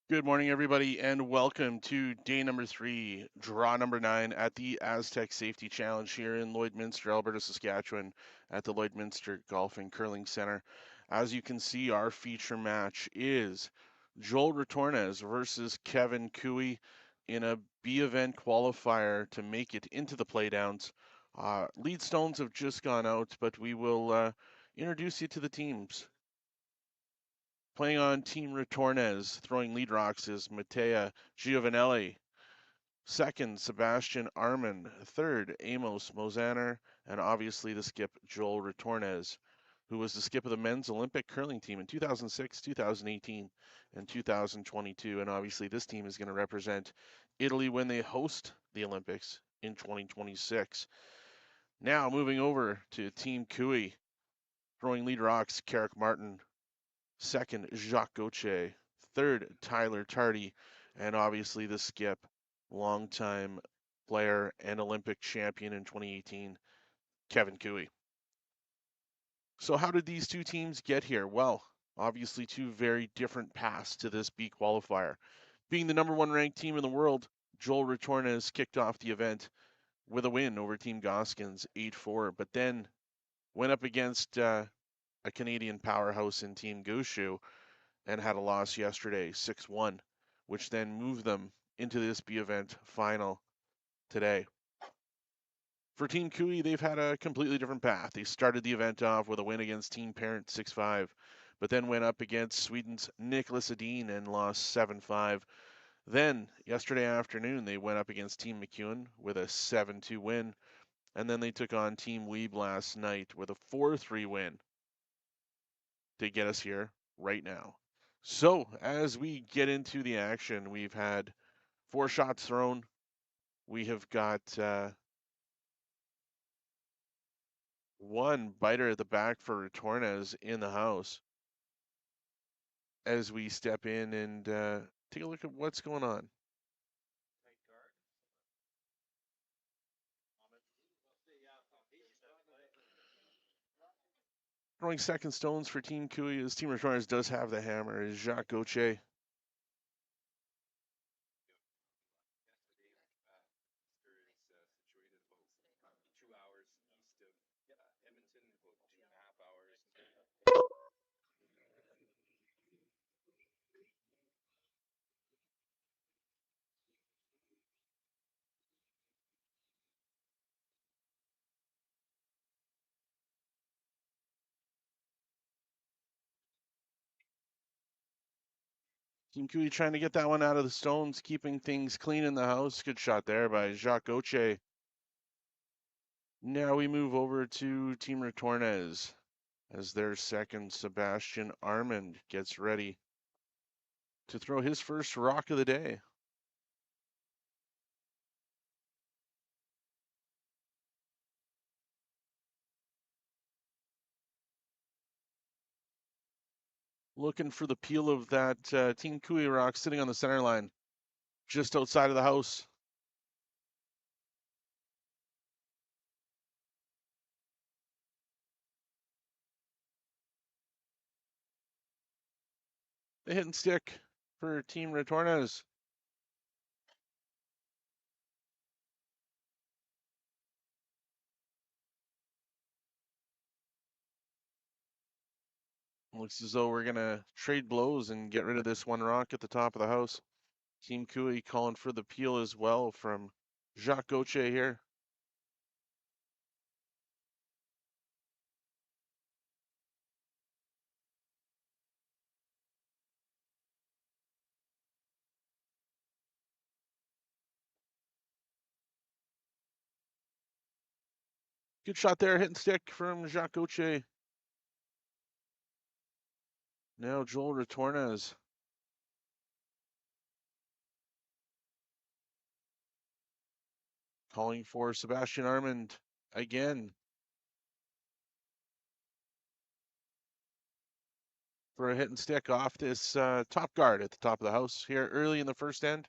Good morning, everybody, and welcome to day number 3, draw number 9 at the Astec Safety Challenge here in Lloydminster, Alberta, Saskatchewan, at the Lloydminster Golf and Curling Center. As you can see, our feature match is Joel Retornaz versus Kevin Cooey in a B event qualifier to make it into the playdowns. Lead stones have just gone out, but we will introduce you to the teams. Playing on Team Retornaz, throwing lead rocks is Mattea Giovanelli. Second, Sebastian Armand. Third, Amos Mosaner. And obviously the skip, Joel Retornaz, who was the skip of the men's Olympic curling team in 2006, 2018, and 2022. And obviously this team is going to represent Italy when they host the Olympics in 2026. Now moving over to Team Cooey, throwing lead rocks, Carrick Martin. Second, Jacques Gauthier. Third, Tyler Tardy. And obviously the skip, longtime player and Olympic champion in 2018, Kevin Cooey. So how did these two teams get here? Well, obviously two very different paths to this B qualifier. Being the number 1 ranked team in the world, Joel Retornaz kicked off the event with a win over Team Goskins 8-4, but then went up against a Canadian powerhouse in Team Gushu and had a loss yesterday, 6-1, which then moved them into this B event final today. For Team Cooey, they've had a completely different path. They started the event off with a win against Team Parent 6-5, but then went up against Sweden's Nicholas Edin and lost 7-5. Then, yesterday afternoon, they went up against Team McEwen with a 7-2 win, and then they took on Team Weeb last night with a 4-3 win to get us here right now. So, as we get into the action, we've had 4 shots thrown. We have got one biter at the back for Retornaz in the house as we step in and take a look at what's going on. Throwing second stones for Team Cooey as Team Retornaz does have the hammer is Jacques Gauthier. Team Cooey trying to get that one out of the stones, keeping things clean in the house. Good shot there by Jacques Gauthier. Now we move over to Team Retornaz as their second, Sebastian Armand, gets ready to throw his first rock of the day. Looking for the peel of that Team Cooey rock sitting on the center line, just outside of the house. The hit and stick for Team Retornaz. Looks as though we're going to trade blows and get rid of this one rock at the top of the house. Team Cooey calling for the peel as well from Jacques Gauthier here. Good shot there, hit and stick from Jacques Gauthier. Now Joel Retornaz. Calling for Sebastian Armand again for a hit and stick off this top guard at the top of the house here early in the first end.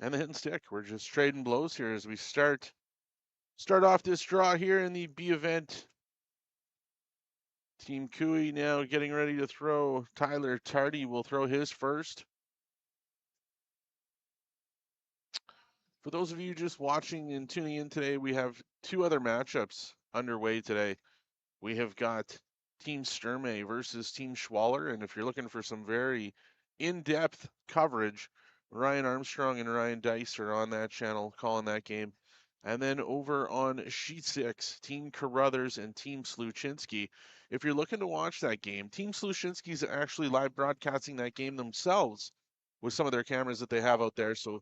and the hit and stick. We're just trading blows here as we start off this draw here in the B event. Team Cooey now getting ready to throw. Tyler Tardy will throw his first. For those of you just watching and tuning in today, we have two other matchups underway today. We have got Team Sturmey versus Team Schwaller, and if you're looking for some very in-depth coverage, Ryan Armstrong and Ryan Dice are on that channel calling that game. And then over on Sheet 6, Team Carruthers and Team Sluchinski. If you're looking to watch that game, Team Sluchinski's actually live broadcasting that game themselves with some of their cameras that they have out there. So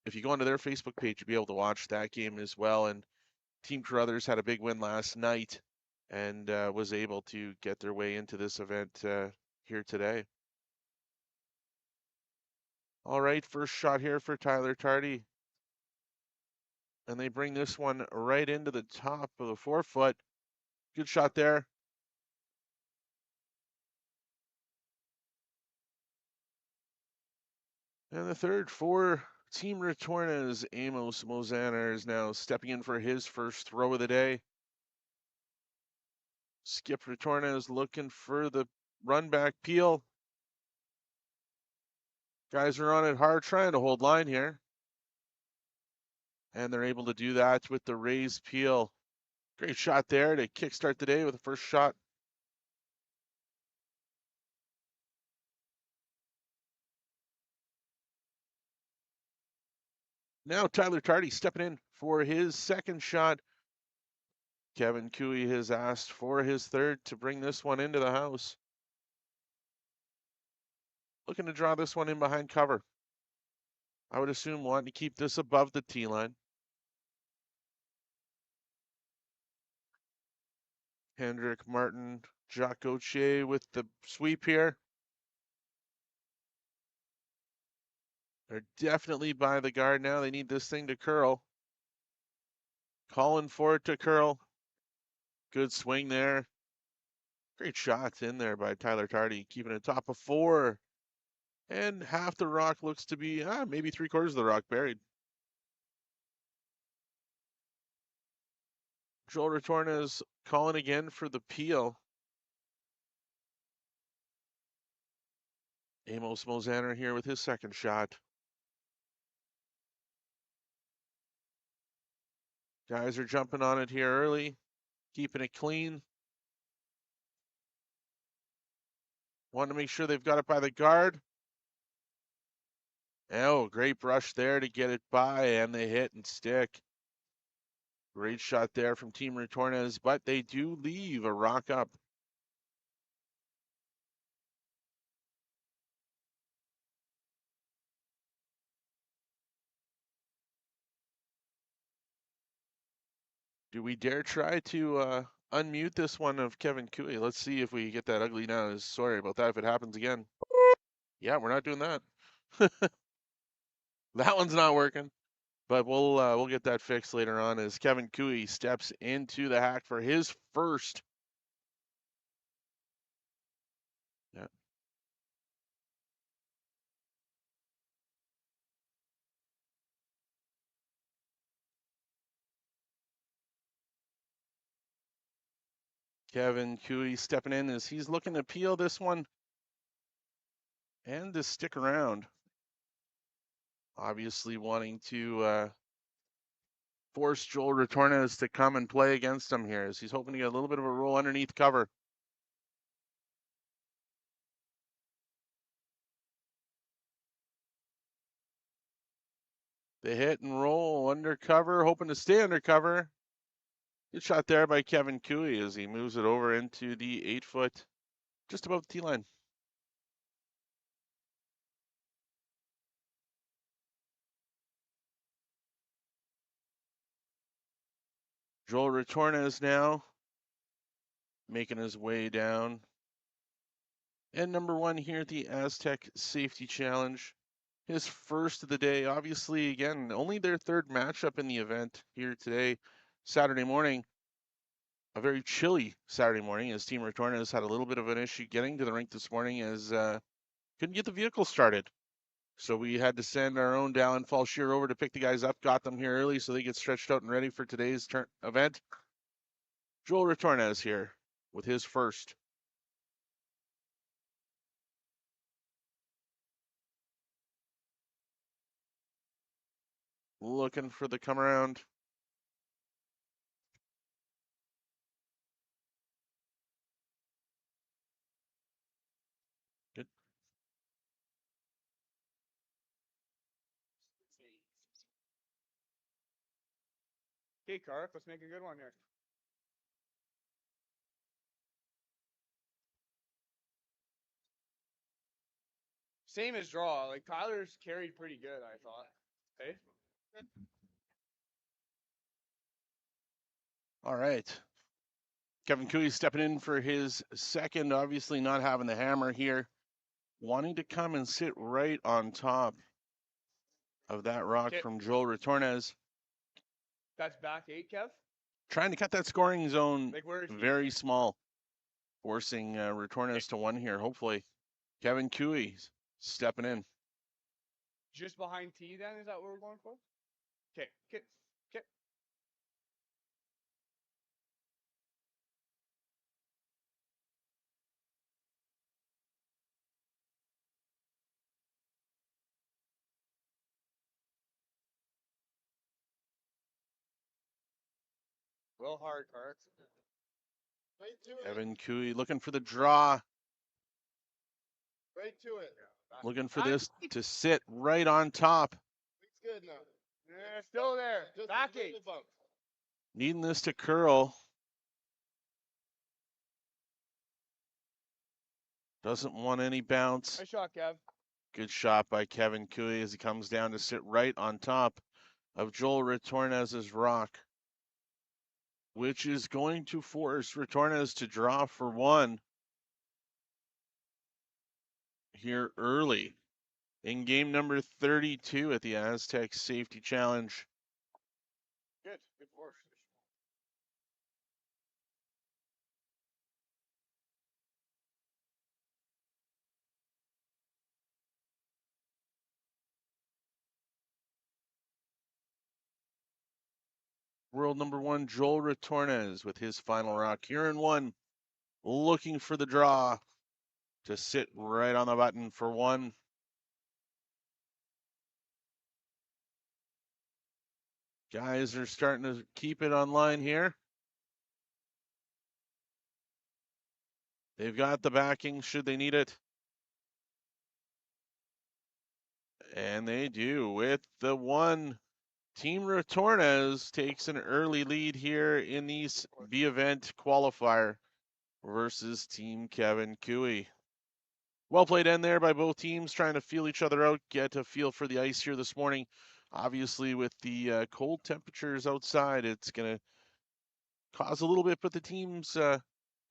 if you go onto their Facebook page, you'll be able to watch that game as well. And Team Carruthers had a big win last night and was able to get their way into this event here today. All right, first shot here for Tyler Tardy. And they bring this one right into the top of the forefoot. Good shot there. And the third for Team Retornaz, Amos Mozana is now stepping in for his first throw of the day. Skip Retornaz looking for the run back peel. Guys are on it hard, trying to hold line here. And they're able to do that with the raised peel. Great shot there to kickstart the day with the first shot. Now Tyler Tardy stepping in for his second shot. Kevin Cooey has asked for his third to bring this one into the house. Looking to draw this one in behind cover. I would assume wanting to keep this above the tee line. Hendrick, Martin, Jacques Gauthier with the sweep here. They're definitely by the guard now. They need this thing to curl. Calling for it to curl. Good swing there. Great shots in there by Tyler Tardy, keeping it top of four. And half the rock looks to be, maybe 3/4 of the rock buried. Joel Retornaz calling again for the peel. Amos Mozana here with his second shot. Guys are jumping on it here early, keeping it clean. Want to make sure they've got it by the guard. Oh, great brush there to get it by, and they hit and stick. Great shot there from Team Retornaz, but they do leave a rock up. Do we dare try to unmute this one of Kevin Cooey? Let's see if we get that ugly now. Sorry about that if it happens again. Yeah, we're not doing that. That one's not working. But we'll get that fixed later on as Kevin Cooey steps into the hack for his first. Yeah. Kevin Cooey stepping in as he's looking to peel this one and to stick around. Obviously wanting to force Joel Retornaz to come and play against him here as he's hoping to get a little bit of a roll underneath cover. The hit and roll undercover, hoping to stay undercover. Good shot there by Kevin Cooey as he moves it over into the 8-foot, just above the tee line. Joel Retornaz now making his way down. And number one here at the Astec Safety Challenge. His first of the day. Obviously, again, only their third matchup in the event here today, Saturday morning. A very chilly Saturday morning as Team Retornaz had a little bit of an issue getting to the rink this morning as couldn't get the vehicle started. So we had to send our own Dallin Fall Shear over to pick the guys up, got them here early so they get stretched out and ready for today's event. Joel Retornaz here with his first. Looking for the come around. Good. Okay, Kark, let's make a good one here. Same as draw. Like Tyler's carried pretty good, I thought. Hey. All right. Kevin Cooey stepping in for his second, obviously not having the hammer here. Wanting to come and sit right on top of that rock from Joel Retornaz. That's back 8, Kev? Trying to cut that scoring zone Like where is he? very small. Forcing Retornaz to one here, hopefully. Kevin Cooey stepping in. Just behind T then? Is that what we're going for? Okay, okay, okay. Well hard, Kark. Kevin Cooey looking for the draw. Right to it. Looking for this to sit right on top. It's good now. Yeah, still there. Just Back a 8. little bump. Needing this to curl. Doesn't want any bounce. Nice shot, Kev. Good shot by Kevin Cooey as he comes down to sit right on top of Joel Retornaz's rock, which is going to force Retornaz to draw for one here early in game number 32 at the Astec Safety Challenge. Good force. World number one, Joel Retornaz with his final rock here in one, looking for the draw to sit right on the button for one. Guys are starting to keep it online here. They've got the backing should they need it. And they do with the one. Team Retornaz takes an early lead here in the B-Event qualifier versus Team Kevin Cooey. Well played end there by both teams, trying to feel each other out, get a feel for the ice here this morning. Obviously, with the cold temperatures outside, it's going to cause a little bit, but the teams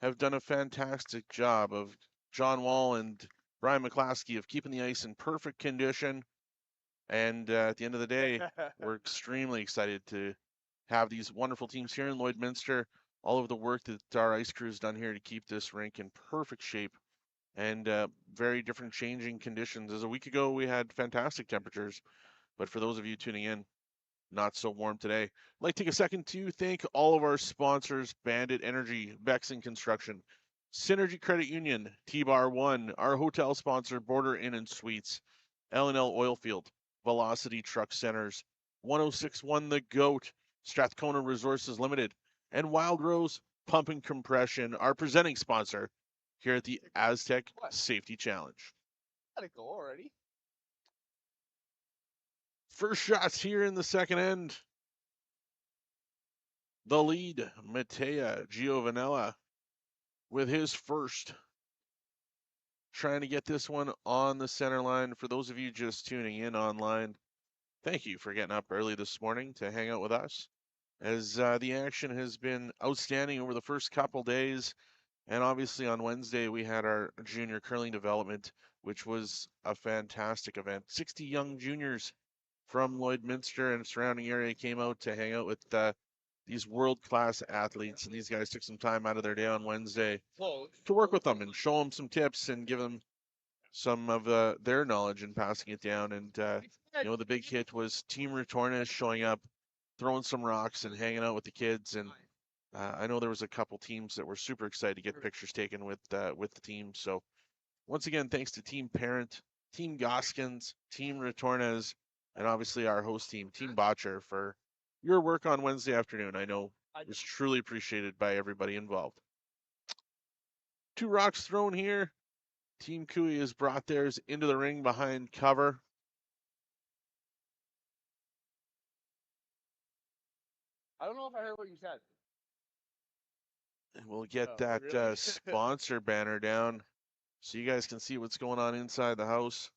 have done a fantastic job of John Wall and Brian McClaskey of keeping the ice in perfect condition. And at the end of the day, we're extremely excited to have these wonderful teams here in Lloydminster. All of the work that our ice crew has done here to keep this rink in perfect shape and very different changing conditions. As a week ago, we had fantastic temperatures, but for those of you tuning in, not so warm today. I'd like to take a second to thank all of our sponsors, Bandit Energy, Bexon Construction, Synergy Credit Union, T-Bar One, our hotel sponsor, Border Inn and Suites, L&L Oilfield, Velocity Truck Centers, 1061 The Goat, Strathcona Resources Limited, and Wild Rose Pump and Compression, our presenting sponsor here at the Astec Safety Challenge. Let it go already. First shots here in the second end. The lead, Mattea Giovanella, with his first. Trying to get this one on the center line. For those of you just tuning in online, thank you for getting up early this morning to hang out with us, as the action has been outstanding over the first couple days. And obviously on Wednesday, we had our junior curling development, which was a fantastic event. 60 young juniors from Lloydminster and surrounding area came out to hang out with these world-class athletes, and these guys took some time out of their day on Wednesday to work with them and show them some tips and give them some of their knowledge and passing it down. And the big hit was Team Retornaz showing up, throwing some rocks and hanging out with the kids. And I know there was a couple teams that were super excited to get pictures taken with the team. So once again, thanks to Team Parent, Team Goskins, Team Retornaz, and obviously our host team, Team Botcher, for your work on Wednesday afternoon. I know it was truly appreciated by everybody involved. 2 rocks thrown here. Team Cooey has brought theirs into the ring behind cover. I don't know if I heard what you said. And we'll get that sponsor banner down so you guys can see what's going on inside the house.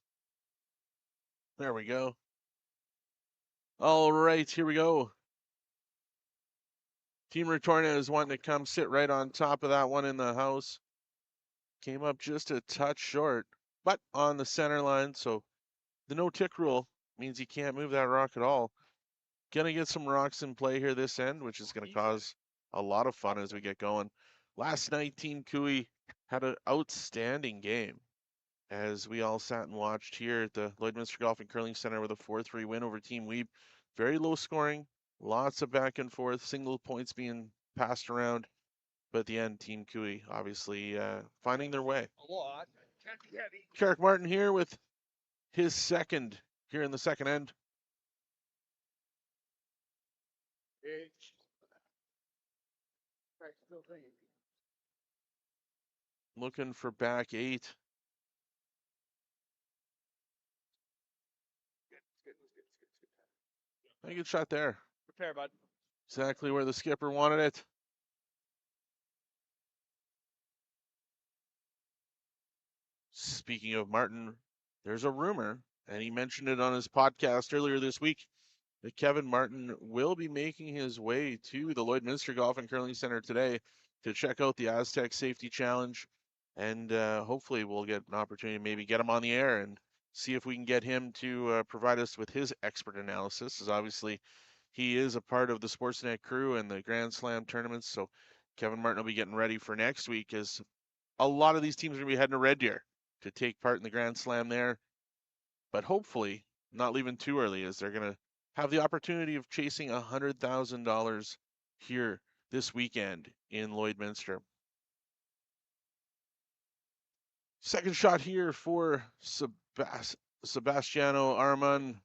There we go. All right, here we go. Team Retorna is wanting to come sit right on top of that one in the house. Came up just a touch short, but on the center line. So the no tick rule means you can't move that rock at all. Gonna get some rocks in play here this end, which is gonna cause a lot of fun as we get going. Last night, Team Cooey had an outstanding game as we all sat and watched here at the Lloydminster Golf and Curling Center with a 4-3 win over Team Weeb. Very low scoring, lots of back and forth, single points being passed around. But at the end, Team Cooey obviously finding their way. A lot. Carrick Martin here with his second here in the second end. Looking for back 8. A good shot there. Prepare, bud. Exactly where the skipper wanted it. Speaking of Martin, there's a rumor, and he mentioned it on his podcast earlier this week, that Kevin Martin will be making his way to the Lloydminster Golf and Curling Center today to check out the Astec Safety Challenge. And hopefully we'll get an opportunity to maybe get him on the air and see if we can get him to provide us with his expert analysis, as obviously he is a part of the Sportsnet crew and the Grand Slam tournaments. So Kevin Martin will be getting ready for next week, as a lot of these teams are going to be heading to Red Deer to take part in the Grand Slam there. But hopefully not leaving too early, as they're going to have the opportunity of chasing $100,000 here this weekend in Lloydminster. Second shot here for Sebastiano Arman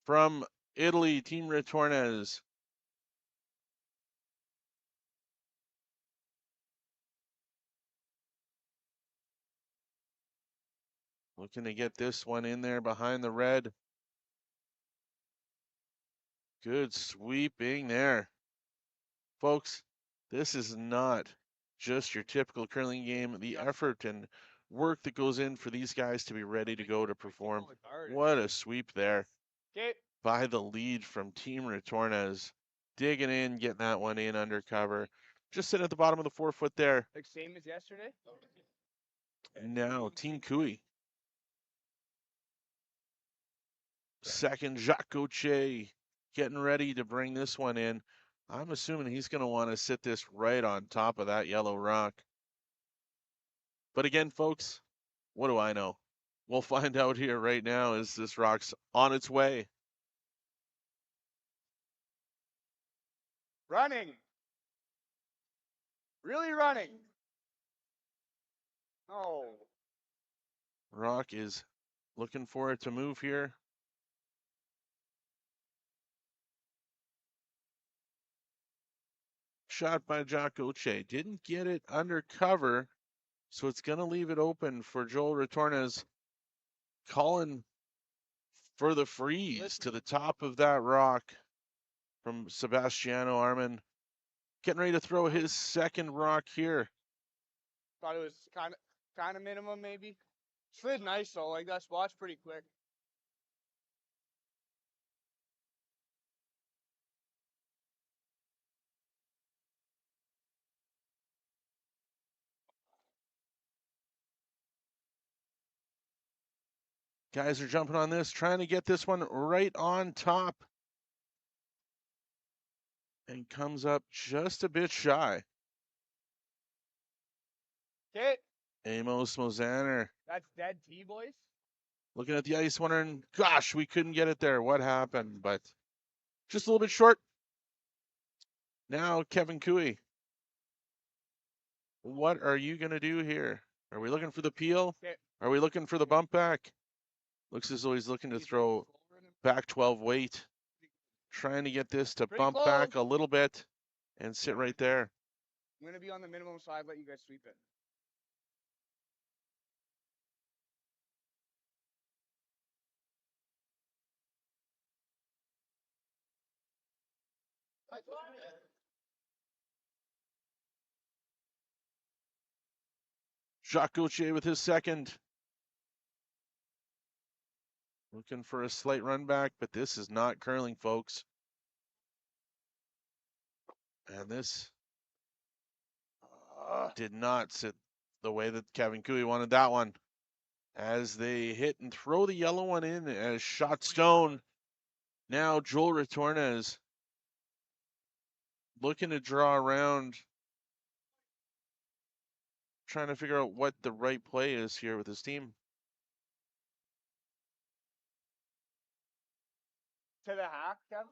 from Italy, Team Retornaz. Looking to get this one in there behind the red. Good sweeping there. Folks, this is not just your typical curling game. The effort and work that goes in for these guys to be ready to go to perform. What a sweep there by the lead from Team Retornaz. Digging in, getting that one in under cover. Just sitting at the bottom of the 4-foot there. Like same as yesterday? Now, Team Cooey. Second, Jacques Gauthier getting ready to bring this one in. I'm assuming he's going to want to sit this right on top of that yellow rock. But again, folks, what do I know? We'll find out here right now as this rock's on its way. Running. Really running. Oh. Rock is looking for it to move here. Shot by Jacques Gauthier. Didn't get it under cover, so it's going to leave it open for Joel Retornaz, calling for the freeze to the top of that rock from Sebastiano Arman. Getting ready to throw his second rock here. Thought it was kind of minimum maybe. Slid nice though, like that spot's pretty quick. Guys are jumping on this, trying to get this one right on top. And comes up just a bit shy. Okay. Amos Mosaner That's dead T, boys. looking at the ice, wondering, gosh, we couldn't get it there. What happened? But just a little bit short. Now, Kevin Cooey, what are you going to do here? Are we looking for the peel? Okay. Are we looking for the bump back? Looks as though he's looking to throw back 12 weight, trying to get this to Pretty bump close. back a little bit and sit right there. I'm going to be on the minimum side, let you guys sweep it. Jacques Gauthier with his second. Looking for a slight run back, but this is not curling, folks. And this did not sit the way that Kevin Cooey wanted that one. As they hit and throw the yellow one in as shot stone. Now Joel Retornaz looking to draw around, trying to figure out what the right play is here with his team. To the hack, Kevin.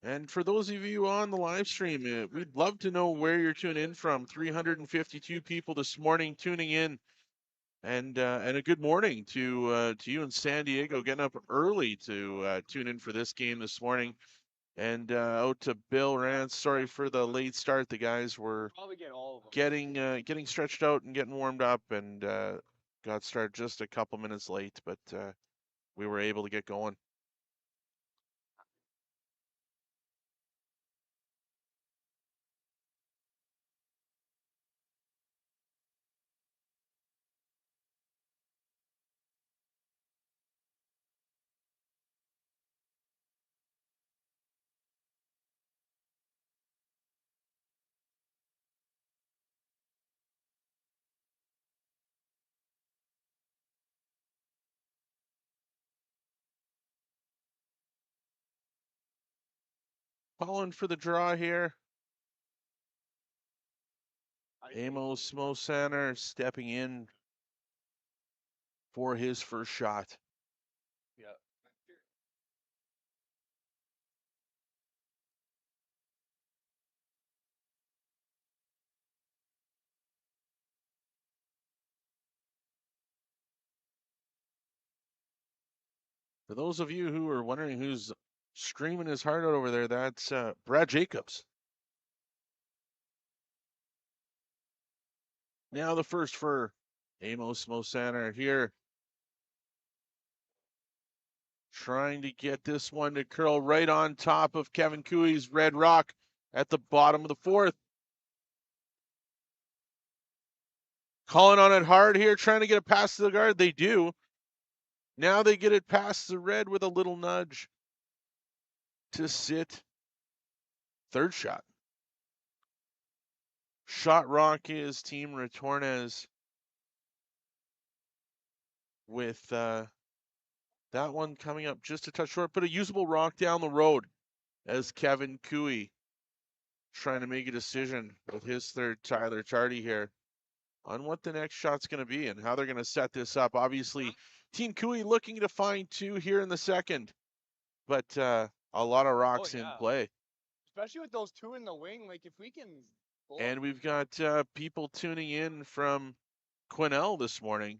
And for those of you on the live stream, we'd love to know where you're tuning in from. 352 people this morning tuning in, and a good morning to you in San Diego, getting up early to tune in for this game this morning. And out to Bill Rance. Sorry for the late start. The guys were Probably get all of them. getting stretched out and getting warmed up, and got started just a couple minutes late, but we were able to get going. Calling for the draw here. Amos Mosaner stepping in for his first shot. Yeah. For those of you who are wondering who's screaming his heart out over there, that's Brad Jacobs. Now the first for Amos Mosaner here. Trying to get this one to curl right on top of Kevin Cooey's red rock at the bottom of the fourth. Calling on it hard here, trying to get it past the guard. They do. Now they get it past the red with a little nudge to sit. Third shot. Shot rock is Team Retornaz with that one coming up just a touch short, but a usable rock down the road as Kevin Cooey trying to make a decision with his third Tyler Tardy here on what the next shot's going to be and how they're going to set this up. Obviously, Team Cooey looking to find two here in the second, but a lot of rocks in play. Especially with those two in the wing, like if we can. And we've got people tuning in from Quesnel this morning.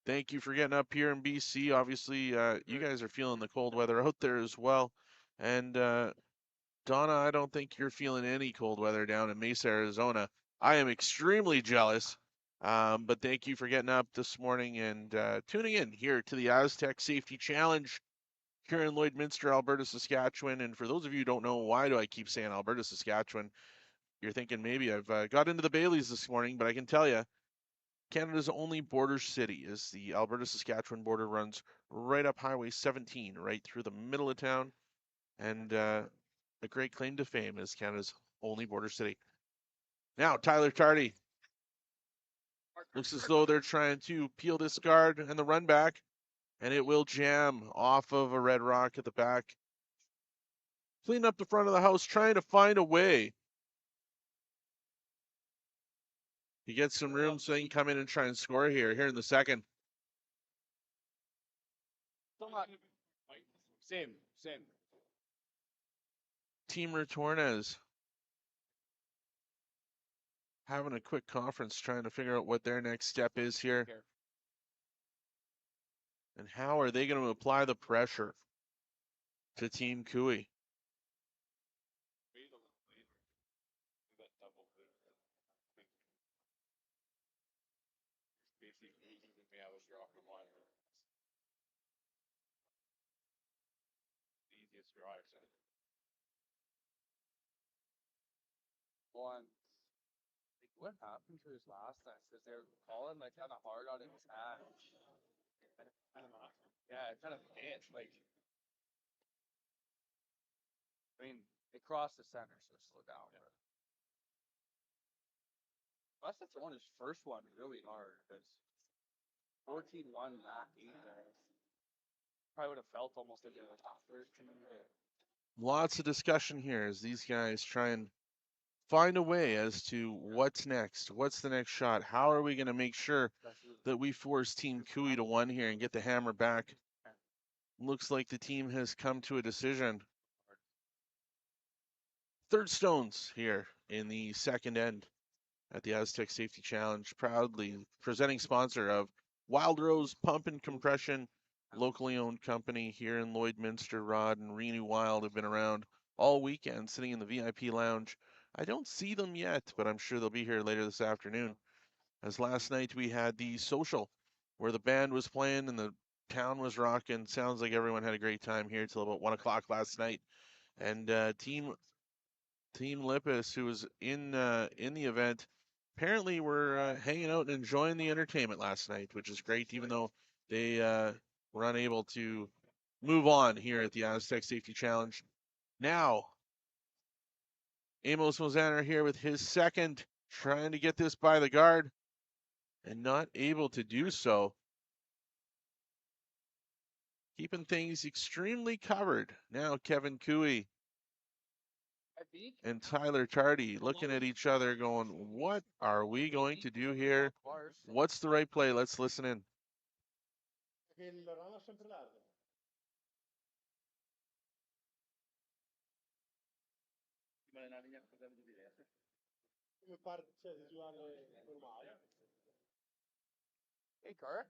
Thank you for getting up here in BC. Obviously, you guys are feeling the cold weather out there as well. And Donna, I don't think you're feeling any cold weather down in Mesa, Arizona. I am extremely jealous. But thank you for getting up this morning and tuning in here to the Astec Safety Challenge here in Lloydminster, Alberta, Saskatchewan. And for those of you who don't know, why do I keep saying Alberta, Saskatchewan? You're thinking maybe I've got into the Baileys this morning, but I can tell you, Canada's only border city is the Alberta-Saskatchewan border, runs right up Highway 17, right through the middle of town. And a great claim to fame is Canada's only border city. Now, Tyler Tardy. Looks as though they're trying to peel this guard and the run back, and it will jam off of a red rock at the back. Clean up the front of the house, trying to find a way He gets some room so he can come in and try and score here in the second. Same. Team Retornaz having a quick conference trying to figure out what their next step is here. And how are they going to apply the pressure to Team Cooey? One. What happened to his last time? Because they were calling like kind of hard on his match. Yeah, it kind of hit. Like, I mean, it crossed the center, so slow down. Yeah. Plus, that's on his first one really hard because 14-1 that either. Probably would have felt almost like it was first. Lots of discussion here as these guys try and find a way as to what's next. What's the next shot? How are we going to make sure that we force Team Cooey to one here and get the hammer back? Looks like the team has come to a decision. Third stones here in the second end at the Astec Safety Challenge, proudly presenting sponsor of Wild Rose Pump and Compression, locally owned company here in Lloydminster. Rod and Renew Wild have been around all weekend, sitting in the VIP lounge. I don't see them yet, but I'm sure they'll be here later this afternoon. As last night we had the social where the band was playing and the town was rocking. Sounds like everyone had a great time here till about 1 o'clock last night. And Team Lippis, who was in the event, apparently were hanging out and enjoying the entertainment last night, which is great, even though they were unable to move on here at the Astec Safety Challenge. Now, Amos Mozaner here with his second, trying to get this by the guard and not able to do so. Keeping things extremely covered. Now Kevin Cooey and Tyler Tardy looking at each other going, what are we going to do here? What's the right play? Let's listen in. Hey, Kirk.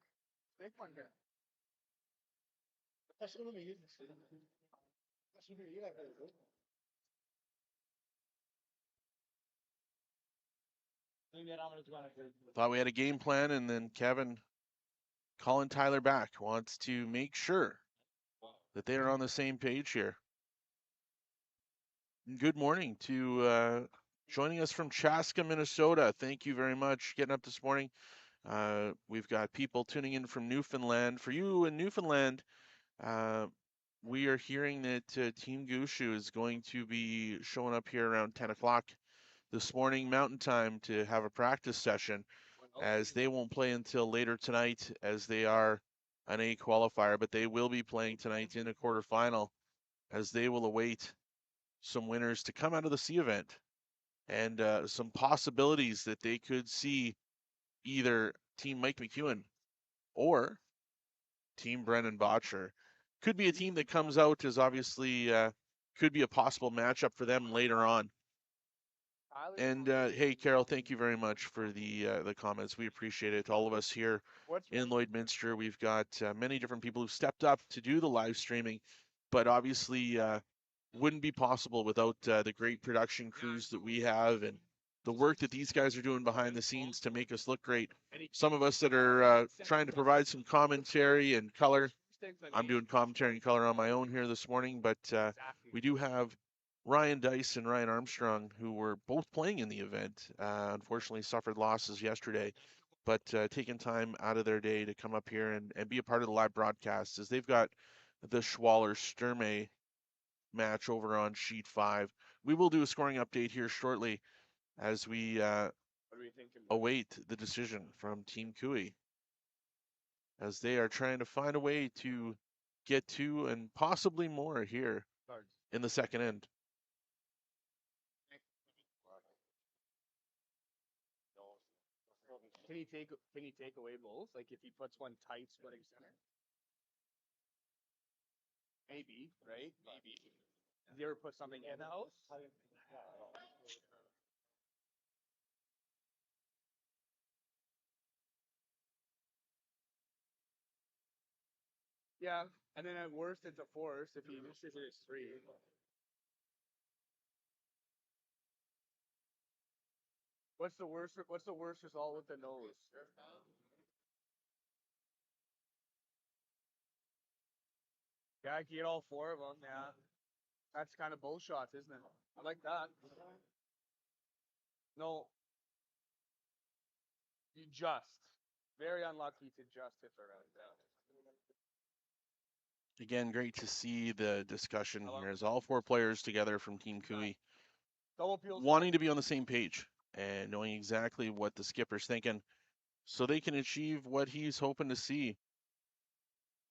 Big one here. Thought we had a game plan, and then Kevin calling Tyler back, wants to make sure that they are on the same page here. Good morning to joining us from Chaska, Minnesota. Thank you very much getting up this morning. We've got people tuning in from Newfoundland. For you in Newfoundland, we are hearing that Team Gushu is going to be showing up here around 10 o'clock this morning Mountain Time to have a practice session, as they won't play until later tonight as they are an A qualifier, but they will be playing tonight in a quarterfinal as they will await some winners to come out of the C event and some possibilities that they could see either Team Mike McEwen or Team Brennan Botcher. Could be a team that comes out as obviously could be a possible matchup for them later on. And hey, Carol, thank you very much for the comments. We appreciate it. All of us here in Lloydminster, we've got many different people who've stepped up to do the live streaming, but obviously wouldn't be possible without the great production crews that we have and the work that these guys are doing behind the scenes to make us look great. Some of us that are trying to provide some commentary and color. I'm doing commentary and color on my own here this morning, but we do have Ryan Dice and Ryan Armstrong, who were both playing in the event, unfortunately suffered losses yesterday, but taking time out of their day to come up here and be a part of the live broadcast, as they've got the Schwaller Sturmey match over on sheet 5. We will do a scoring update here shortly as we await the decision from Team Cooey, as they are trying to find a way to get 2 and possibly more here in the second end. Can he take away both? Like if he puts one tight splitting center? Maybe, right? Maybe. Have you ever put something in the house? Yeah, and then at worst it's a force if he misses it, it's 3. What's the worst result with the nose? Yeah, I can get all 4 of them. Yeah, that's kind of bull shots, isn't it? I like that. No, you just very unlucky to just hit the round. Yeah. Again, great to see the discussion Hello? here as all 4 players together from Team Cooey Double peels. wanting to be on the same page and knowing exactly what the skipper's thinking so they can achieve what he's hoping to see.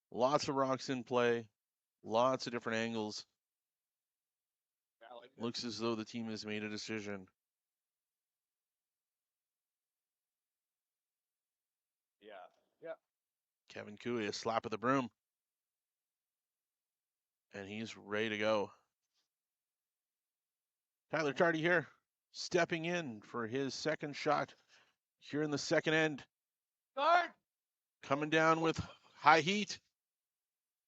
Lots of rocks in play, lots of different angles. Yeah, I like Looks as though the team has made a decision. Yeah. Yeah. Kevin Cooey, a slap of the broom. And he's ready to go. Tyler Tardy here, stepping in for his second shot here in the second end. Start. Coming down with high heat.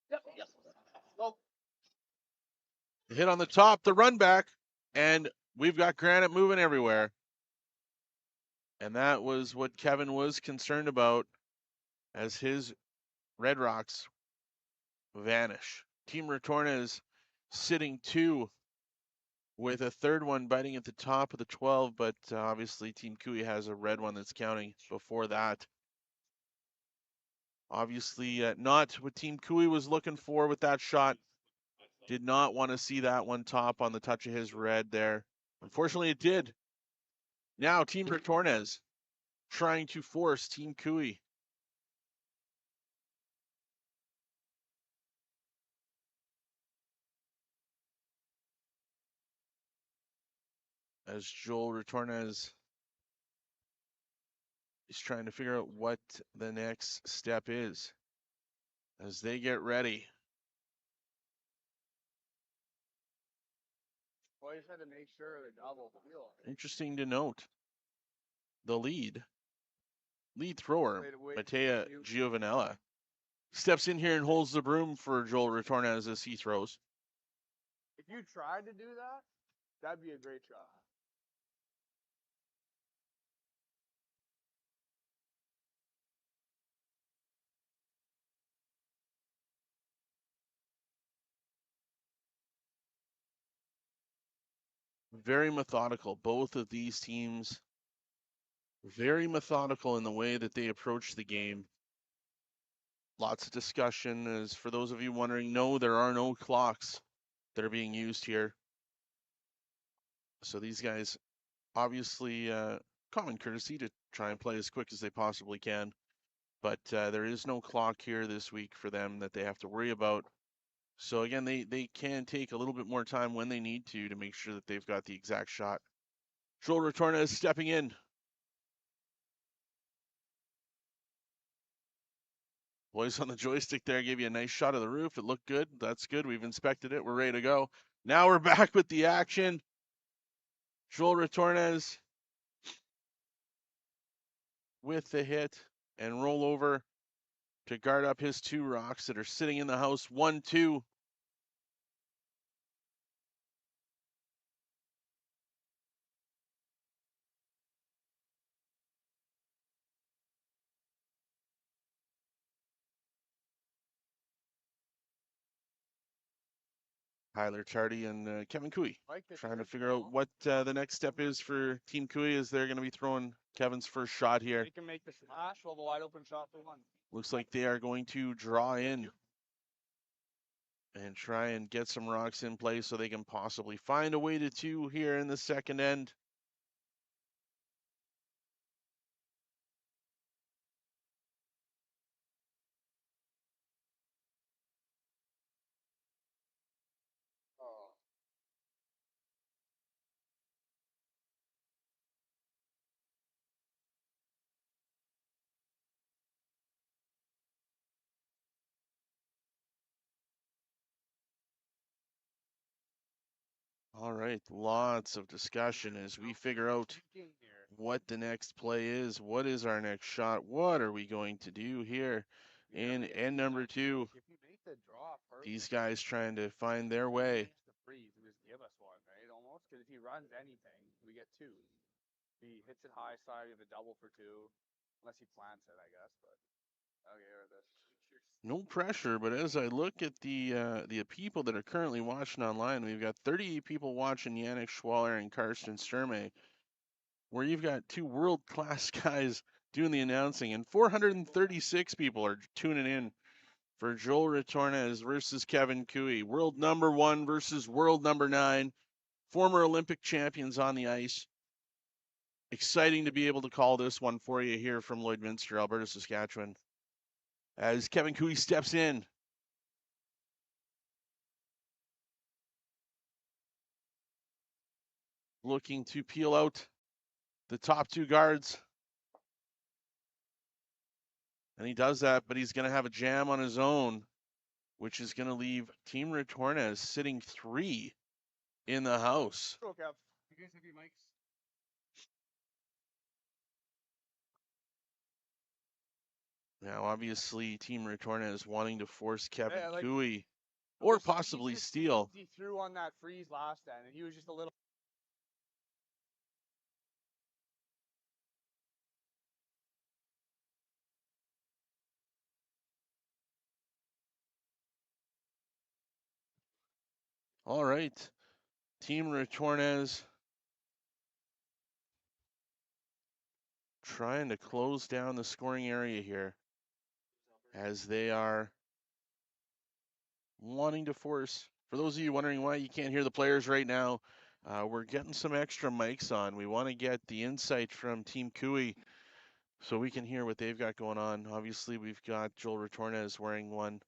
Yep. Yep. Go. The hit on the top, the run back, and we've got granite moving everywhere. And that was what Kevin was concerned about as his Red Rocks vanish. Team Retornaz sitting 2 with a third one biting at the top of the 12, but obviously Team Cooey has a red one that's counting before that. Obviously not what Team Cooey was looking for with that shot. Did not want to see that one top on the touch of his red there. Unfortunately, it did. Now Team Retornaz trying to force Team Cooey. As Joel Retornaz is trying to figure out what the next step is as they get ready. Always had to make sure the double peel. Interesting to note, the lead thrower, Matea Giovanella, steps in here and holds the broom for Joel Retornaz as he throws. If you tried to do that, that'd be a great shot. Very methodical. Both of these teams very methodical in the way that they approach the game. Lots of discussion. As for those of you wondering, no, there are no clocks that are being used here. So these guys, obviously, common courtesy to try and play as quick as they possibly can. But there is no clock here this week for them that they have to worry about. So again, they can take a little bit more time when they need to make sure that they've got the exact shot. Joel Retornaz stepping in. Boys on the joystick there gave you a nice shot of the roof. It looked good. That's good. We've inspected it. We're ready to go. Now we're back with the action. Joel Retornaz with the hit and roll over to guard up his 2 rocks that are sitting in the house. 1-2. Tyler Tardy and Kevin Cooey trying to figure out what the next step is for Team Cooey as they're going to be throwing Kevin's first shot here. They can make the splash while the wide open shot for 1. Looks like they are going to draw in and try and get some rocks in place so they can possibly find a way to 2 here in the second end. All right, lots of discussion as we figure out what the next play is. What is our next shot? What are we going to do here in end number 2? These guys trying to find their way. Freeze and just give us one, right? Almost, because if he runs anything, we get 2. If he hits it high side, we have a double for 2, unless he plants it, I guess. But okay, or this. No pressure, but as I look at the people that are currently watching online, we've got 38 people watching Yannick Schwaller and Karsten Sturme, where you've got 2 world-class guys doing the announcing, and 436 people are tuning in for Joel Retornaz versus Kevin Cooey. World number 1 versus world number 9, former Olympic champions on the ice. Exciting to be able to call this one for you here from Lloydminster, Alberta, Saskatchewan. As Kevin Cooey steps in. Looking to peel out the top 2 guards. And he does that, but he's going to have a jam on his own, which is going to leave Team Retornaz sitting 3 in the house. You guys have your mics? Now, obviously, Team Retornaz wanting to force Kevin Cooey or possibly steal. He threw on that freeze last end, and he was just a little. All right. Team Retornaz trying to close down the scoring area here as they are wanting to force. For those of you wondering why you can't hear the players right now, we're getting some extra mics on. We want to get the insight from Team Cooey so we can hear what they've got going on. Obviously, we've got Joel Retornaz wearing one.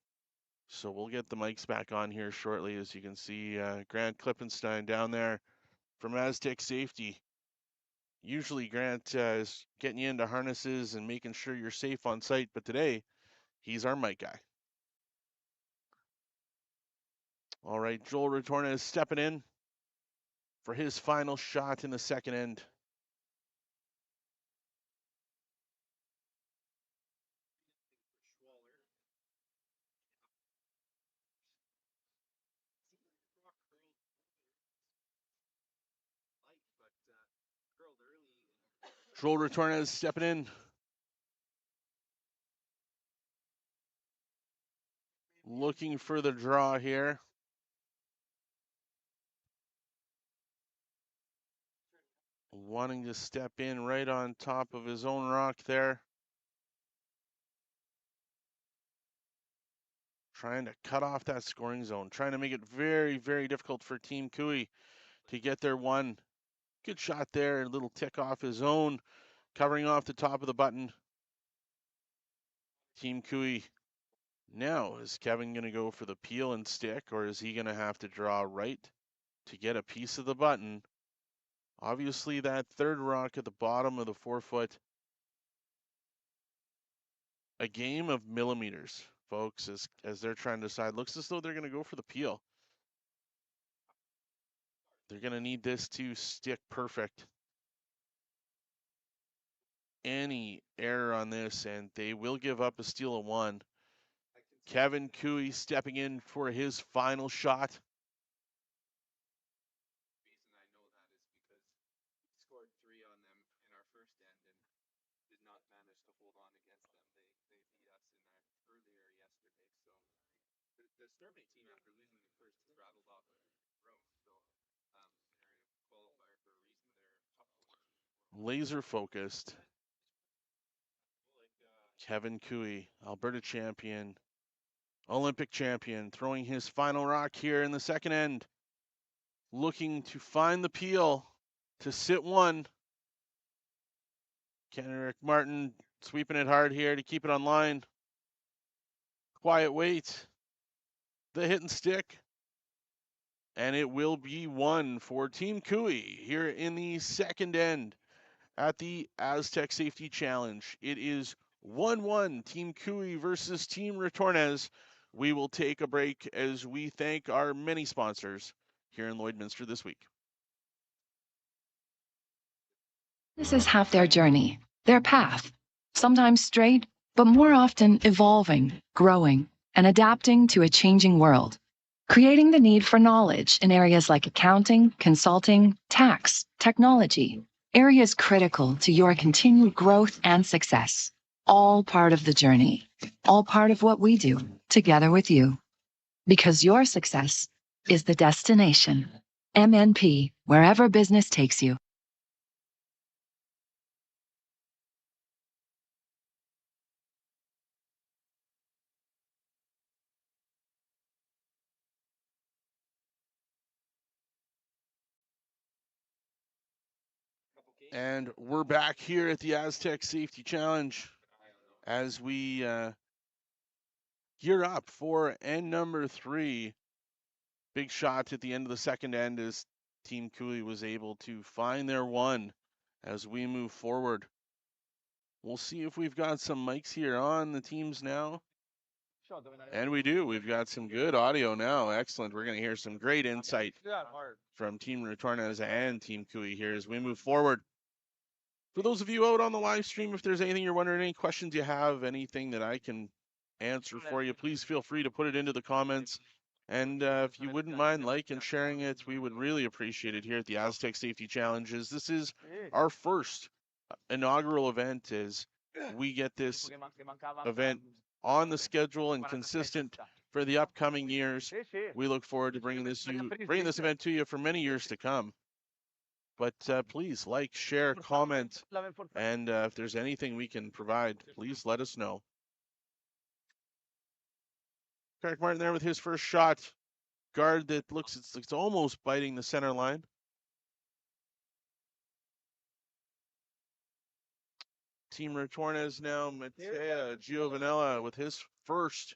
So we'll get the mics back on here shortly. As you can see, Grant Klippenstein down there from Astec Safety. Usually Grant is getting you into harnesses and making sure you're safe on site, but today he's our mic guy. All right, Joel Retornaz stepping in for his final shot in the second end. Joel Retornaz stepping in. Looking for the draw here. Wanting to step in right on top of his own rock there. Trying to cut off that scoring zone. Trying to make it very, very difficult for Team Cooey to get their one. Good shot there. A little tick off his own. Covering off the top of the button. Team Cooey. Now, is Kevin going to go for the peel and stick, or is he going to have to draw right to get a piece of the button? Obviously, that third rock at the bottom of the 4-foot. A game of millimeters, folks, as they're trying to decide. Looks as though they're going to go for the peel. They're going to need this to stick perfect. Any error on this, and they will give up a steal of 1. Kevin Cooey stepping in for his final shot. The reason I know that is because we scored 3 on them in our first end and did not manage to hold on against them. They beat us in that earlier yesterday. So the Sturme team, after losing the first, has rattled off a row. So they're in a qualifier for a reason. They're top 4. Laser focused. Kevin Cooey, Alberta champion, Olympic champion, throwing his final rock here in the second end. Looking to find the peel to sit 1. Kenrick Martin sweeping it hard here to keep it on line. Quiet wait. The hit and stick. And it will be 1 for Team Cooey here in the second end at the Astec Safety Challenge. It is 1-1, Team Cooey versus Team Retornaz. We will take a break as we thank our many sponsors here in Lloydminster this week. This is half their journey, their path, sometimes straight, but more often evolving, growing, and adapting to a changing world, creating the need for knowledge in areas like accounting, consulting, tax, technology, areas critical to your continued growth and success. All part of the journey, all part of what we do together with you. Because your success is the destination. MNP, wherever business takes you. And we're back here at the Astec Safety Challenge as we gear up for end number 3. Big shot at the end of the second end as Team Cooley was able to find their one as we move forward. We'll see if we've got some mics here on the teams now. And we do. We've got some good audio now. Excellent. We're going to hear some great insight from Team Retornaz and Team Cooley here as we move forward. For those of you out on the live stream, if there's anything you're wondering, any questions you have, anything that I can answer for you, please feel free to put it into the comments. And if you wouldn't mind liking and sharing it, we would really appreciate it here at the Astec Safety Challenges. This is our first inaugural event as we get this event on the schedule and consistent for the upcoming years. We look forward to bringing this event to you for many years to come. But please like, share, comment, and if there's anything we can provide, please let us know. Carrick Martin there with his first shot. Guard that looks, it's almost biting the center line. Team Retornaz now, Mattea Giovanella with his first.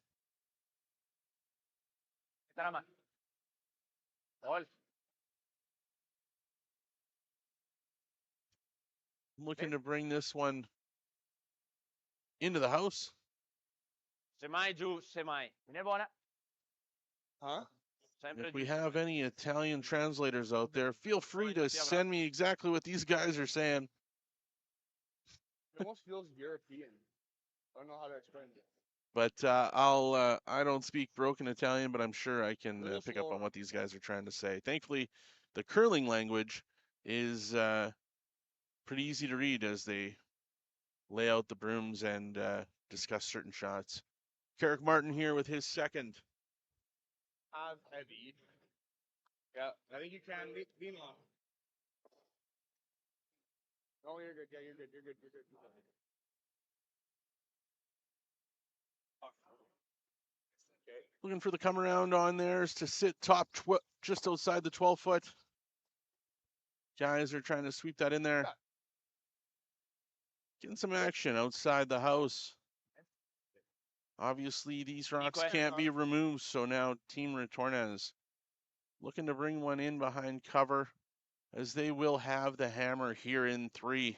Looking to bring this one into the house. Huh? If we have any Italian translators out there, feel free to send me exactly what these guys are saying. It almost feels European. I don't know how to explain it. But I don't speak broken Italian, but I'm sure I can pick up on what these guys are trying to say. Thankfully, the curling language is pretty easy to read as they lay out the brooms and discuss certain shots. Carrick Martin here with his second. Heavy. Yeah, I think you can lean on. Oh, you're good. Yeah, you're good. You're good. You're good. Okay. Looking for the come around on theirs to sit top just outside the 12-foot. Guys are trying to sweep that in there. Getting some action outside the house. Obviously, these rocks can't be removed, so now Team Retornaz looking to bring one in behind cover as they will have the hammer here in 3.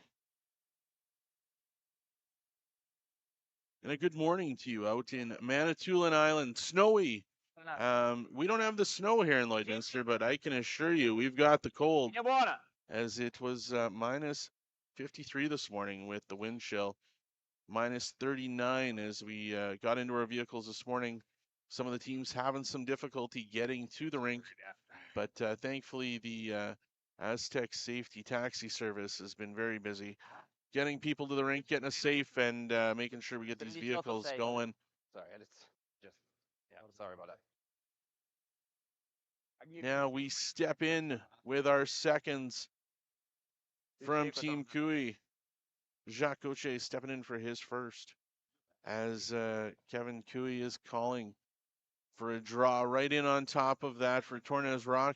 And a good morning to you out in Manitoulin Island. Snowy. We don't have the snow here in Lloydminster, but I can assure you we've got the cold as it was minus 53 this morning with the wind chill. Minus 39 as we got into our vehicles this morning. Some of the teams having some difficulty getting to the rink, but thankfully the Astec Safety Taxi Service has been very busy getting people to the rink, getting us safe, and making sure we get these vehicles going. Sorry, sorry about that. Now we step in with our seconds from Team Cooey. Jacques Gauthier stepping in for his first as Kevin Cooey is calling for a draw right in on top of that for Retornaz rock.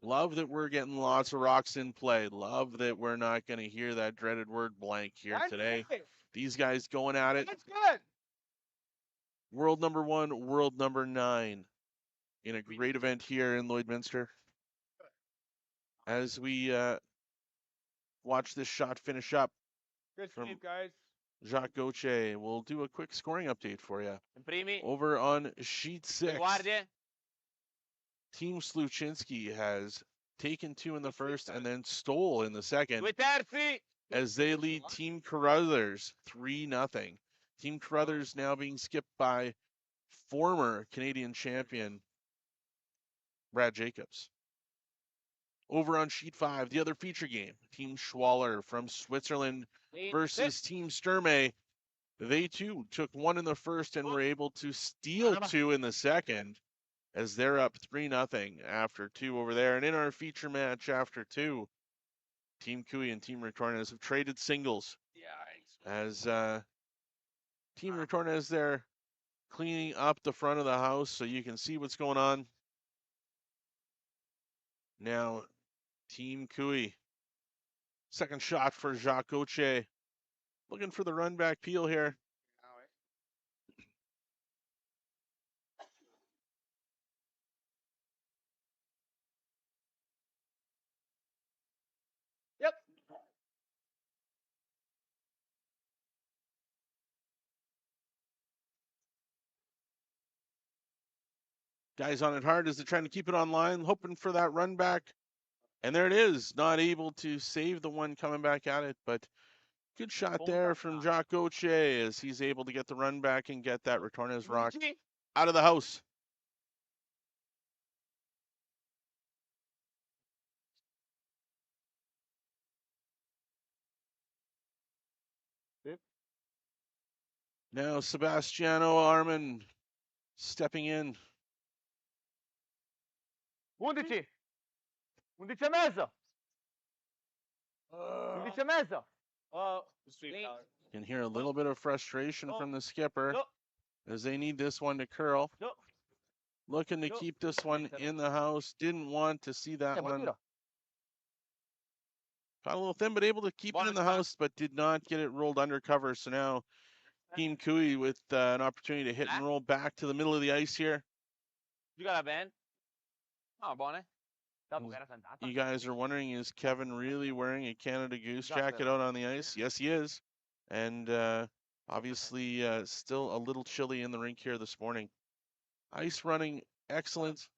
Love that we're getting lots of rocks in play. Love that we're not going to hear that dreaded word blank here today. These guys going at it. That's good. World number 1, world number 9 in a great event here in Lloydminster. As we watch this shot finish up. Good save, guys. Jacques Gauthier will do a quick scoring update for you over on sheet 6. Team Sluchinski has taken 2 in the first and then stole in the second as they lead Team Carruthers 3-0. Team Carruthers now being skipped by former Canadian champion Brad Jacobs. Over on sheet 5, the other feature game, Team Schwaller from Switzerland versus Team Sturmey. They too took 1 in the first and were able to steal 2 in the second as they're up 3-0 after 2 over there. And in our feature match after 2, Team Cooey and Team Retornaz have traded singles as Team Retornaz there cleaning up the front of the house so you can see what's going on. Now, Team Cooey, second shot for Jacques Gauthier. Looking for the run back peel here. Yep. Guys on it hard as they're trying to keep it online, hoping for that run back. And there it is, not able to save the one coming back at it, but good shot there from Jacques Gauthier as he's able to get the run back and get that Retornaz rock out of the house. Now Sebastiano Arman stepping in. 11 e mezzo. 11 e mezzo. Can hear a little bit of frustration from the skipper as they need this one to curl. Looking to keep this one in the house. Didn't want to see that one. Got a little thin, but able to keep it in the house, but did not get it rolled under cover. So now Team Cooey with an opportunity to hit and roll back to the middle of the ice here. You got a van? Oh, buone. You guys are wondering, is Kevin really wearing a Canada Goose jacket out on the ice? Yes, he is. And obviously still a little chilly in the rink here this morning. Ice running excellent.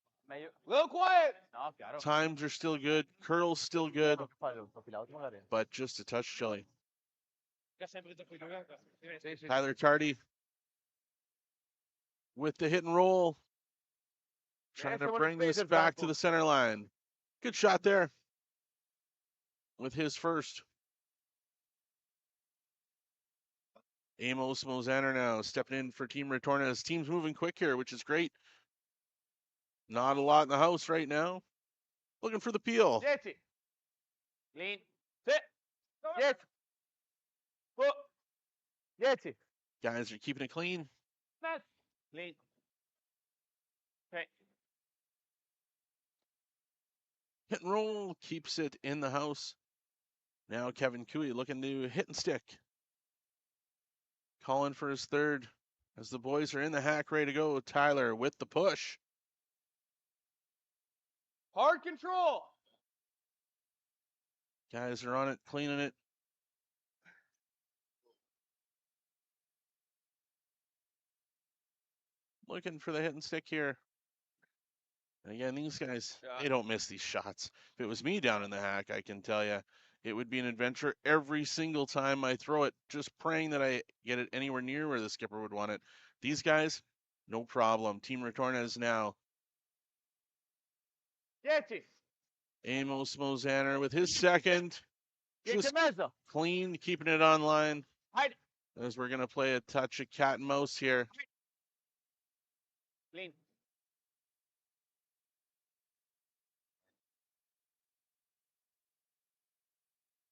Little quiet. Times are still good. Curl's still good. But just a touch chilly. Tyler Tardy with the hit and roll. Trying to bring this back to the center line. Good shot there with his first. Amos Mosaner now stepping in for Team Retornaz. Team's moving quick here, which is great. Not a lot in the house right now. Looking for the peel. Lean. Sit. Yes. Yes. Guys are keeping it clean. Lean. Okay. Hit and roll keeps it in the house. Now Kevin Cooey looking to hit and stick. Calling for his third as the boys are in the hack ready to go. Tyler with the push. Hard control. Guys are on it, cleaning it. Looking for the hit and stick here. And again, these guys, they don't miss these shots. If it was me down in the hack, I can tell you, it would be an adventure every single time I throw it, just praying that I get it anywhere near where the skipper would want it. These guys, no problem. Team Retornaz now. Amos Mosaner with his second. Just clean, keeping it online. As we're going to play a touch of cat and mouse here. Lean.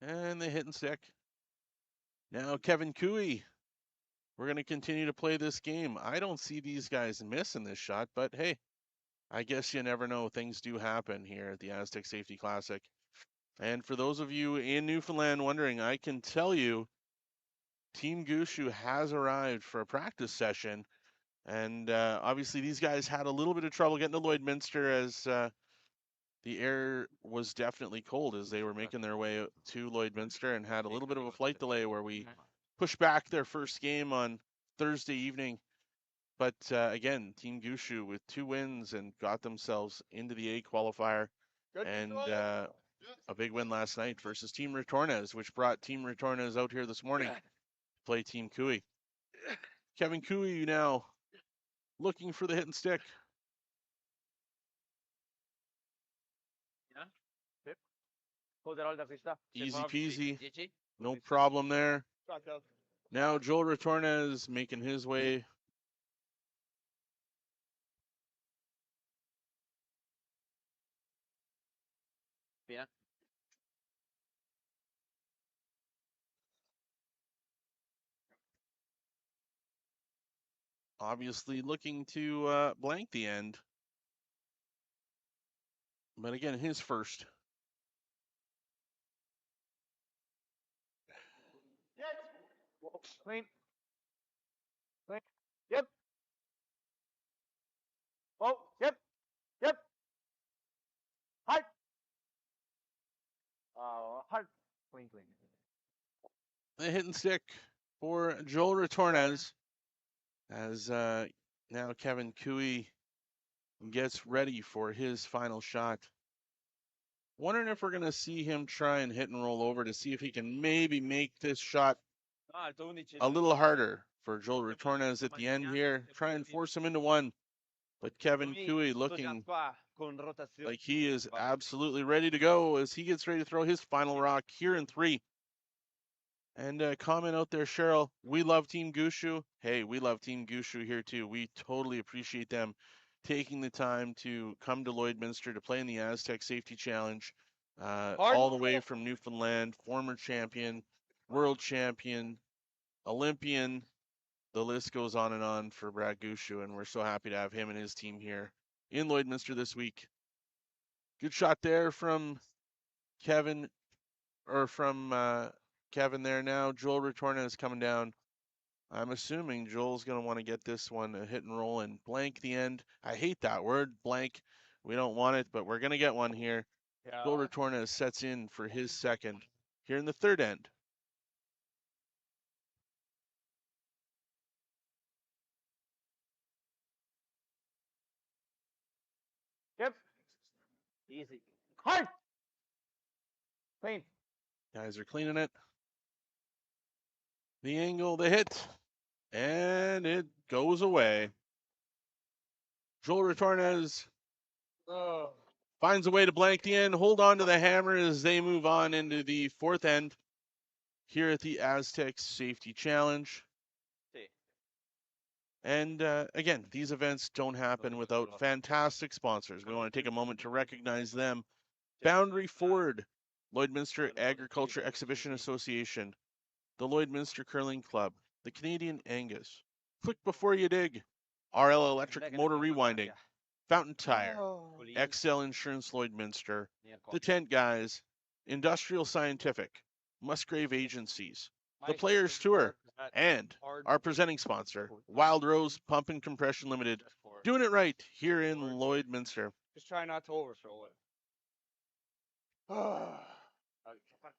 And the hit and stick. Now Kevin Cooey. We're going to continue to play this game. I don't see these guys missing this shot, but hey, I guess you never know. Things do happen here at the Astec Safety Classic. And for those of you in Newfoundland wondering, I can tell you Team Gushu has arrived for a practice session. And obviously these guys had a little bit of trouble getting to Lloydminster as the air was definitely cold as they were making their way to Lloydminster and had a little bit of a flight delay where we pushed back their first game on Thursday evening. But again, Team Gushu with 2 wins and got themselves into the A qualifier. And a big win last night versus Team Retornaz, which brought Team Retornaz out here this morning to play Team Cooey. Kevin Cooey now looking for the hit and stick. Easy peasy. No problem there. Now Joel Retornaz making his way. Yeah. Obviously looking to blank the end. But again, his first. Clean. Clean. Yep. Oh, yep. Yep. Hard. Hard. Clean, clean. The hit and stick for Joel Retornaz as now Kevin Cooey gets ready for his final shot. Wondering if we're going to see him try and hit and roll over to see if he can maybe make this shot a little harder for Joel Retornaz at the end here. Try and force him into one. But Kevin Cooey looking like he is absolutely ready to go as he gets ready to throw his final rock here in 3. And comment out there, Cheryl, we love Team Gushu. Hey, we love Team Gushu here too. We totally appreciate them taking the time to come to Lloydminster to play in the Astec Safety Challenge. All the way from Newfoundland, former champion, world champion, Olympian. The list goes on and on for Brad Gushu, and we're so happy to have him and his team here in Lloydminster this week. Good shot there from Kevin, or from Kevin there now. Joel Retornaz coming down. I'm assuming Joel's going to want to get this one a hit and roll and blank the end. I hate that word, blank. We don't want it, but we're going to get one here. Yeah. Joel Retornaz sets in for his second here in the 3rd end. Yep. Easy. Hard. Clean. Guys are cleaning it. The angle, the hit, and it goes away. Joel Retornaz finds a way to blank the end, hold on to the hammer as they move on into the 4th end here at the Astec Safety Challenge. And again, these events don't happen without fantastic sponsors. We want to take a moment to recognize them. Boundary Ford, Lloydminster Agriculture Exhibition Association, the Lloydminster Curling Club, the Canadian Angus, Click Before You Dig, RL Electric Motor Rewinding, Fountain Tire, XL Insurance Lloydminster, The Tent Guys, Industrial Scientific, Musgrave Agencies, The Players Tour, and our presenting sponsor, Wild Rose Pump and Compression Limited, doing it right here in Lloydminster. Just try not to overthrow it.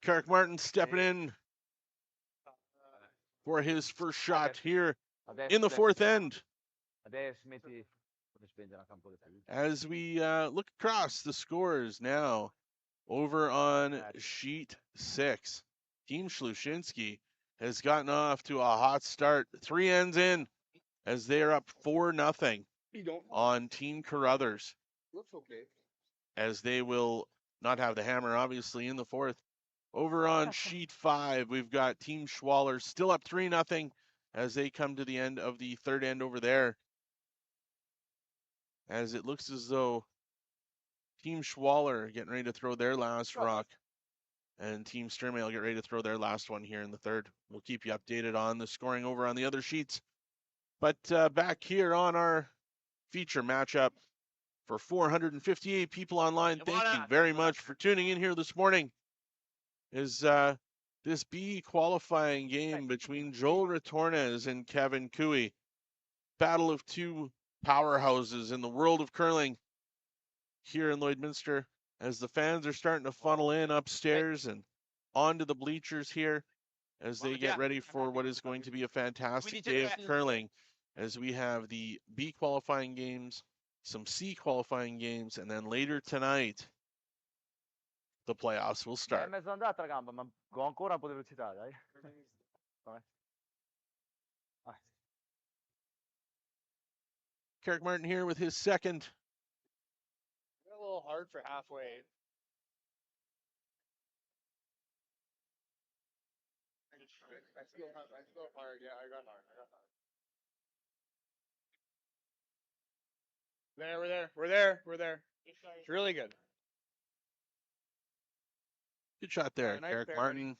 Kirk Martin stepping in for his first shot here in the 4th end. As we look across the scores now over on sheet 6, Team Schlushinski has gotten off to a hot start. 3 ends in as they are up 4-0 on Team Carruthers. Looks okay. As they will not have the hammer, obviously, in the 4th. Over on sheet 5, we've got Team Schwaller still up 3-0 as they come to the end of the 3rd end over there. As it looks as though Team Schwaller getting ready to throw their last rock, and Team Sturmey will get ready to throw their last one here in the 3rd. We'll keep you updated on the scoring over on the other sheets. But back here on our feature matchup for 458 people online, thank you very much for tuning in here this morning. Is this B qualifying game between Joel Retornaz and Kevin Cooey. Battle of 2 powerhouses in the world of curling here in Lloydminster, as the fans are starting to funnel in upstairs and onto the bleachers here as they get ready for what is going to be a fantastic day of curling. as we have the B qualifying games, some C qualifying games, and then later tonight, the playoffs will È start. mezzo andata la gamba, ma ho ancora un po' di velocità, dai. Vabbè. Vai. Carrick Martin here with his second. A little hard for halfway. I still hard. Yeah, I got hard. We're there. It's really good. Good shot there, nice Carrick pair, Martin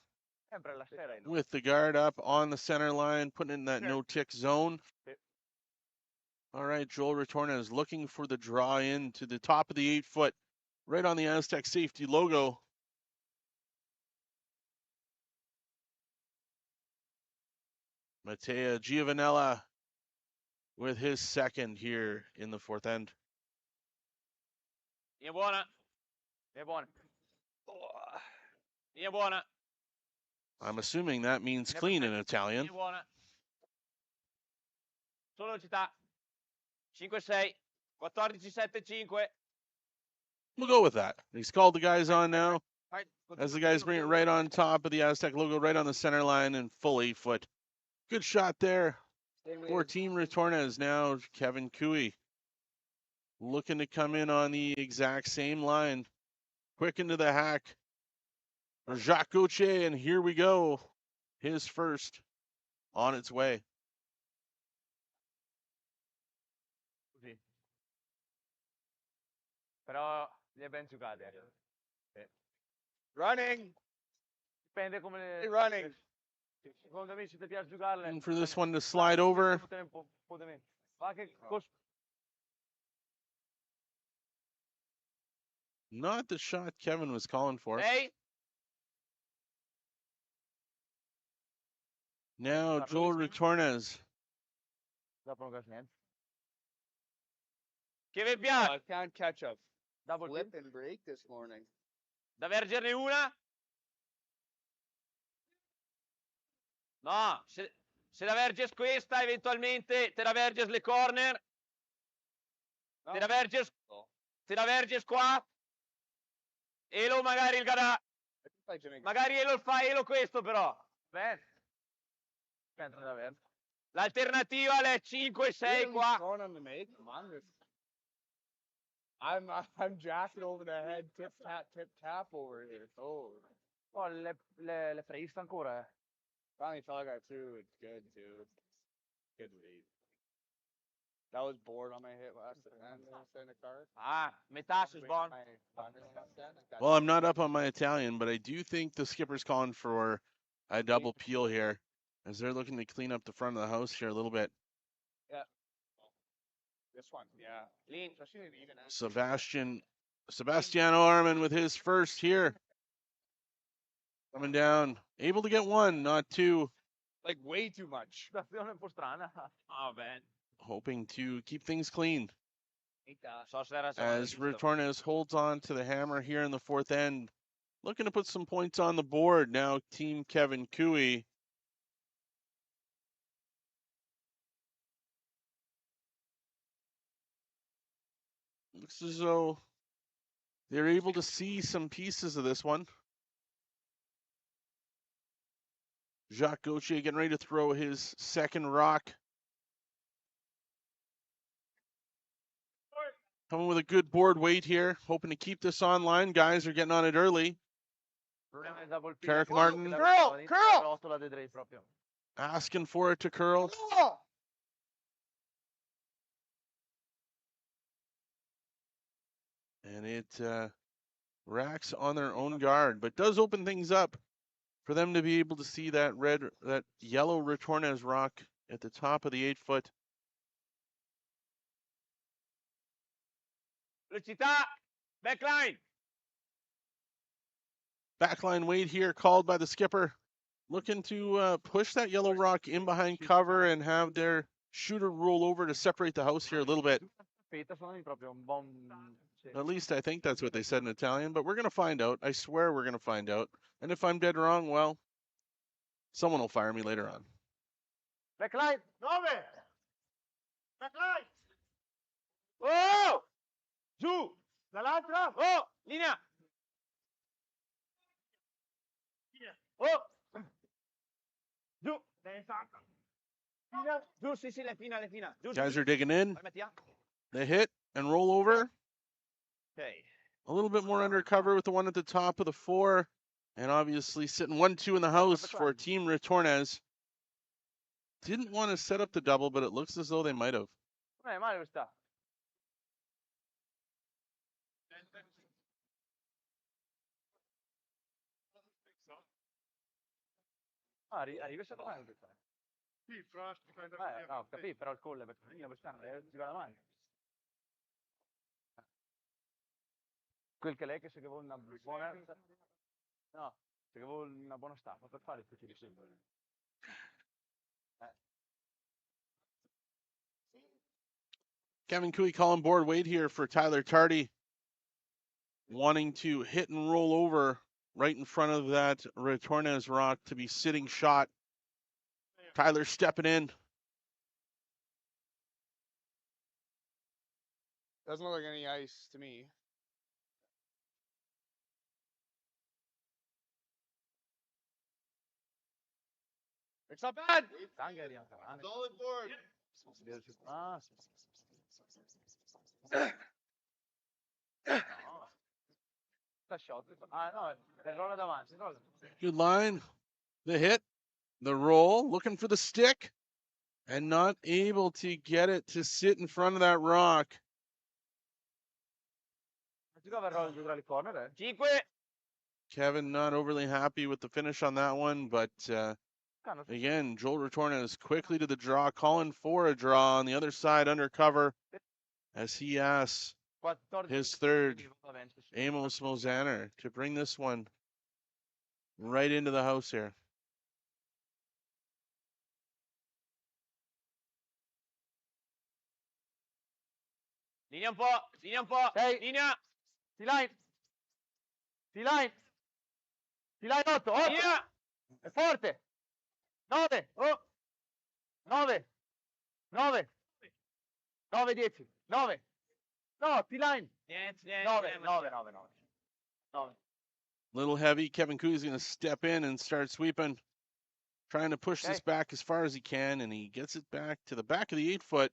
Sempre la sera, no? with the guard up on the center line, putting it in that Sure. no-tick zone. Yep. All right, Joel Retornaz looking for the draw in to the top of the 8-foot, right on the Astec safety logo. Mattea Giovanella with his second here in the fourth end. Linea buona. Linea buona. I'm assuming that means clean in Italian. Linea buona. Solo velocità. 5-6. 14-7-5. We'll go with that. He's called the guys on now. Vai. As the guys bring it right on top of the Astec logo, right on the center line and full 8-foot. Good shot there for Team Retornaz now. Kevin Cooey looking to come in on the exact same line. Quick into the hack. Jacques Gauthier, and here we go. His first on its way. Così. Però li hai ben giocati. Sì. Running. Dipende come le... Running. Secondo me se ti piace giocarle... And for this one to slide over. Va che cos... Not the shot Kevin was calling for. Sei. Now Joel Retornaz. Dopo non caso niente. Che vi piace? I can't catch up. Double Flip and break this morning. Da vergerne una? No, se la verges questa, eventualmente te la verges le corner. No. Te la verges qua. Elo magari il gara. Magari Elo fa Elo questo però. Bene. Aspetta davvero. L'alternativa è 5-6 qua. I'm jacking over the head, tip tap over here. Oh. Oh, le freista ancora. Finally felt like I threw. It's good too. Good read. That was bored on my hit last time. In the car. Ah, metà si sbon. Well, I'm not up on my Italian, but I do think the skipper's calling for a double peel here, as they're looking to clean up the front of the house here a little bit. Yeah. This one, yeah. Lean. Sebastiano Arman with his first here. Coming down, able to get one, not two. Like way too much. Situazione un po' strana. Oh, bene. Hoping to keep things clean. So se era As Retornaz holds on to the hammer here in the fourth end. Looking to put some points on the board now, Team Kevin Cooey. Looks as though they're able to see some pieces of this one. Jacques Gauthier getting ready to throw his second rock. Coming with a good board weight here, hoping to keep this online. Guys are getting on it early. Carrick Martin Curl! asking for it to curl. And it racks on their own guard, but does open things up for them to be able to see that yellow Retornaz rock at the top of the 8-foot. Velocità, backline. Backline weight here called by the skipper. Looking to push that yellow rock in behind cover and have their shooter roll over to separate the house here a little bit. At least I think that's what they said in Italian, but we're going to find out. I swear we're going to find out. And if I'm dead wrong, well, someone will fire me later on. Backline, 9. Oh! Giù! Dall'altra! Oh! Linea! Oh! Giù! Giù, sì, sì, le fina, le fina. Giù, Guys giù. are digging in. Vai, Mattia. They hit and roll over. Ok. A little bit more undercover with the one at the top of the 4. And obviously sitting 1-2 in the house for Team Retornaz. Didn't want to set up the double, but it looks as though they might have. Non è male questa. Ah, arriva stato male questa. Sì, Frost, No, ho capito, però il colle, perché io quest'anno è giocata male. Quel che lei che se che vuole una buona... No, se che vuole una buona stampa per fare il piacere sempre. Kevin Cooey calling board wait here for Tyler Tardy. Wanting to hit and roll over right in front of that Retornaz rock to be sitting shot. Tyler stepping in. Doesn't look like any ice to me. It's not bad. Solid board. Ah, sì. Sta shot. Ah, no, è rolla davanti. Rolla. Good line. The hit, the roll, looking for the stick, and not able to get it to sit in front of that rock. Giocava il roll dietro le corner, eh? 5! Kevin not overly happy with the finish on that one, but again, Joel Retornaz quickly to the draw, calling for a draw on the other side undercover as he asks his third, Amos Mozaner, to bring this one right into the house here. Linea un po', linea un po', linea. T-line. T-line. T-line 8, 8. Linea. È forte. 9, oh. 9. 9. 9, 10. 9. No, T-line. Niente. 9, 9, 9, 9. 9. Little heavy. Kevin Cooey's going to step in and start sweeping, trying to push this back as far as he can, and he gets it back to the back of the 8-foot.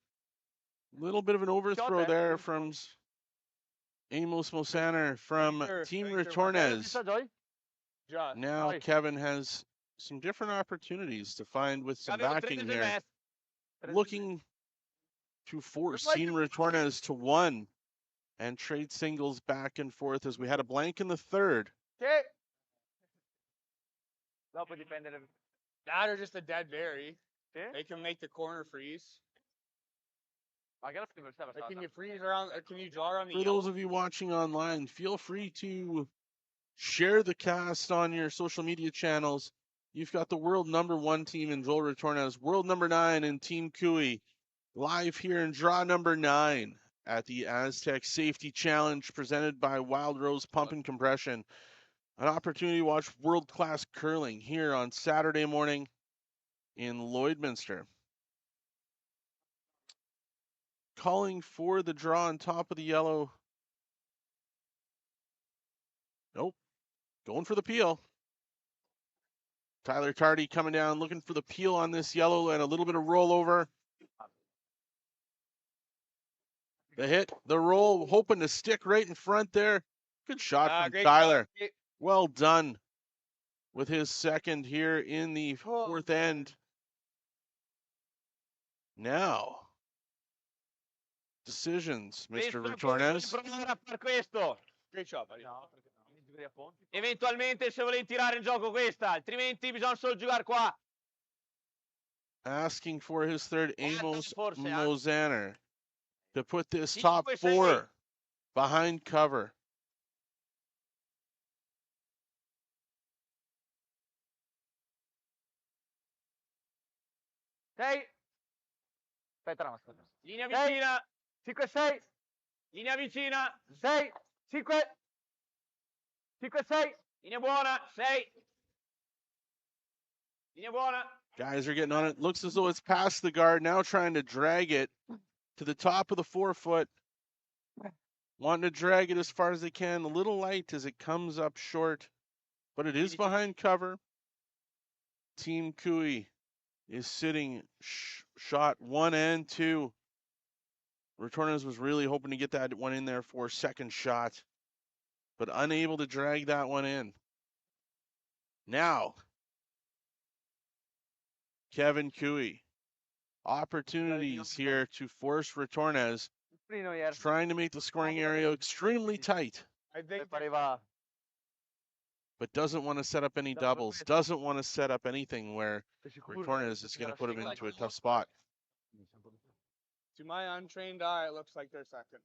Little bit of an overthrow there from Amos Mozaner from Team Retornaz. Now Kevin has some different opportunities to find with some backing here. Looking to force Team Retornaz to 1 and trade singles back and forth as we had a blank in the 3rd. Dopo dipende. That or just a dead berry. They can make the corner freeze. Like, can you freeze around? Can you draw around the? For those of you watching online, feel free to share the cast on your social media channels. You've got the world #1 team in Joel Retornaz, world #9 in Team Cooey, live here in draw number 9 at the Astec Safety Challenge presented by Wild Rose Pump and Compression. An opportunity to watch world-class curling here on Saturday morning in Lloydminster. Calling for the draw on top of the yellow. Nope. Going for the peel. Tyler Tardy coming down, looking for the peel on this yellow and a little bit of rollover. The hit, the roll, hoping to stick right in front there. Good shot from Tyler. Shot. Well done with his second here in the 4th end. Now, decisions, Mr. Retornaz. Great shot, buddy. Eventualmente se volete tirare in gioco questa, altrimenti bisogna solo giocare qua. Asking for his third, Amos forse, Mozaner, to put this top 4 behind cover. Aspetta. Linea vicina. 5-6. Linea vicina. 6. 5. 5-6. Linea buona. 6. Linea buona. Guys are getting on it. Looks as though it's past the guard. Now trying to drag it to the top of the 4-foot. Wanting to drag it as far as they can. A little light as it comes up short, but it is behind cover. Team Cooey is sitting shot 1 and 2. Retornaz was really hoping to get that one in there for second shot, but unable to drag that one in. Now, Kevin Cooey. Opportunities here to force Retornaz, trying to make the scoring area extremely tight, I think but doesn't want to set up any doubles, doesn't want to set up anything where Retornaz is going to put him into a tough spot. to my untrained eye, it looks like they're second.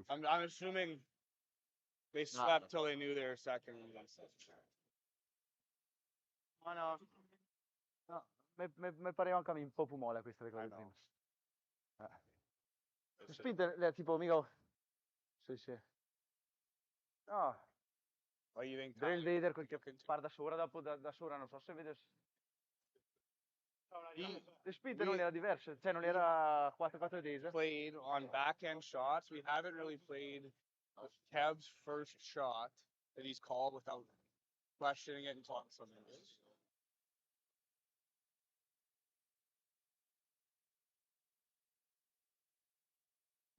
I'm assuming they slept till they knew they were second. No. Mi pareva anche a me un po' fumola questa le cose prima. Spinte, tipo, mica... Sì. No. What do you think? Dovrei vedere quel che spara da sopra, dopo da sopra, non so se vede... Le spinte non era diverse, cioè non era 4-4 tese. Played on backhand shots. We haven't really played Kev's first shot that he's called without questioning it and talking to something.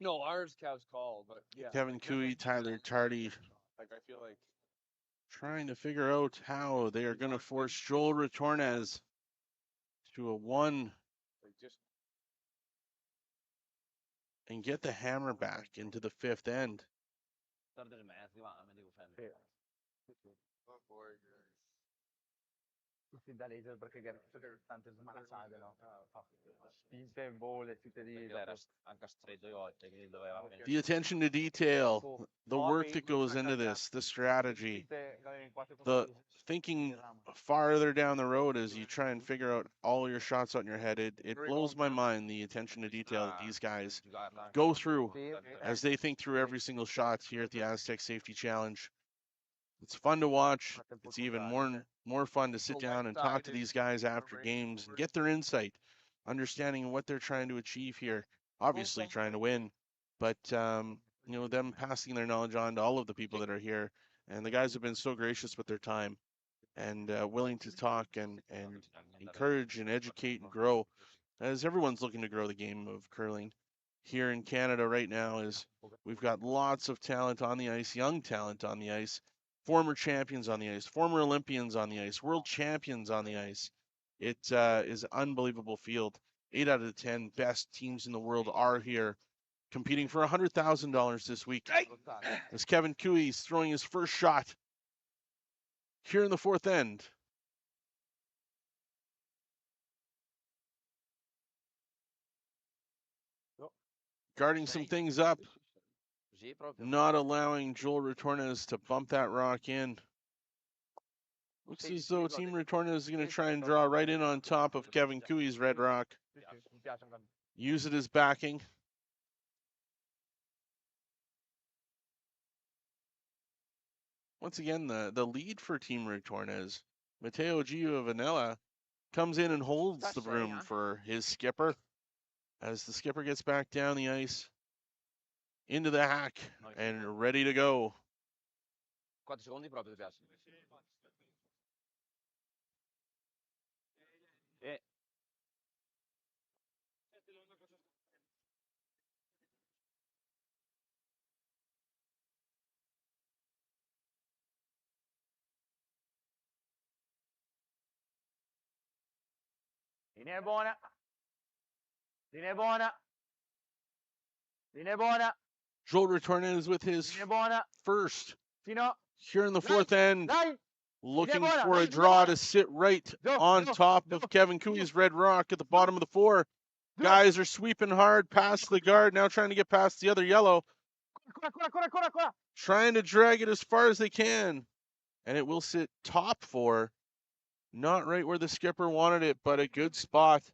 No, ours Kev's called, but yeah. Kevin Cooey, Tyler Tardy, Like I feel like trying to figure out how they are going to force Joel Retornaz to a 1 like just and get the hammer back into the 5th end. Da laser perché tante smazzate, no? Spinte, vole, tutte lì. Anche a straight 2 volte, quindi doveva venire. The attention to detail, the work that goes into this, the strategy, the thinking farther down the road as you try and figure out all your shots out in your head. It blows my mind, the attention to detail that these guys go through as they think through every single shot here at the Astec Safety Challenge. It's fun to watch. It's even more fun to sit down and talk to these guys after games and get their insight, understanding what they're trying to achieve here. Obviously trying to win, but you know, them passing their knowledge on to all of the people that are here. And the guys have been so gracious with their time and willing to talk and encourage and educate and grow, as everyone's looking to grow the game of curling here in Canada right now. Is we've got lots of talent on the ice, young talent on the ice, former champions on the ice, former Olympians on the ice, world champions on the ice. It is an unbelievable field. 8 out of the 10 best teams in the world are here competing for $100,000 this week. As Kevin Cooey is throwing his first shot here in the 4th end. Guarding some things up. Not allowing Joel Retornaz to bump that rock in. Looks as though Team Retornaz is going to try and draw right in on top of Kevin Cooey's red rock. Use it as backing. Once again, the lead for Team Retornaz, Matteo Giovanella, comes in and holds the broom for his skipper as the skipper gets back down the ice into the hack and ready to go. 4 secondi proprio, ti piace? Linea buona. Linea buona. Linea buona. Joel Retornaz with his Linea buona. first Fino. here in the 4th end. Dai. Looking for a draw to sit right on top of Kevin Cooey's red rock at the bottom of the 4. Guys are sweeping hard past the guard, now trying to get past the other yellow. Trying to drag it as far as they can. And it will sit top 4. Not right where the skipper wanted it, but a good spot.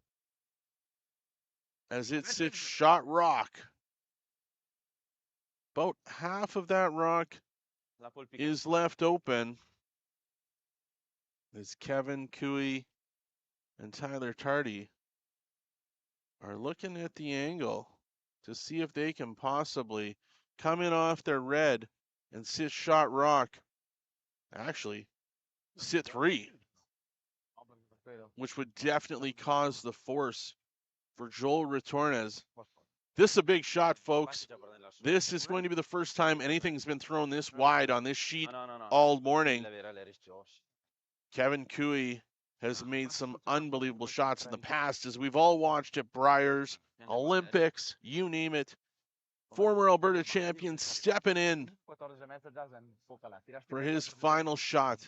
As it sits shot rock. About half of that rock is left open. as Kevin Cooey and Tyler Tardy are looking at the angle to see if they can possibly come in off their red and sit shot rock. Actually, sit 3, which would definitely cause the force for Joel Retornaz. This is a big shot, folks. This is going to be the first time anything's been thrown this wide on this sheet all morning. Kevin Cooey has made some unbelievable shots in the past, as we've all watched at Briars, Olympics, you name it. Former Alberta champion stepping in for his final shot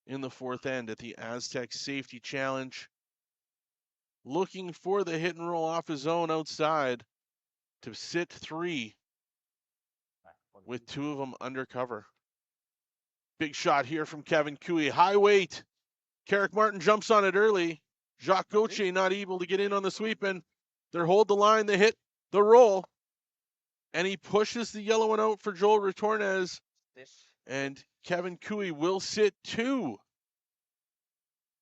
in the 4th end at the Astec Safety Challenge. Looking for the hit and roll off his own outside to sit 3 with 2 of them undercover. Big shot here from Kevin Cooey. High weight. Carrick Martin jumps on it early. Jacques Gauthier not able to get in on the sweep, and they hold the line, they hit the roll, and he pushes the yellow one out for Joel Retornaz, and Kevin Cooey will sit 2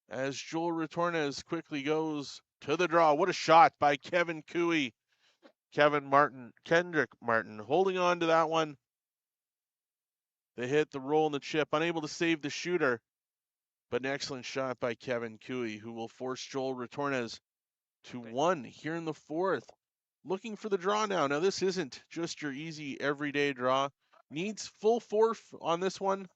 as Joel Retornaz quickly goes to the draw. What a shot by Kevin Cooey. Kendrick Martin holding on to that one. They hit the roll and the chip, unable to save the shooter, but an excellent shot by Kevin Cooey, who will force Joel Retornaz to 1 here in the 4th. Looking for the draw now. Now, this isn't just your easy everyday draw. Needs full force on this one.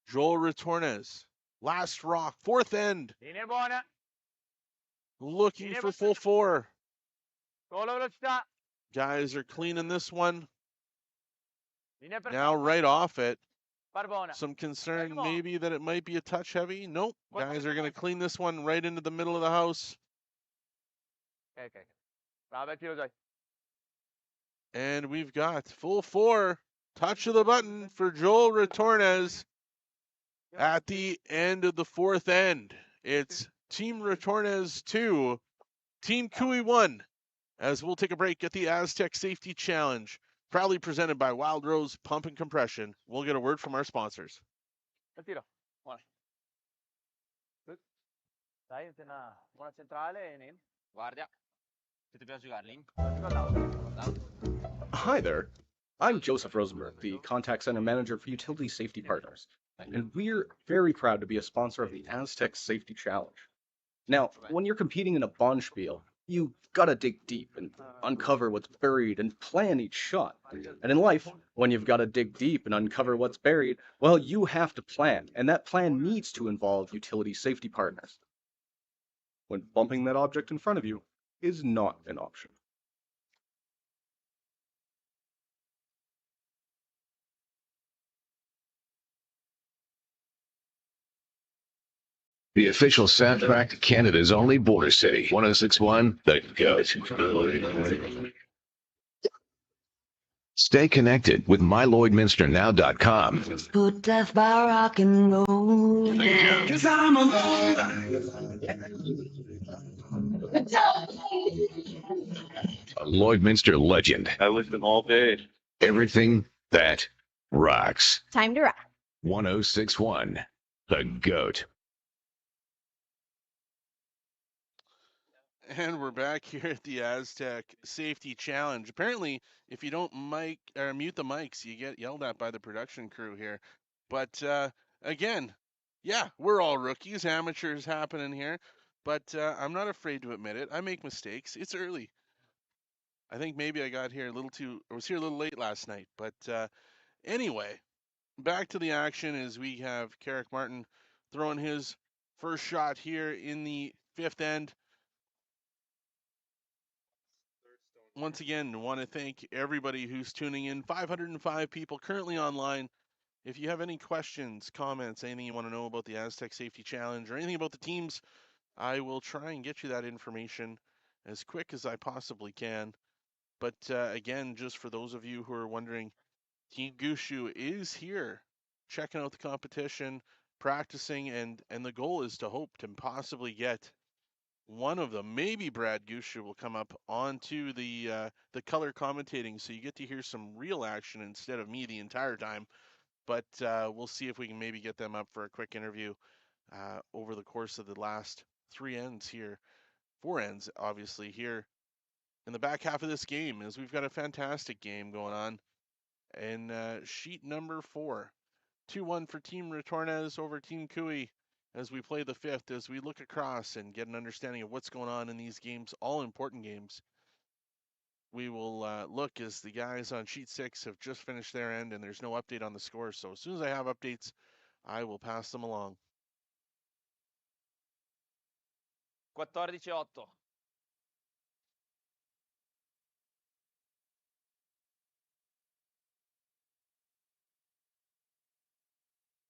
Joel Retornaz, last rock, 4th end. Looking for full 4. Guys are cleaning this one. Now right off it. Some concern maybe that it might be a touch heavy. Nope. Guys are going to clean this one right into the middle of the house. And we've got full 4. Touch of the button for Joel Retornaz at the end of the 4th end. It's Team Retornaz 2, Team Cooey 1, as we'll take a break at the Astec Safety Challenge, proudly presented by Wild Rose Pump and Compression. We'll get a word from our sponsors. Hi there. I'm Joseph Rosenberg, the Contact Center Manager for Utility Safety Partners, and we're very proud to be a sponsor of the Astec Safety Challenge. Now, when you're competing in a bonspiel, you gotta dig deep and uncover what's buried and plan each shot. And in life, when you've gotta dig deep and uncover what's buried, well, you have to plan, and that plan needs to involve utility safety partners. When bumping that object in front of you is not an option. The official soundtrack to Canada's only border city, 106.1 The Goat. Stay connected with MyLloydminsterNow.com. Put death by rock and roll. 'Cause I'm a Lloydminster legend. I lived them all day. Everything that rocks. Time to rock. 106.1 The Goat. And we're back here at the Astec Safety Challenge. Apparently, if you don't mute the mics, you get yelled at by the production crew here. But again, yeah, we're all rookies, amateurs happening here. But I'm not afraid to admit it. I make mistakes. It's early. I think maybe I got here I was here a little late last night. But anyway, back to the action as we have Carrick Martin throwing his first shot here in the 5th end. Once again, want to thank everybody who's tuning in. 505 people currently online. If you have any questions, comments, anything you want to know about the Astec Safety Challenge or anything about the teams, I will try and get you that information as quick as I possibly can. But again, just for those of you who are wondering, Team Gushu is here checking out the competition, practicing, and the goal is to hope to possibly get one of them, maybe Brad Gushu, will come up onto the color commentating, so you get to hear some real action instead of me the entire time. but we'll see if we can maybe get them up for a quick interview over the course of the last 3 ends here, 4 ends, obviously, here in the back half of this game, as we've got a fantastic game going on in sheet number 4. 2-1 for Team Retornaz over Team Cooey as we play the 5th, as we look across and get an understanding of what's going on in these games, all important games. We will look as the guys on sheet 6 have just finished their end and there's no update on the score. So as soon as I have updates, I will pass them along. 14-8.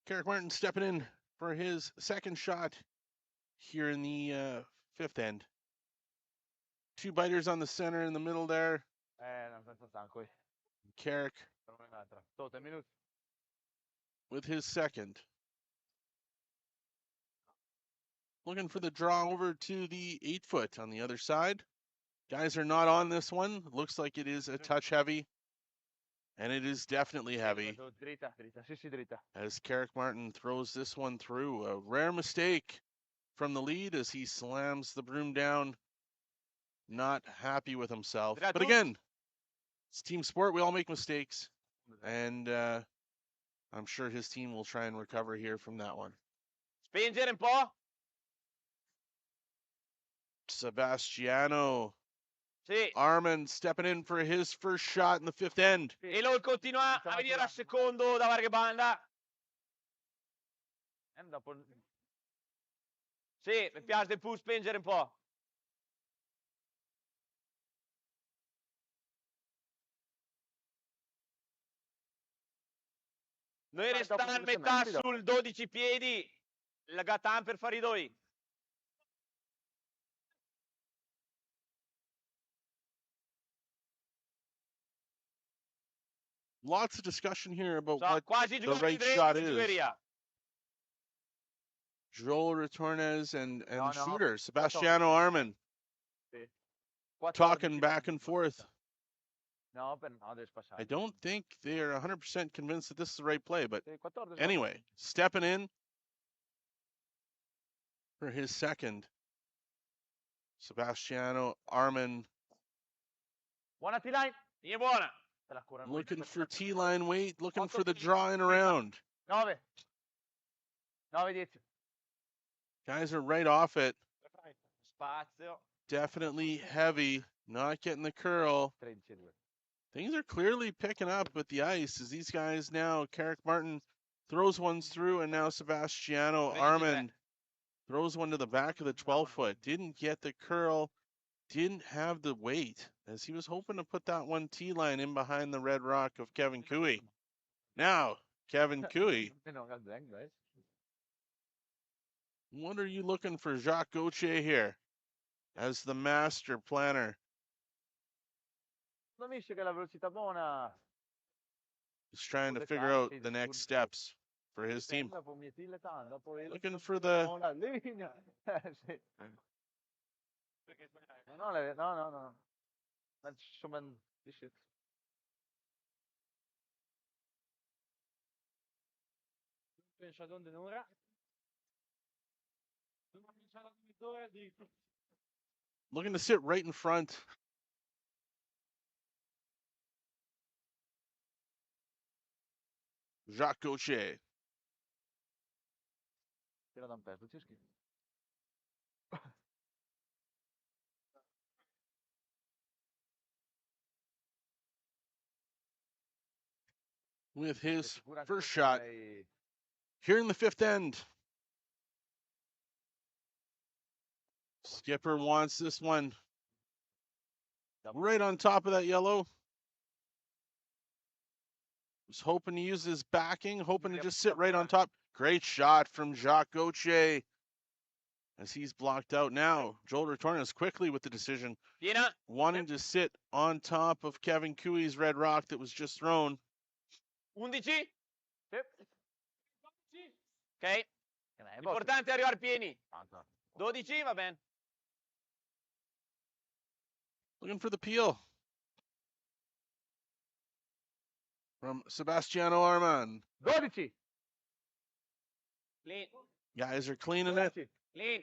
Carrick Martin stepping in for his second shot here in the 5th end. 2 biters on the center in the middle there. Non penso stanco. Carrick So, 10 minuti. with his second. Looking for the draw over to the 8-foot on the other side. Guys are not on this one. Looks like it is a touch heavy. And it is definitely heavy. Dritta. Sì, sì, dritta. As Carrick Martin throws this one through. A rare mistake from the lead as he slams the broom down. Not happy with himself. But again, it's team sport. We all make mistakes. And I'm sure his team will try and recover here from that one. Spingere un po'. Sebastiano Sì. Armand stepping in for his first shot in the 5th end. E lui continua a venire al secondo da varga banda. Sì, mi piace di più spingere un po'. Noi restiamo a metà sul 12 piedi. La gatan per fare i doi. Lots of discussion here about So, what quasi the right shot is. Giuria. Joel Retornaz and No. shooter Sebastiano Armand talking back and forth. No, per no, devi passare. I don't think they're 100% convinced that this is the right play, but anyway, stepping in for his second. Sebastiano Armand Buona T-line. È buona. looking for T-line weight, looking for the draw in around. 9. 9-10. Guys are right off it. Spazio. Definitely heavy, not getting the curl. 13-2. Things are clearly picking up with the ice as these guys now, Carrick Martin throws ones through, and now Sebastiano Armand throws one to the back of the 12-foot. Didn't get the curl, didn't have the weight, as he was hoping to put that one T-line in behind the red rock of Kevin Cooey. Now, Kevin Cooey, what are you looking for Jacques Gauthier here as the master planner? He's trying to figure out the next steps for his team. Looking for the... No. Looking to sit right in front. Jacques Gauthier. With his first shot here in the 5th end. Skipper wants this one right on top of that yellow. Was hoping to use his backing, hoping to just sit right on top. Great shot from Jacques Gauthier as he's blocked out now. Joel Retornaz quickly with the decision, wanting to sit on top of Kevin Cooey's red rock that was just thrown. 11. Ok. Importante arrivare pieni. 12, va bene. Looking for the peel from Sebastiano Armand. 12. Clean. Guys are cleaning it. Clean.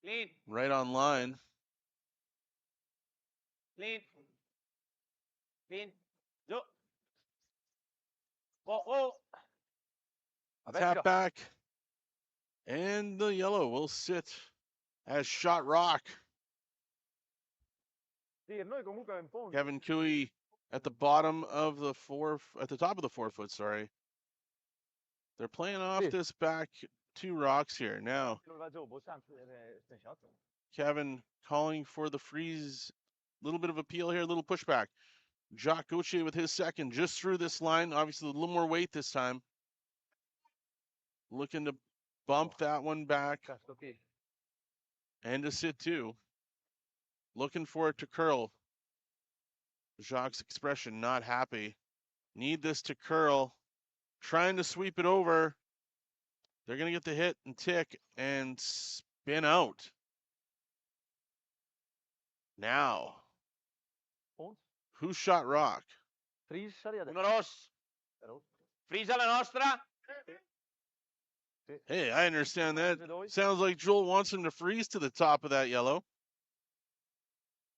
Clean. Right on line. Clean. Clean. Giù. Oh. Tap back. And the yellow will sit as shot rock. Kevin Cooey at the bottom of the at the top of the 4 foot, sorry. They're playing off this back 2 rocks here. Now, Kevin calling for the freeze. Little bit of appeal here, a little pushback. Jacques Gauthier with his second just through this line. Obviously, a little more weight this time. Looking to bump that one back. And to sit too. Looking for it to curl. Jacques' expression not happy. Need this to curl. Trying to sweep it over. They're going to get the hit and tick and spin out. Now, who shot rock? Uno rosso. Freeze alla nostra. Hey, I understand that. Sounds like Joel wants him to freeze to the top of that yellow.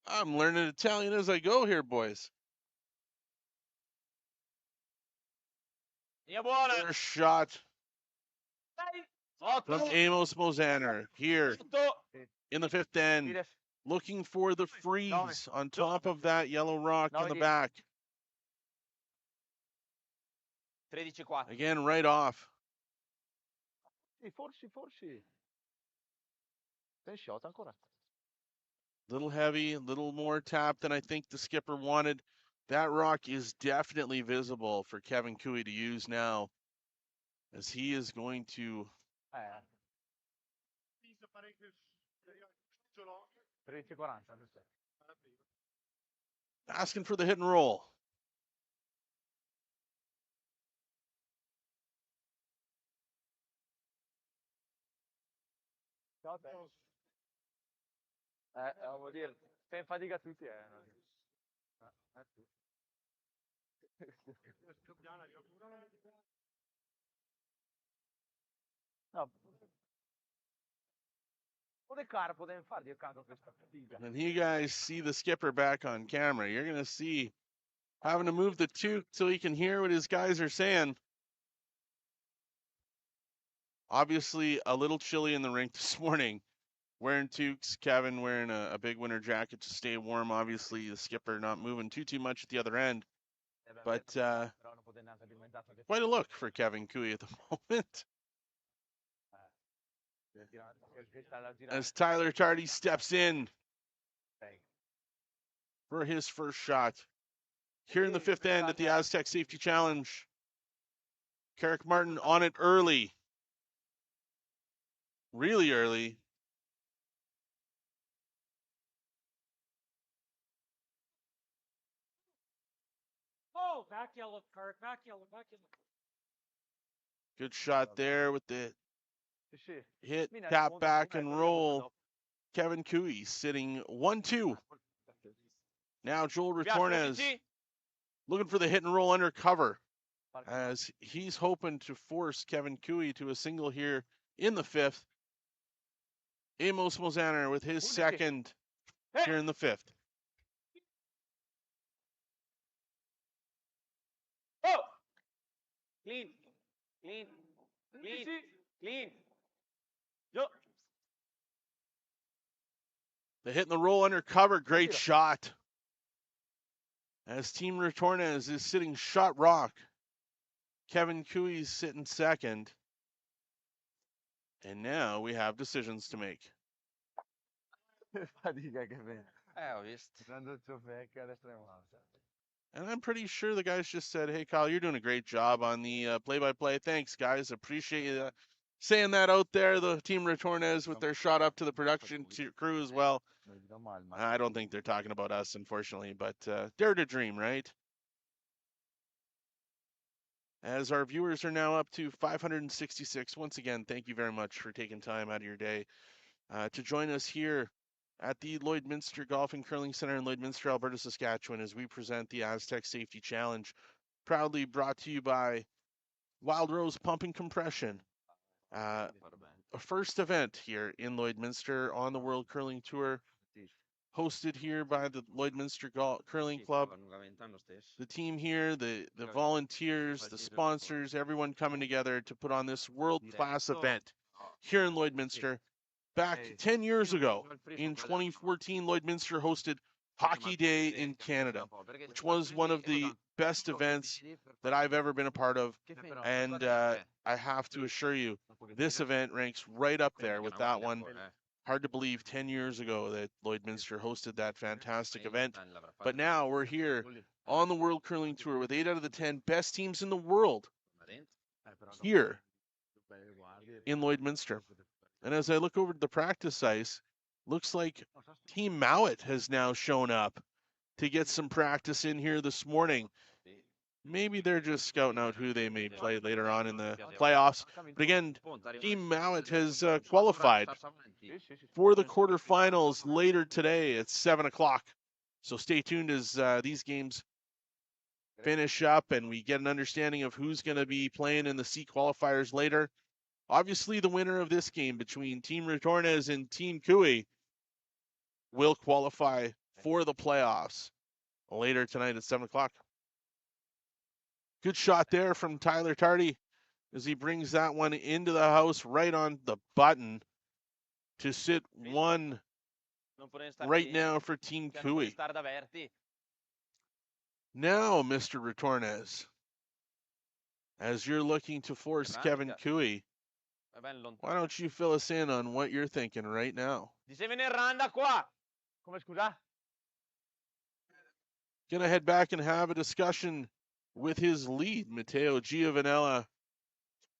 I'm learning Italian as I go here, boys. First shot from Amos Mosaner here in the 5th end. Looking for the freeze on top of that yellow rock in the back. 13-4. Again, right off. Forse. Ten shot ancora. Little heavy, little more tap than I think the skipper wanted. That rock is definitely visible for Kevin Cooey to use now, as he is going to asking for the hit and roll. Vuol dire, fai fatica tutti, No. And you guys see the skipper back on camera. You're going to see having to move the toque so he can hear what his guys are saying. Obviously, a little chilly in the rink this morning. Wearing toques, Kevin wearing a big winter jacket to stay warm. Obviously, the skipper not moving too much at the other end. But quite a look for Kevin Cooey at the moment. As Tyler Tardy steps in for his first shot. Here in the 5th end at the Astec Safety Challenge. Carrick Martin on it early. Really early. Oh, back yellow, Carrick, back yellow. Good shot there with the hit, tap back and roll. Kevin Cooey sitting 1-2. Now Joel Retornaz looking for the hit and roll under cover, as he's hoping to force Kevin Cooey to a single here in the 5th. Amos Mosaner with his second here in the 5th. Oh! Clean. Yo. The hit and the roll under cover, great shot. As Team Retornaz is sitting shot rock. Kevin Cooey's sitting second. And now we have decisions to make. Ho visto. And I'm pretty sure the guys just said, hey, Kyle, you're doing a great job on the play-by-play. Thanks, guys. Appreciate you saying that out there. The Team Retornaz with their shot up to the production crew as well. I don't think they're talking about us, unfortunately, but dare to dream, right? As our viewers are now up to 566. Once again, thank you very much for taking time out of your day to join us here at the Lloydminster Golf and Curling Center in Lloydminster, Alberta, Saskatchewan, as we present the Astec Safety Challenge. proudly brought to you by Wild Rose Pumping Compression. A first event here in Lloydminster on the World Curling Tour, hosted here by the Lloydminster Curling Club. The team here, the volunteers, the sponsors, everyone coming together to put on this world-class event here in Lloydminster. Back 10 years ago, in 2014, Lloydminster hosted Hockey Day in Canada, which was one of the best events that I've ever been a part of. And I have to assure you, this event ranks right up there with that one. Hard to believe 10 years ago that Lloydminster hosted that fantastic event. But now we're here on the World Curling Tour with 8 out of the 10 best teams in the world here in Lloydminster. And as I look over to the practice ice, looks like Team Mowat has now shown up to get some practice in here this morning. Maybe they're just scouting out who they may play later on in the playoffs. But again, Team Mowat has qualified for the quarterfinals later today at 7 o'clock. So stay tuned as these games finish up and we get an understanding of who's going to be playing in the C qualifiers later. Obviously, the winner of this game between Team Retornaz and Team Cooey will qualify for the playoffs later tonight at 7 o'clock. Good shot there from Tyler Tardy as he brings that one into the house right on the button to sit one right now for Team Cooey. Now, Mr. Retornaz, as you're looking to force Kevin Cooey, why don't you fill us in on what you're thinking right now? Gonna head back and have a discussion with his lead, Matteo Giovanella,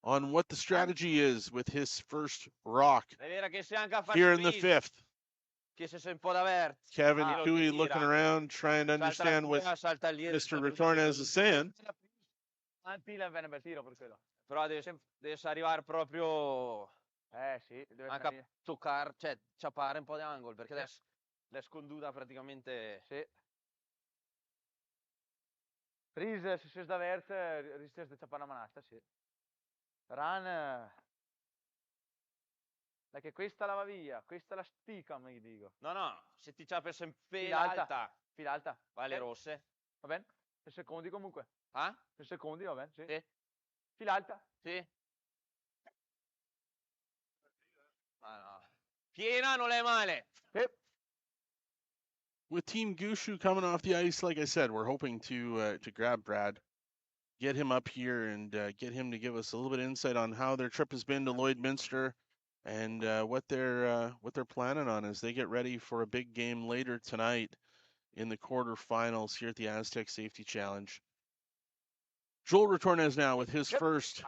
on what the strategy is with his first rock here in the fifth. Kevin Cooey looking around, trying to understand what Mr. Retornaz is saying. Però deve arrivare proprio anche a toccare, cioè ciappare un po' di angolo, perché adesso l'è sconduta praticamente. Sì. Freeze, se sei da verte, rischi di ciappare una manasta, sì. Run. Perché questa la va via, questa la stica, mi dico. No, se ti ciappa sempre fila alta, va alle rosse. Va bene? Per secondi comunque. Ah? Per secondi, va bene, sì. Fila alta? Sì. No. Piena non è male. With Team Gushu coming off the ice, like I said, we're hoping to grab Brad, get him up here, and get him to give us a little bit of insight on how their trip has been to Lloydminster and what they're planning on as they get ready for a big game later tonight in the quarterfinals here at the Astec Safety Challenge. Joel Retornaz now with his first,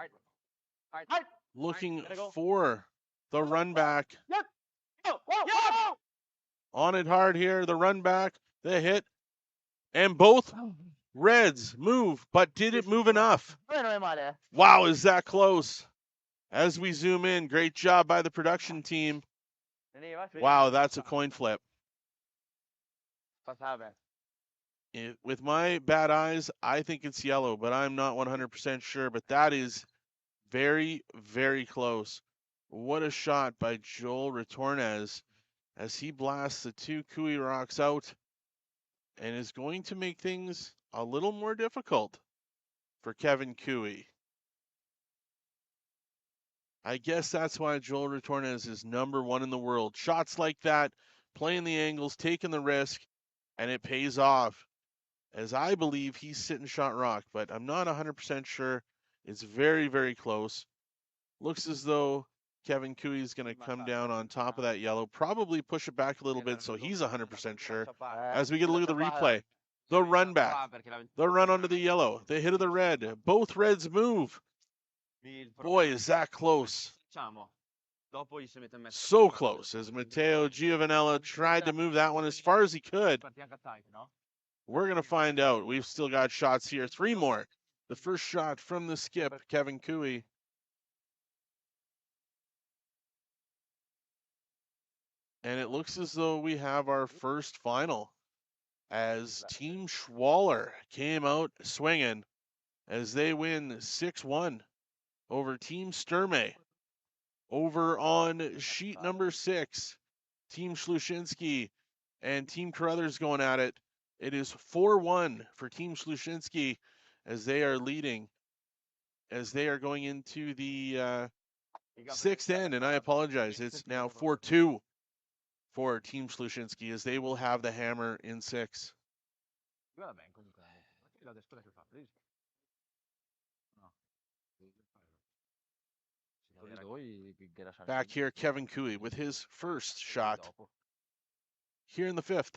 looking for the run back. On it hard here, the run back, the hit, and both Reds move, but did it move enough? Wow, is that close? As we zoom in, great job by the production team. Wow, that's a coin flip. With my bad eyes, I think it's yellow, but I'm not 100% sure. But that is very, very close. What a shot by Joel Retornaz as he blasts the two Cooey rocks out and is going to make things a little more difficult for Kevin Cooey. I guess that's why Joel Retornaz is #1 in the world. Shots like that, playing the angles, taking the risk, and it pays off. As I believe he's sitting shot rock, but I'm not 100% sure. It's very, very close. Looks as though Kevin Cooey is going to come down on top of that yellow, probably push it back a little bit so he's 100% sure. As we get a look at the replay, the run back, the run onto the yellow, the hit of the red. Both Reds move. Boy, is that close. So close as Matteo Giovanella tried to move that one as far as he could. We're going to find out. We've still got shots here. 3 more. The first shot from the skip, Kevin Cooey. And it looks as though we have our first final as Team Schwaller came out swinging. as they win 6-1 over Team Sturmey. Over on sheet number 6, Team Schlushinski and Team Carruthers going at it. It is 4-1 for Team Schlushinski as they are leading, as they are going into the sixth end, and I apologize, it's now 4-2 for Team Schlushinski as they will have the hammer in 6. Back here, Kevin Cooey with his first shot here in the 5th.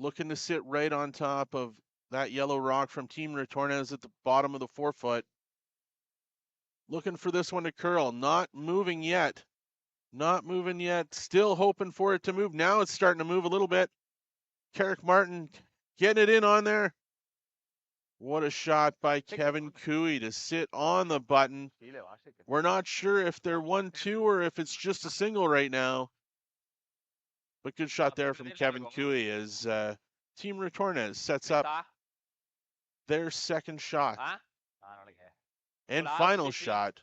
Looking to sit right on top of that yellow rock from Team Retornaz at the bottom of the 4-foot. Looking for this one to curl. Not moving yet. Not moving yet. Still hoping for it to move. Now it's starting to move a little bit. Carrick Martin getting it in on there. What a shot by Kevin Cooey to sit on the button. We're not sure if they're 1-2 or if it's just a single right now. But good shot there from Kevin Cooey as Team Retornaz sets up their second shot. And final shot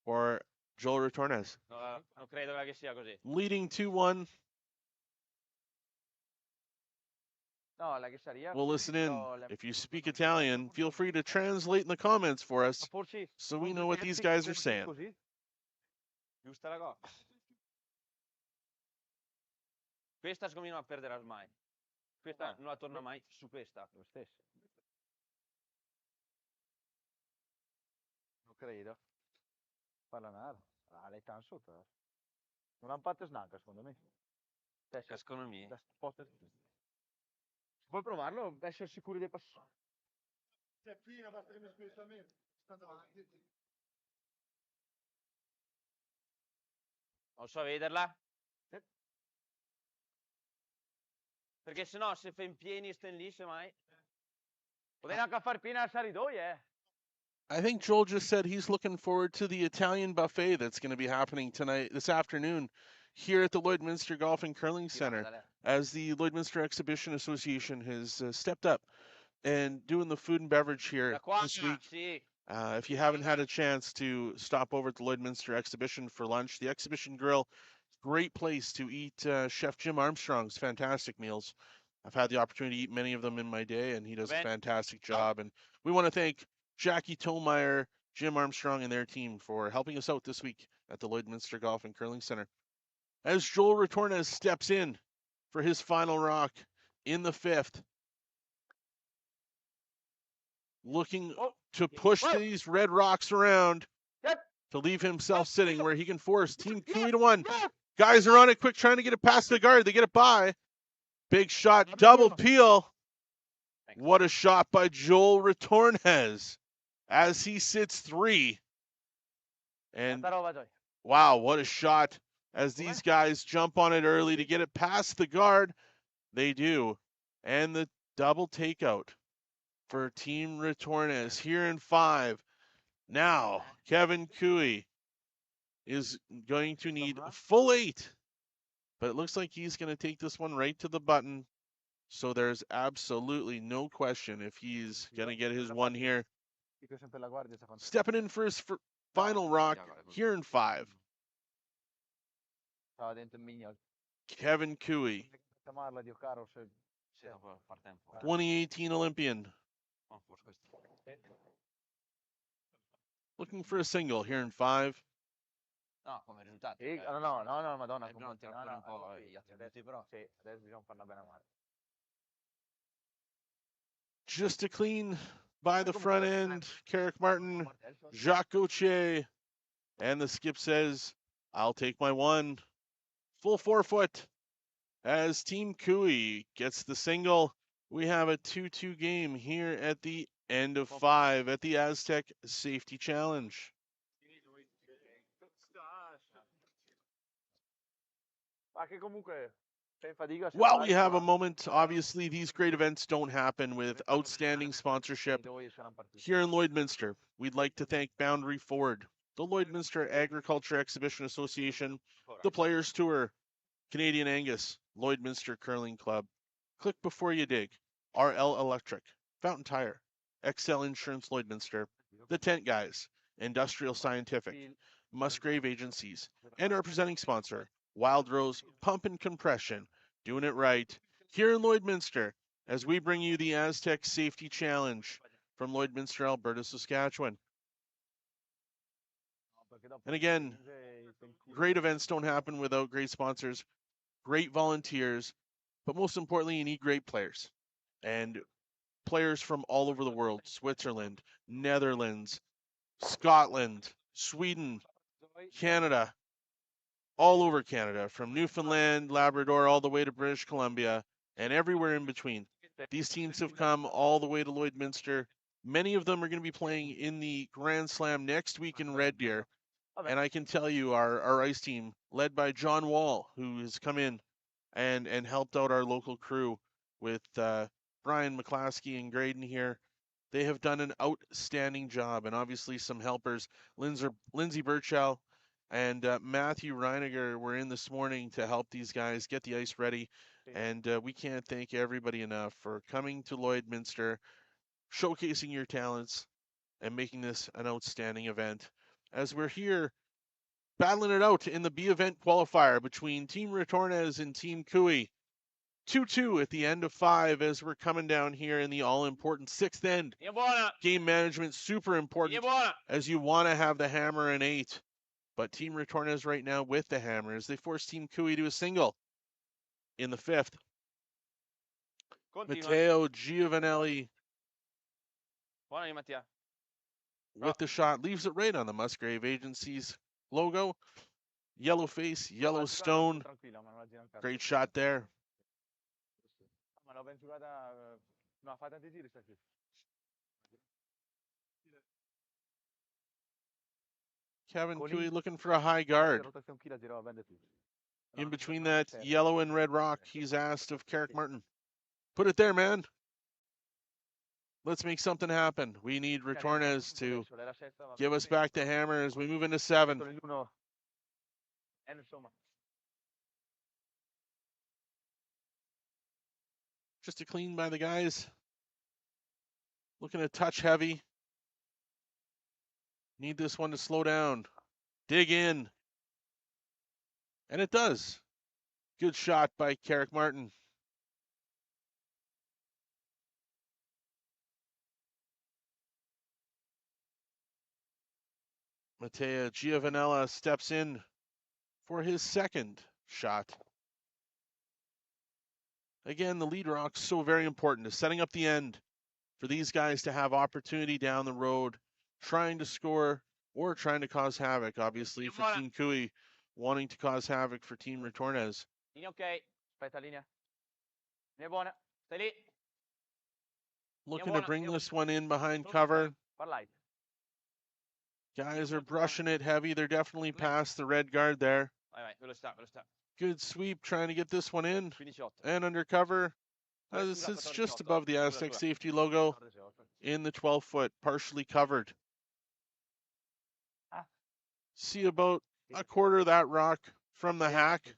for Joel Retornaz. Leading 2-1. We'll listen in. If you speak Italian, feel free to translate in the comments for us so we know what these guys are saying. Questa secondo me non la perderà mai. Questa non la torna mai su questa. Lo stesso. Non credo. Parla nada. Lei sta sotto. Non ha fatto snacca secondo me. Secondo me. Puoi provarlo? Essere sicuri dei passi. C'è fino basta che mi spesa a me. Posso vederla? Perché sennò se fai in pieni sten lì semmai. Potrei anche far piena al Saridoi, I think Joel just said he's looking forward to the Italian buffet that's going to be happening this afternoon here at the Lloydminster Golf and Curling Center, as the Lloydminster Exhibition Association has stepped up and doing the food and beverage here this week. If you haven't had a chance to stop over at the Lloydminster Exhibition for lunch, the Exhibition Grill, great place to eat Chef Jim Armstrong's fantastic meals. I've had the opportunity to eat many of them in my day, and he does a fantastic job. And we want to thank Jackie Tolmeyer, Jim Armstrong, and their team for helping us out this week at the Lloydminster Golf and Curling Center. As Joel Retornaz steps in for his final rock in the 5th, looking to push these red rocks around to leave himself sitting where he can force Team Cooey to 1. Guys are on it quick, trying to get it past the guard. They get it by. Big shot, double peel. What a shot by Joel Retornaz as he sits 3. And wow, what a shot as these guys jump on it early to get it past the guard. They do. And the double takeout for Team Retornaz here in 5. Now, Kevin Cooey is going to need a full 8, but it looks like he's going to take this one right to the button. So there's absolutely no question if he's going to get his one here. Stepping in for his final rock here in 5. Kevin Cooey, 2018 Olympian. Looking for a single here in 5. No, come risultati. No, madonna. Just a clean by the front end, Carrick Martin, Jacques Gauthier, and the skip says, I'll take my 1. Full 4-foot as Team Cooey gets the single. We have a 2-2 game here at the end of 5 at the Astec Safety Challenge. While we have a moment, obviously these great events don't happen with outstanding sponsorship. Here in Lloydminster, we'd like to thank Boundary Ford, the Lloydminster Agriculture Exhibition Association, the Players Tour, Canadian Angus, Lloydminster Curling Club, Click Before You Dig, RL Electric, Fountain Tire, XL Insurance Lloydminster, the Tent Guys, Industrial Scientific, Musgrave Agencies, and our presenting sponsor, Wild Rose Pump and Compression, doing it right here in Lloydminster as we bring you the Astec Safety Challenge from Lloydminster, Alberta, Saskatchewan. And again, great events don't happen without great sponsors, great volunteers, but most importantly, you need great players. And players from all over the world, Switzerland, Netherlands, Scotland, Sweden, Canada, all over Canada, from Newfoundland, Labrador, all the way to British Columbia, and everywhere in between. These teams have come all the way to Lloydminster. Many of them are going to be playing in the Grand Slam next week in Red Deer. And I can tell you, our ice team, led by John Wall, who has come in and helped out our local crew with Brian McClaskey and Graydon here. They have done an outstanding job, and obviously some helpers. Lindsay Birchall and Matthew Reiniger were in this morning to help these guys get the ice ready. And we can't thank everybody enough for coming to Lloydminster, showcasing your talents, and making this an outstanding event. As we're here battling it out in the B event qualifier between Team Retornaz and Team Cooey. 2-2 at the end of 5 as we're coming down here in the all-important 6th end. Game management super important as you want to have the hammer and 8. But Team Retornaz right now with the hammer as they force Team Cooey to a single in the 5th. Matteo Giovanelli with the shot, leaves it right on the Musgrave Agencies logo. Yellow face, yellow stone. Great shot there. Kevin Cooey looking for a high guard. In between that yellow and red rock, he's asked of Carrick Martin. Put it there, man. Let's make something happen. We need Retornaz to give us back the hammer as we move into 7. Just a clean by the guys. Looking to touch heavy. Need this one to slow down. Dig in. And it does. Good shot by Carrick Martin. Matteo Giovanella steps in for his second shot. Again, the lead rock's so very important to setting up the end for these guys to have opportunity down the road, trying to score or trying to cause havoc, obviously, for Team Cooey, wanting to cause havoc for Team Retornaz. Looking to bring this one in behind cover. Guys are brushing it heavy. They're definitely past the red guard there. Good sweep, trying to get this one in. And undercover. It's just above the Astec safety logo in the 12-foot, partially covered. See about a quarter of that rock from the hack.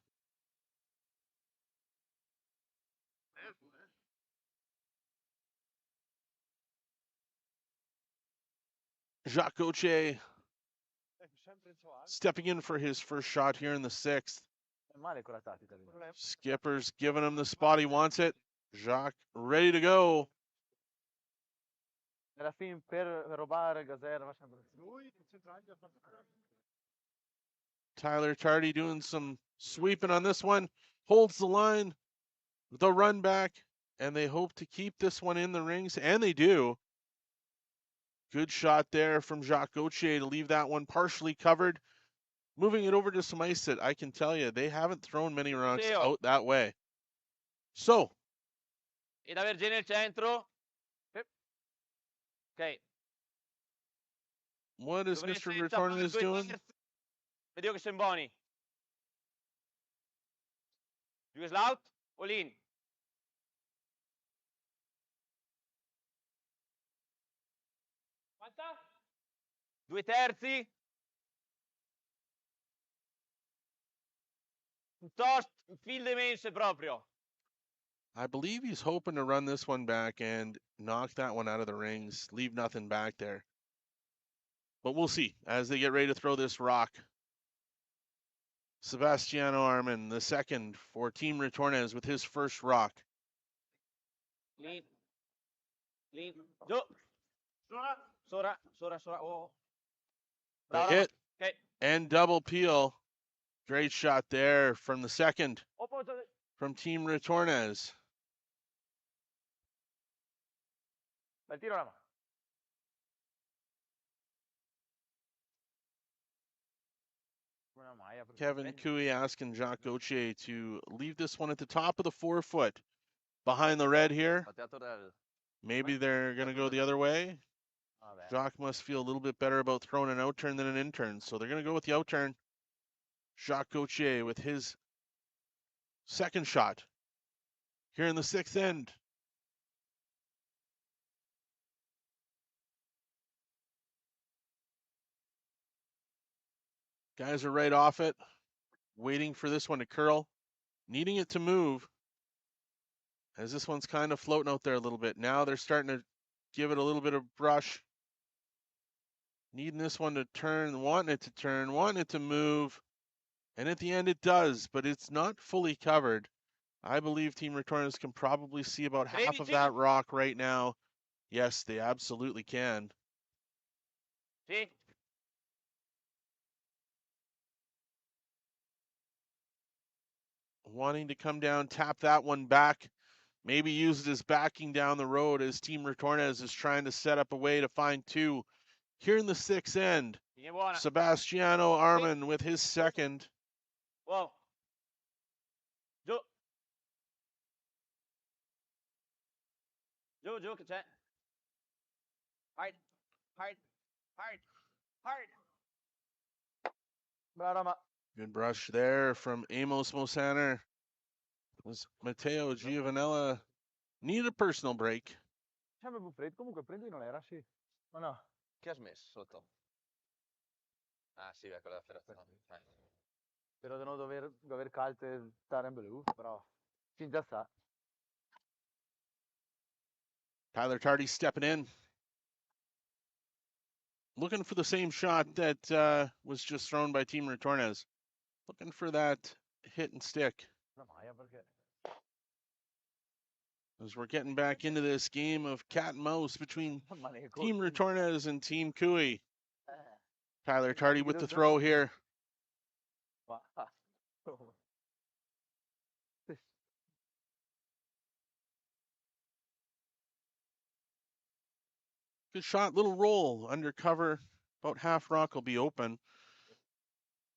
Jacques Gauthier stepping in for his first shot here in the 6th. Skipper's giving him the spot he wants it. Jacques ready to go. Tyler Tardy doing some sweeping on this one. Holds the line. The run back. And they hope to keep this one in the rings. And they do. Good shot there from Jacques Gauthier to leave that one partially covered. Moving it over to some ice that I can tell you, they haven't thrown many rocks out that way. So. E da Vergine il centro. Ok. What is Mr. Retornaz doing? Vedo che sono buoni. Due slout, all in. 2 terzi. Tost, field immense proprio. I believe he's hoping to run this one back and knock that one out of the rings, leave nothing back there. But we'll see as they get ready to throw this rock. Sebastiano Arman, the second for Team Retornaz with his first rock. Lean. Lean. Giù. Sora. Oh. The Bravo. hit Okay. and double peel. Great shot there from the second Oppo. from Team Retornaz. Bel tiro, Rama. Una maia, perché Kevin prendi. Cooey asking Jacques Gauthier to leave this one at the top of the 4 foot behind the red here. Maybe they're going to go the other way. Vabbè. Jacques must feel a little bit better about throwing an out turn than an in turn, so they're going to go with the out turn. Jacques Gauthier with his second shot here in the 6th end. Guys are right off it, waiting for this one to curl, needing it to move, as this one's kind of floating out there a little bit. Now they're starting to give it a little bit of brush. Needing this one to turn, wanting it to turn, wanting it to move. And at the end it does, but it's not fully covered. I believe Team Retornaz can probably see about half of that rock right now. Yes, they absolutely can. Sì. Wanting to come down, tap that one back. Maybe use it as backing down the road as Team Retornaz is trying to set up a way to find two. Here in the 6th end, Linea buona. Sebastiano Arman with his second. Wow. Giù. Giù, che c'è. Hard. Bravo, Rama. Good brush there from Amos Mosaner. As Matteo Giovanella need a personal break. Avevo freddo, comunque prendi non era, sì. Ma no. Che ha smesso sotto? Ah sì, ecco la federazione. Spero di non dover calte stare in blu, però finta sta. Tyler Tardy stepping in. Looking for the same shot that was just thrown by Team Retornaz. Looking for that hit and stick. As we're getting back into this game of cat and mouse between Team Retornaz and Team Cooey. Tyler Tardy with the throw here. Good shot, little roll, under cover, about half rock will be open.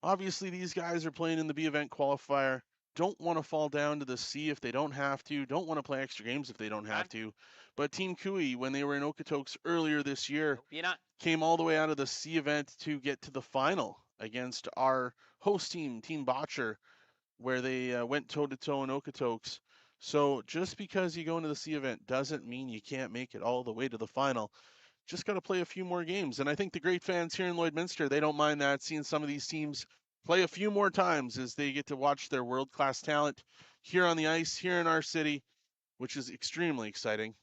Obviously, these guys are playing in the B event qualifier. Don't want to fall down to the C if they don't have to. Don't want to play extra games if they don't have to. But Team Cooey, when they were in Okotoks earlier this year, came all the way out of the C event to get to the final against our host team, Team Botcher, where they went toe-to-toe in Okotoks. So just because you go into the C event doesn't mean you can't make it all the way to the final. Just got to play a few more games. And I think the great fans here in Lloydminster, they don't mind that, seeing some of these teams play a few more times as they get to watch their world-class talent here on the ice, here in our city, which is extremely exciting.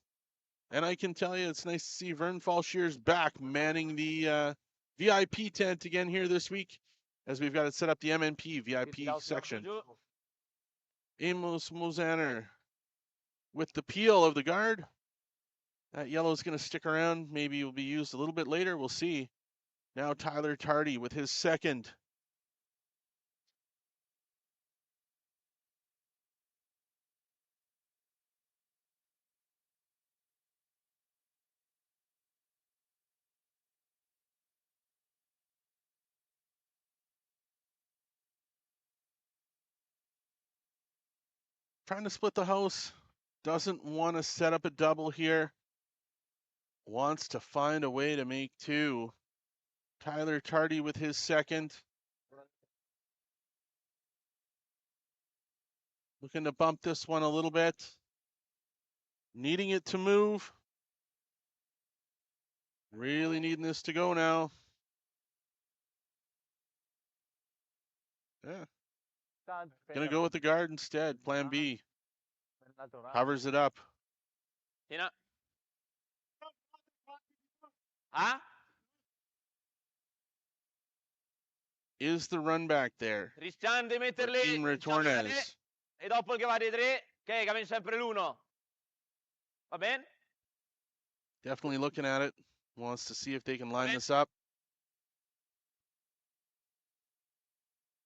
And I can tell you, it's nice to see Vern Falshears back manning the VIP tent again here this week, as we've got it set up the MNP VIP section. Amos Mosaner with the peel of the guard. That yellow is going to stick around. Maybe it will be used a little bit later. We'll see. Now Tyler Tardy with his second. Trying to split the house. Doesn't want to set up a double here. Wants to find a way to make two. Tyler Tardy with his second. Looking to bump this one a little bit. Needing it to move. Really needing this to go now. Yeah. Gonna go with the guard instead. Plan B. Covers it up. Tina. Ah? Is the run back there? Rischiamo di For metterle Team diciamo, da tre, Retornaz. e dopo il che va di 3, ok, che viene sempre l'1. Va bene? Definitely looking at it. Wants to see if they can line this up.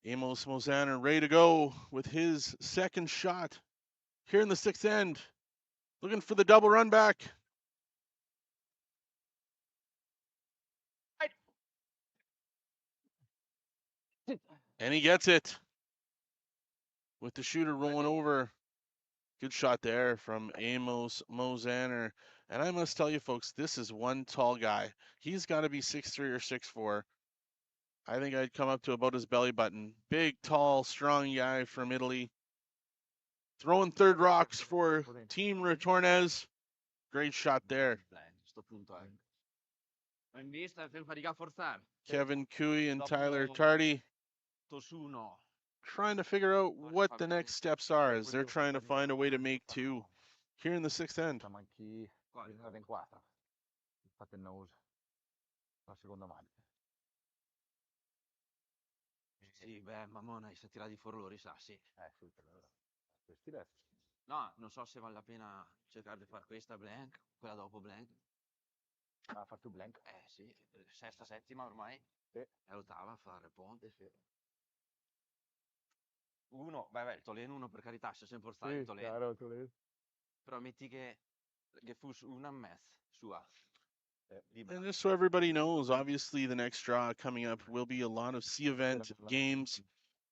Amos Mozaner ready to go with his second shot here in the sixth end. Looking for the double run back. And he gets it. With the shooter rolling over. Good shot there from Amos Mozaner. And I must tell you, folks, this is one tall guy. He's got to be 6'3" or 6'4". I think I'd come up to about his belly button. Big, tall, strong guy from Italy. Throwing third rocks for Team Retornaz. Great shot there. Kevin Cooey and Tyler Tardy trying to figure out what the next steps are as they're trying to find a way to make two here in the sixth end. Sì, beh, Mamona, se tira di fuori lo risassi. Sì, questi no, non so se vale la pena cercare di fare questa blank, quella dopo blank. Ah, far tu blank? Sì, sesta, settima ormai. Sì. È l'ottava a fare ponte, sì. Uno, beh, Tolen uno per carità, se sempre stato Tolen. Chiaro, Tolen. Però metti che fosse una meth sua. And just so everybody knows, obviously the next draw coming up will be a lot of C-event games.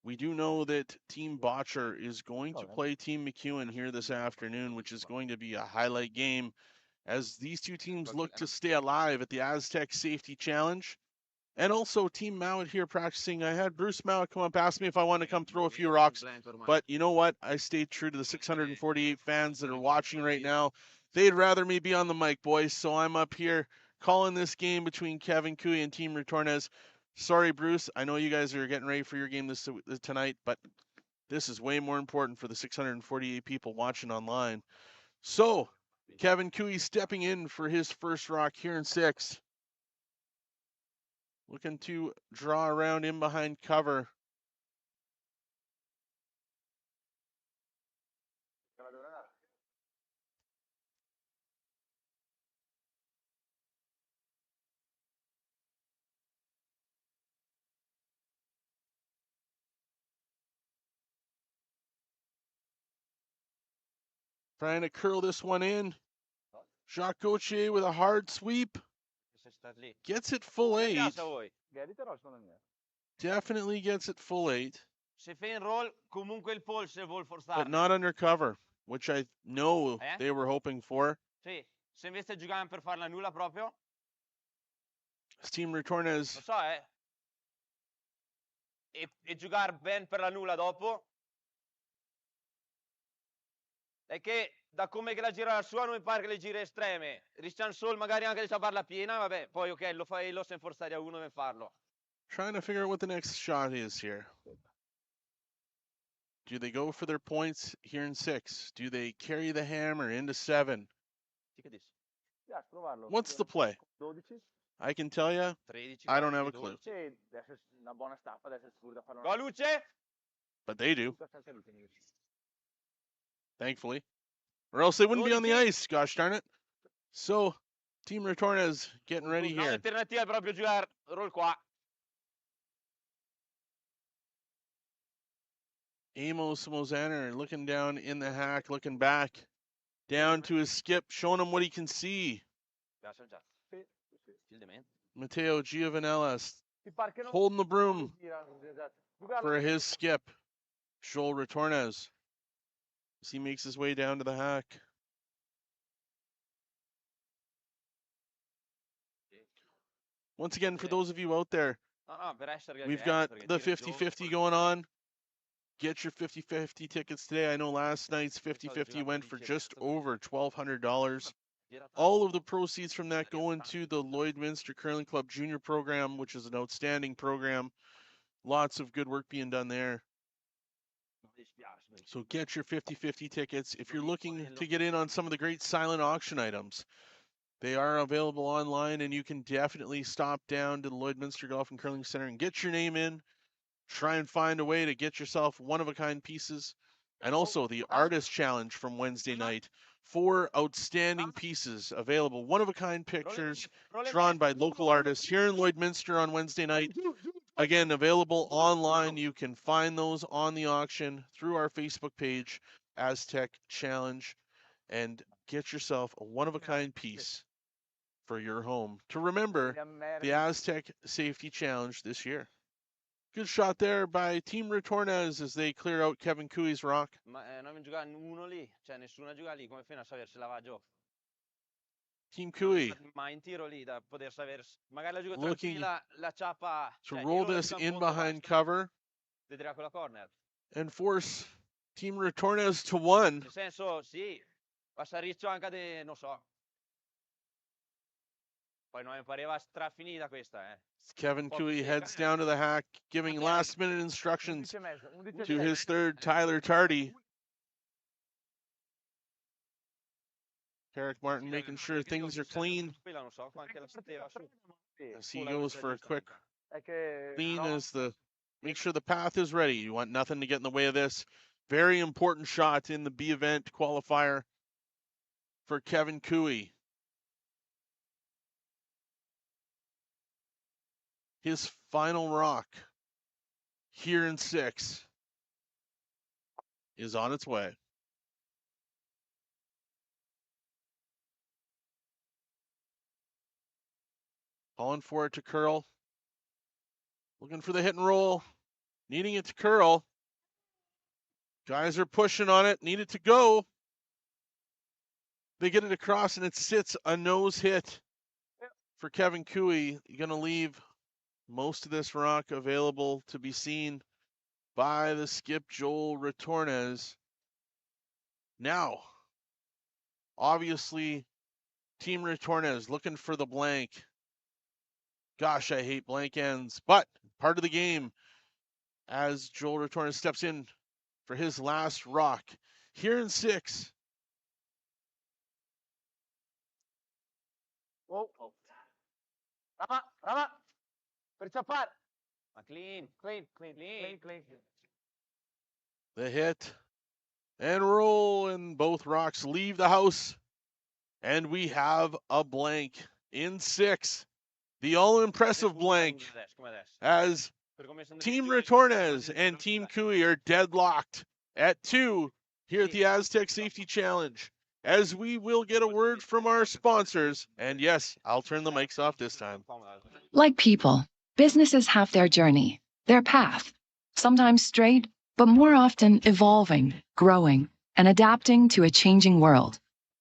We do know that Team Botcher is going to play Team McEwen here this afternoon, which is going to be a highlight game as these two teams look to stay alive at the Astec Safety Challenge. And also Team Mowat here practicing. I had Bruce Mowat come up, ask me if I want to come throw a few rocks. But you know what? I stayed true to the 648 fans that are watching right now. They'd rather me be on the mic, boys. So I'm up here calling this game between Kevin Cooey and Team Retornaz. Sorry, Bruce. I know you guys are getting ready for your game tonight, but this is way more important for the 648 people watching online. So, Kevin Cooey stepping in for his first rock here in 6. Looking to draw around in behind cover. Trying to curl this one in. Jacques Gauthier with a hard sweep. Gets it full 8. Definitely gets it full 8. But not under cover, which I know they were hoping for. Sì, se invece giocavano per farla nulla proprio. Team Retornaz. Lo so, e giocare ben per la nulla dopo. È che da come che la gira la sua non mi pare che le gire estreme. Rischiano solo magari anche di saperla piena, vabbè, poi ok, lo fai lo se forzare a uno per farlo. Trying to figure out what the next shot is here. Do they go for their points here in 6? Do they carry the hammer into 7? What's the play? I can tell you, I don't have a clue. Go Luce! But they do. Thankfully. Or else they wouldn't be on the ice, gosh darn it. So, Team Retornaz getting ready here. L'alternativa è proprio giocare roll qua. Amos Mozaner looking down in the hack, looking back. Down to his skip, showing him what he can see. Matteo Giovanellas holding the broom for his skip. Joel Retornaz as he makes his way down to the hack. Once again, for those of you out there, we've got the 50-50 going on. Get your 50-50 tickets today. I know last night's 50-50 went for just over $1,200. All of the proceeds from that go into the Lloydminster Curling Club Junior program, which is an outstanding program. Lots of good work being done there. So get your 50-50 tickets. If you're looking to get in on some of the great silent auction items, they are available online, and you can definitely stop down to the Lloydminster Golf and Curling Center and get your name in. Try and find a way to get yourself one-of-a-kind pieces. And also the Artist Challenge from Wednesday night. 4 outstanding pieces available. One-of-a-kind pictures drawn by local artists here in Lloydminster on Wednesday night. Again, available online. You can find those on the auction through our Facebook page, Astec Challenge, and get yourself a one-of-a-kind piece for your home to remember the Astec Safety Challenge this year. Good shot there by Team Retornaz as they clear out Kevin Cooey's rock. Ma non giocava uno lì, cioè nessuno gioca lì, come fai a sapere se la va a gioco? Team Cooey Ma in tiro lì da poter sapere, magari la gioco looking tranquilla, la ciappa, to cioè, roll io la this gioco in in fondo, behind basta, cover vedrà con la corner. and force Team Retornaz to 1. Nel senso, sì, passa riccio anche di, non so. Poi non mi pareva strafinita questa, eh. Kevin Cooey heads down to the hack, giving last-minute instructions to his third, Tyler Tardy. Eric Martin making sure things are clean as he goes for a quick clean as make sure the path is ready. You want nothing to get in the way of this. Very important shot in the B event qualifier for Kevin Cooey. His final rock here in 6 is on its way. Calling for it to curl. Looking for the hit and roll. Needing it to curl. Guys are pushing on it. Need it to go. They get it across and it sits a nose hit for Kevin Cooey. You're going to leave most of this rock available to be seen by the skip Joel Retornaz. Now, obviously, Team Retornaz looking for the blank. Gosh, I hate blank ends, but part of the game as Joel Retornaz steps in for his last rock here in 6. Oh. Rama. Per ciappare. Ma clean. The hit and roll, and both rocks leave the house, and we have a blank in 6. The all-impressive blank as Team Retornaz and Team Cooey are deadlocked at 2 here at the Astec Safety Challenge. As we will get a word from our sponsors, and yes, I'll turn the mics off this time. Like people, businesses have their journey, their path, sometimes straight, but more often evolving, growing, and adapting to a changing world.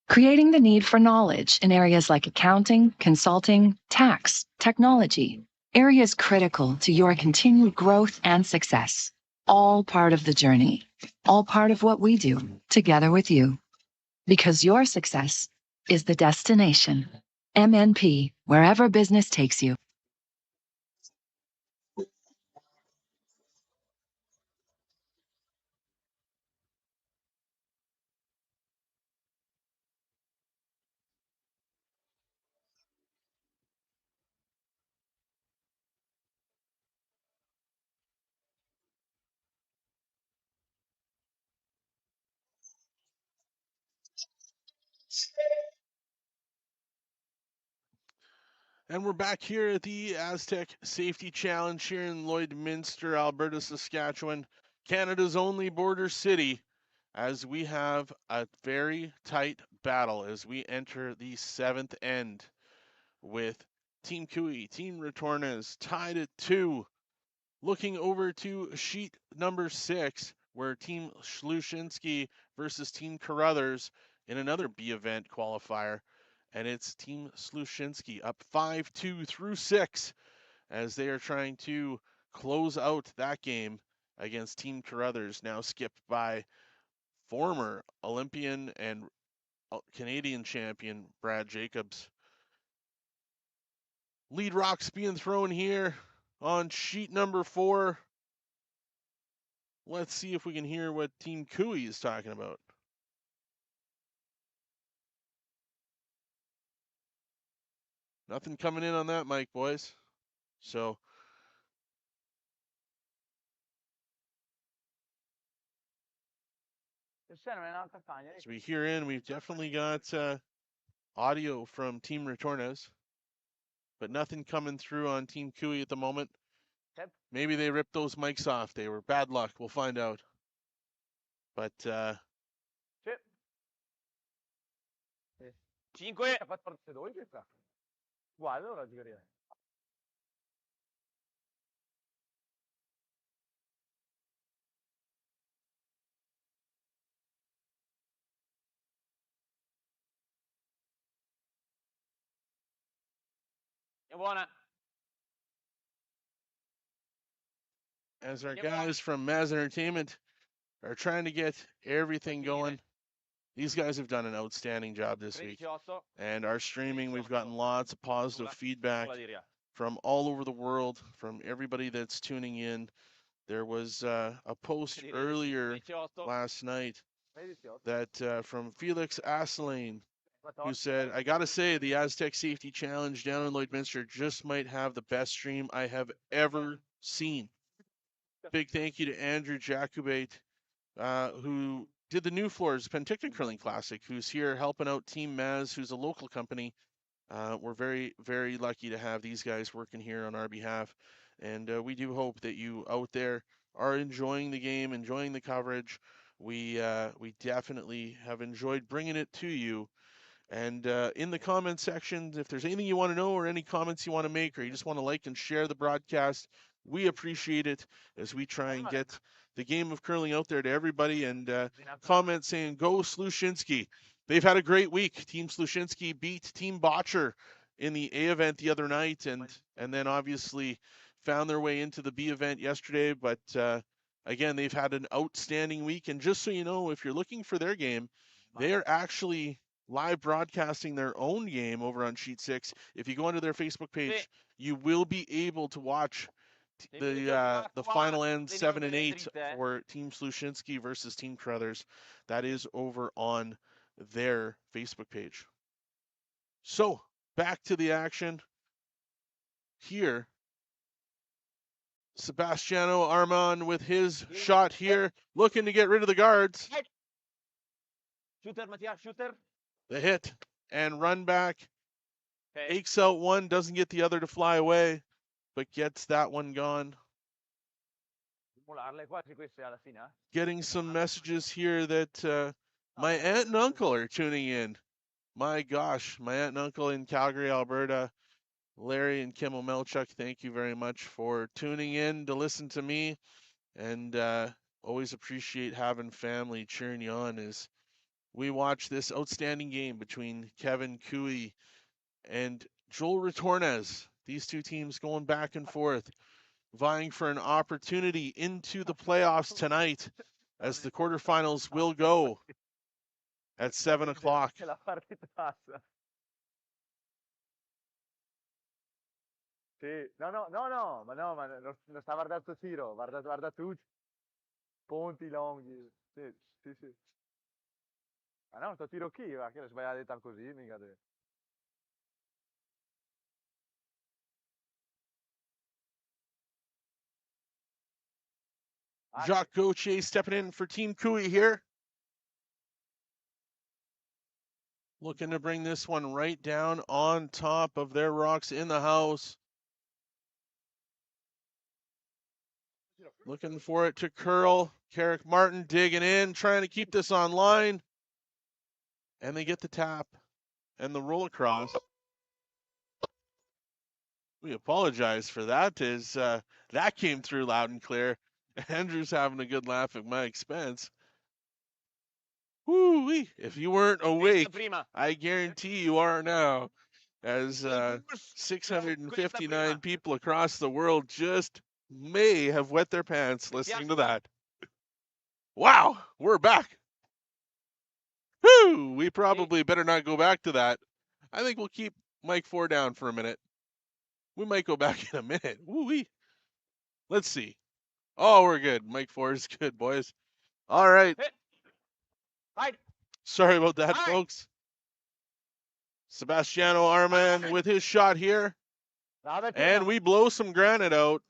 Creating the need for knowledge in areas like accounting, consulting, tax, technology, areas critical to your continued growth and success. All part of the journey, all part of what we do together with you. Because your success is the destination. MNP, wherever business takes you. And we're back here at the Astec Safety Challenge here in Lloydminster, Alberta, Saskatchewan, Canada's only border city, as we have a very tight battle as we enter the 7th end with Team Cooey, Team Retornaz tied at 2. Looking over to sheet number 6, where Team Schlushinski versus Team Carruthers in another B event qualifier. And it's Team Schlushinski up 5-2 through 6 as they are trying to close out that game against Team Carruthers, now skipped by former Olympian and Canadian champion Brad Jacobs. Lead rocks being thrown here on sheet number 4. Let's see if we can hear what Team Cooey is talking about. Nothing coming in on that mic, boys. So as we hear in, we've definitely got audio from Team Retornaz, but nothing coming through on Team Cooey at the moment. Maybe they ripped those mics off. They were bad luck. We'll find out. But 5. Guarda ora di vedere. È buona. as our guys from Maz Entertainment are trying to get everything going, these guys have done an outstanding job this week. And our streaming, we've gotten lots of positive feedback from all over the world, from everybody that's tuning in. There was a post earlier last night that from Felix Asselane, who said, I got to say, the Astec Safety Challenge down in Lloydminster just might have the best stream I have ever seen. Big thank you to Andrew Jacobate, who did the New Floors Penticton Curling Classic, who's here helping out Team Maz, who's a local company. We're very, very lucky to have these guys working here on our behalf. And we do hope that you out there are enjoying the game, enjoying the coverage. We definitely have enjoyed bringing it to you. And in the comment section, if there's anything you want to know or any comments you want to make, or you just want to like and share the broadcast, we appreciate it as we try and get the game of curling out there to everybody. And comment saying, go Sluszynski. They've had a great week. Team Sluszynski beat Team Botcher in the A event the other night, and then obviously found their way into the B event yesterday. But again, they've had an outstanding week. And just so you know, if you're looking for their game, they are actually live broadcasting their own game over on Sheet 6. If you go onto their Facebook page, you will be able to watch the final end 7 and 8 for Team Sluszynski versus Team Crothers. That is over on their Facebook page. So back to the action here. Sebastiano Armand with his shot here, looking to get rid of the guards. Shooter, Mattia, shooter. The hit and run back. Aches out one, doesn't get the other to fly away, but gets that one gone. Getting some messages here that my aunt and uncle are tuning in. My gosh, my aunt and uncle in Calgary, Alberta, Larry and Kim Omelchuk, thank you very much for tuning in to listen to me. And always appreciate having family cheering you on as we watch this outstanding game between Kevin Cooey and Joel Retornaz. These two teams going back and forth, vying for an opportunity into the playoffs tonight, as the quarterfinals will go at 7 o'clock. Sì, ma non sta guardando Ciro, guarda tu. Ponti lunghi. Sì. Ma no, sto tiro chi, va, che le sbagliate tanto così, mica te. Jacques Gauthier stepping in for Team Cooey here. Looking to bring this one right down on top of their rocks in the house. Looking for it to curl. Carrick Martin digging in, trying to keep this on line. And they get the tap and the roll across. We apologize for that, as that came through loud and clear. Andrew's having a good laugh at my expense. Woo-wee. If you weren't awake, I guarantee you are now, as 659 people across the world just may have wet their pants listening to that. Wow, we're back. Whoo, we probably better not go back to that. I think we'll keep Mike 4 down for a minute. We might go back in a minute. Woo-wee. Let's see. Oh, we're good. Mic 4 is good, boys. All right. Hit. Right. Sorry about that, All right. folks. Sebastiano Arman with his shot here. And we blow some granite out.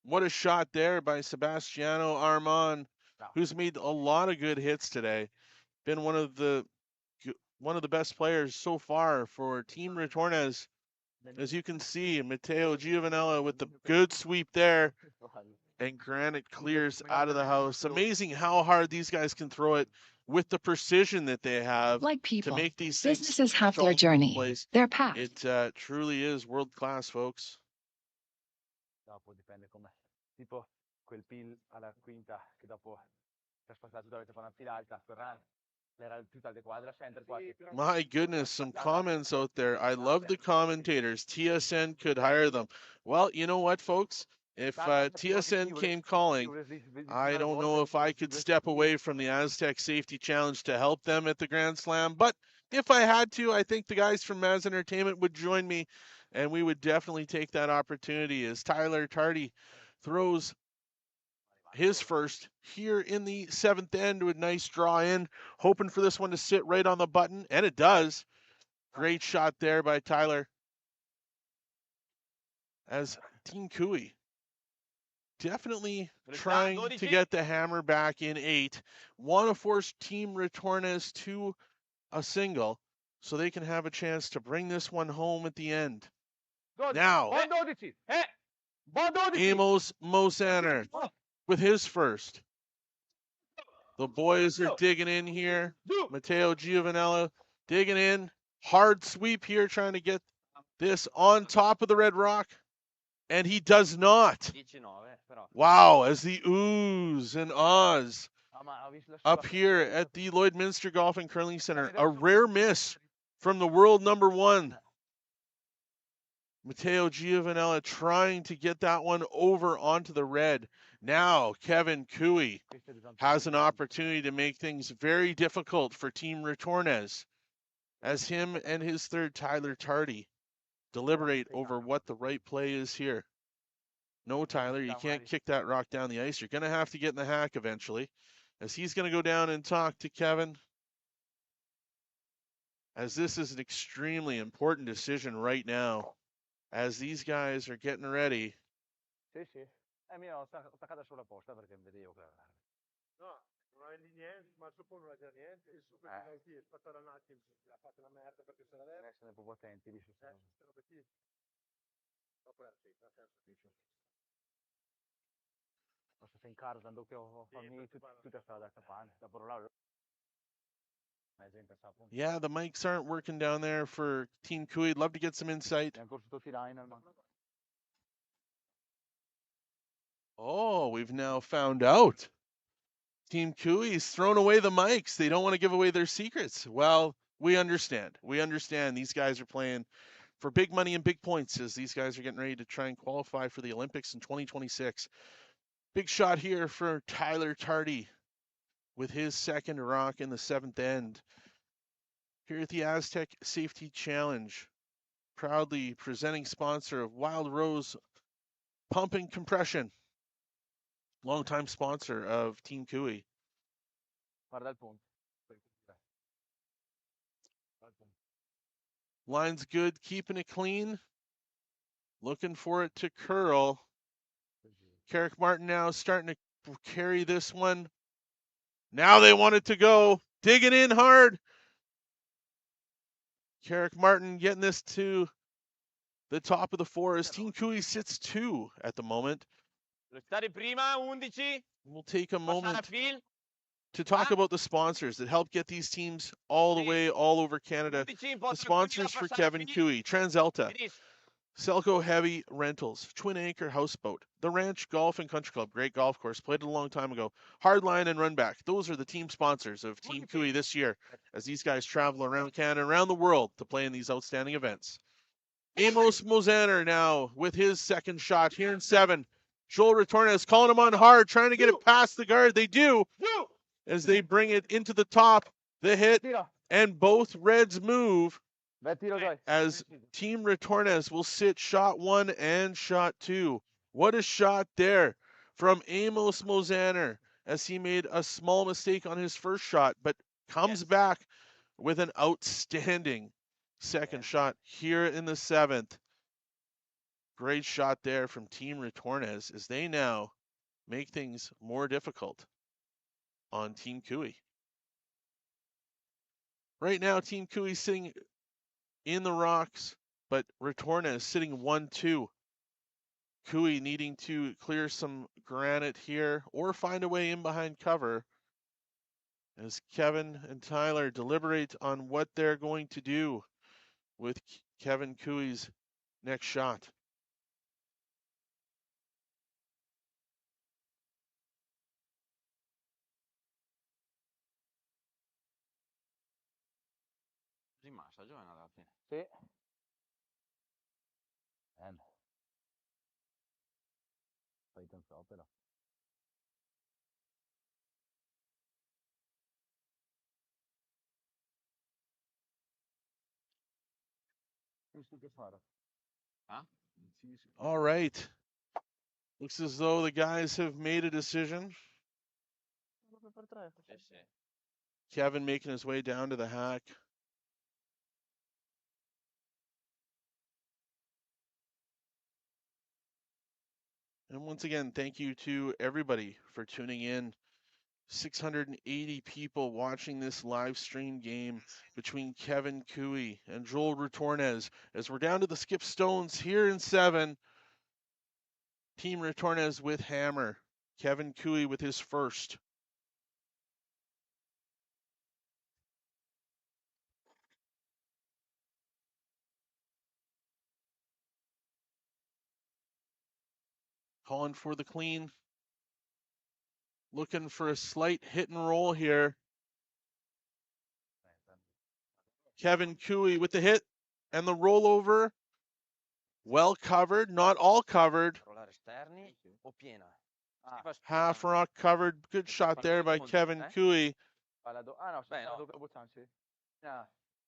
What a shot there by Sebastiano Arman, who's made a lot of good hits today. Been one of the best players so far for Team Retornaz. As you can see, Matteo Giovanella with the good sweep there. And granite clears out of the house. Amazing how hard these guys can throw it with the precision that they have Like people, to make these things businesses have fall their into journey, place. their path. It truly is world class, folks. Dopo dipende come. Tipo quel pin alla quinta che dopo si è spostato dovete fare una fila alta, Ferran. Era tutta di quadra, center quasi. My goodness, some comments out there. I love the commentators. TSN could hire them. Well, you know what, folks? If TSN came calling, I don't know if I could step away from the Astec Safety Challenge to help them at the Grand Slam. But if I had to, I think the guys from Maz Entertainment would join me, and we would definitely take that opportunity as Tyler Tardy throws his first here in the 7th end with nice draw in, hoping for this one to sit right on the button, and it does. Great shot there by Tyler. As Team Cooey definitely trying to get the hammer back in 8. Want to force Team Retornaz to a single so they can have a chance to bring this one home at the end. Now, Amos Mosaner with his first. The boys are digging in here. Matteo Giovanella digging in. Hard sweep here, trying to get this on top of the red rock. And he does not. Wow, as the oohs and ahs up here at the Lloydminster Golf and Curling Center. A rare miss from the world number 1. Matteo Giovanella trying to get that one over onto the red. Now Kevin Cooey has an opportunity to make things very difficult for Team Retornaz as him and his third Tyler Tardy deliberate over what the right play is here. No, Tyler, you can't kick that rock down the ice. You're going to have to get in the hack eventually, as he's going to go down and talk to Kevin, as this is an extremely important decision right now, as these guys are getting ready. Sì, sì. Mi ho attaccata solo apposta perché mi vedevo che No, non hai niente, ma il suo non ha già niente, il suo penalty è fatto un attimo, ha fatto una merda perché se la deve. essere un po' potenti di su. Dopo la ricetta, Posso sei in casa, tanto che ho fammi tutta strada a Capane, da Porolaro. Yeah, the mics aren't working down there for Team Cooey. Love to get some insight. Oh, we've now found out. Team Cooey's thrown away the mics. They don't want to give away their secrets. Well, we understand. We understand these guys are playing for big money and big points as these guys are getting ready to try and qualify for the Olympics in 2026. Big shot here for Tyler Tardy with his second rock in the 7th end. Here at the Astec Safety Challenge, proudly presenting sponsor of Wild Rose Pump and Compression, longtime sponsor of Team Cooey. Line's good, keeping it clean. Looking for it to curl. Carrick Martin now starting to carry this one. Now they want it to go. Digging in hard. Carrick Martin getting this to the top of the 4 as Team Cooey sits 2 at the moment. We'll take a moment to talk about the sponsors that help get these teams all the way all over Canada. The sponsors for Kevin Cooey: TransAlta, Selco Heavy Rentals, Twin Anchor Houseboat, The Ranch Golf and Country Club, great golf course, played it a long time ago, Hardline and Runback. Those are the team sponsors of Team Cooey this year as these guys travel around Canada, around the world to play in these outstanding events. Amos Mosaner now with his second shot here in 7. Joel Retornaz calling him on hard, trying to get it past the guard. They do, as they bring it into the top, the hit, and both Reds move as Team Retornaz will sit shot 1 and shot 2. What a shot there from Amos Mosaner as he made a small mistake on his first shot, but comes back with an outstanding second shot here in the 7th. Great shot there from Team Retornaz as they now make things more difficult on Team Cooey. Right now, Team Cooey sitting in the rocks, but Retornaz sitting 1-2. Cooey needing to clear some granite here or find a way in behind cover as Kevin and Tyler deliberate on what they're going to do with Kevin Cooey's next shot. Rimasta giovane alla fine. Sì. Fai tanto opera. Huh? All right. Looks as though the guys have made a decision. Kevin making his way down to the hack. And once again, thank you to everybody for tuning in. 680 people watching this live stream game between Kevin Cooey and Joel Retornaz as we're down to the skip stones here in 7. Team Retornaz with hammer. Kevin Cooey with his first. Calling for the clean. Looking for a slight hit and roll here. Kevin Cooey with the hit and the rollover. Well covered, not all covered. Half rock covered. Good shot there by Kevin Cooey.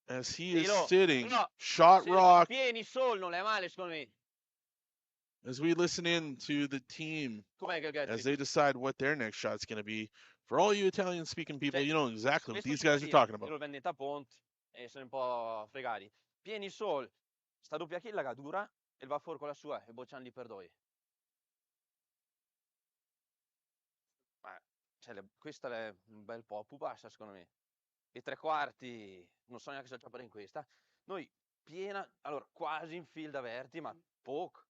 As he is sitting, shot rock. As we listen in to the team, as they decide what their next shot's going to be. For all you Italian-speaking people, you know exactly what these guys are talking about. E sono un po' fregati. Pieni sol, sta doppia kill la dura e va fuori con la sua e bocciano li perdoi. Questa è un bel po' più bassa secondo me. E 3/4 non so neanche se c'è per in questa. Noi piena, allora quasi in field aperti, ma poco.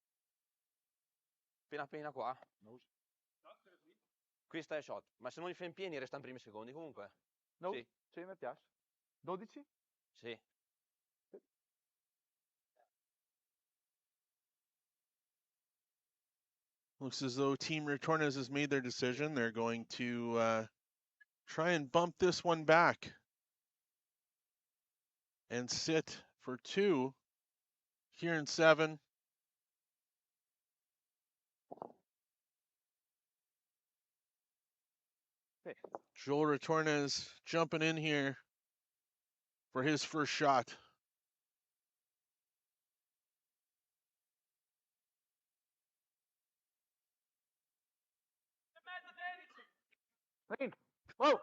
Appena qua. Questa è shot, ma se non li fai in pieni restano primi secondi comunque. No, sì, mi piace. 12? Sì. Looks as though Team Retornaz has made their decision. They're going to try and bump this one back and sit for 2 here in 7. Joel Retornaz jumping in here for his first shot. Whoa.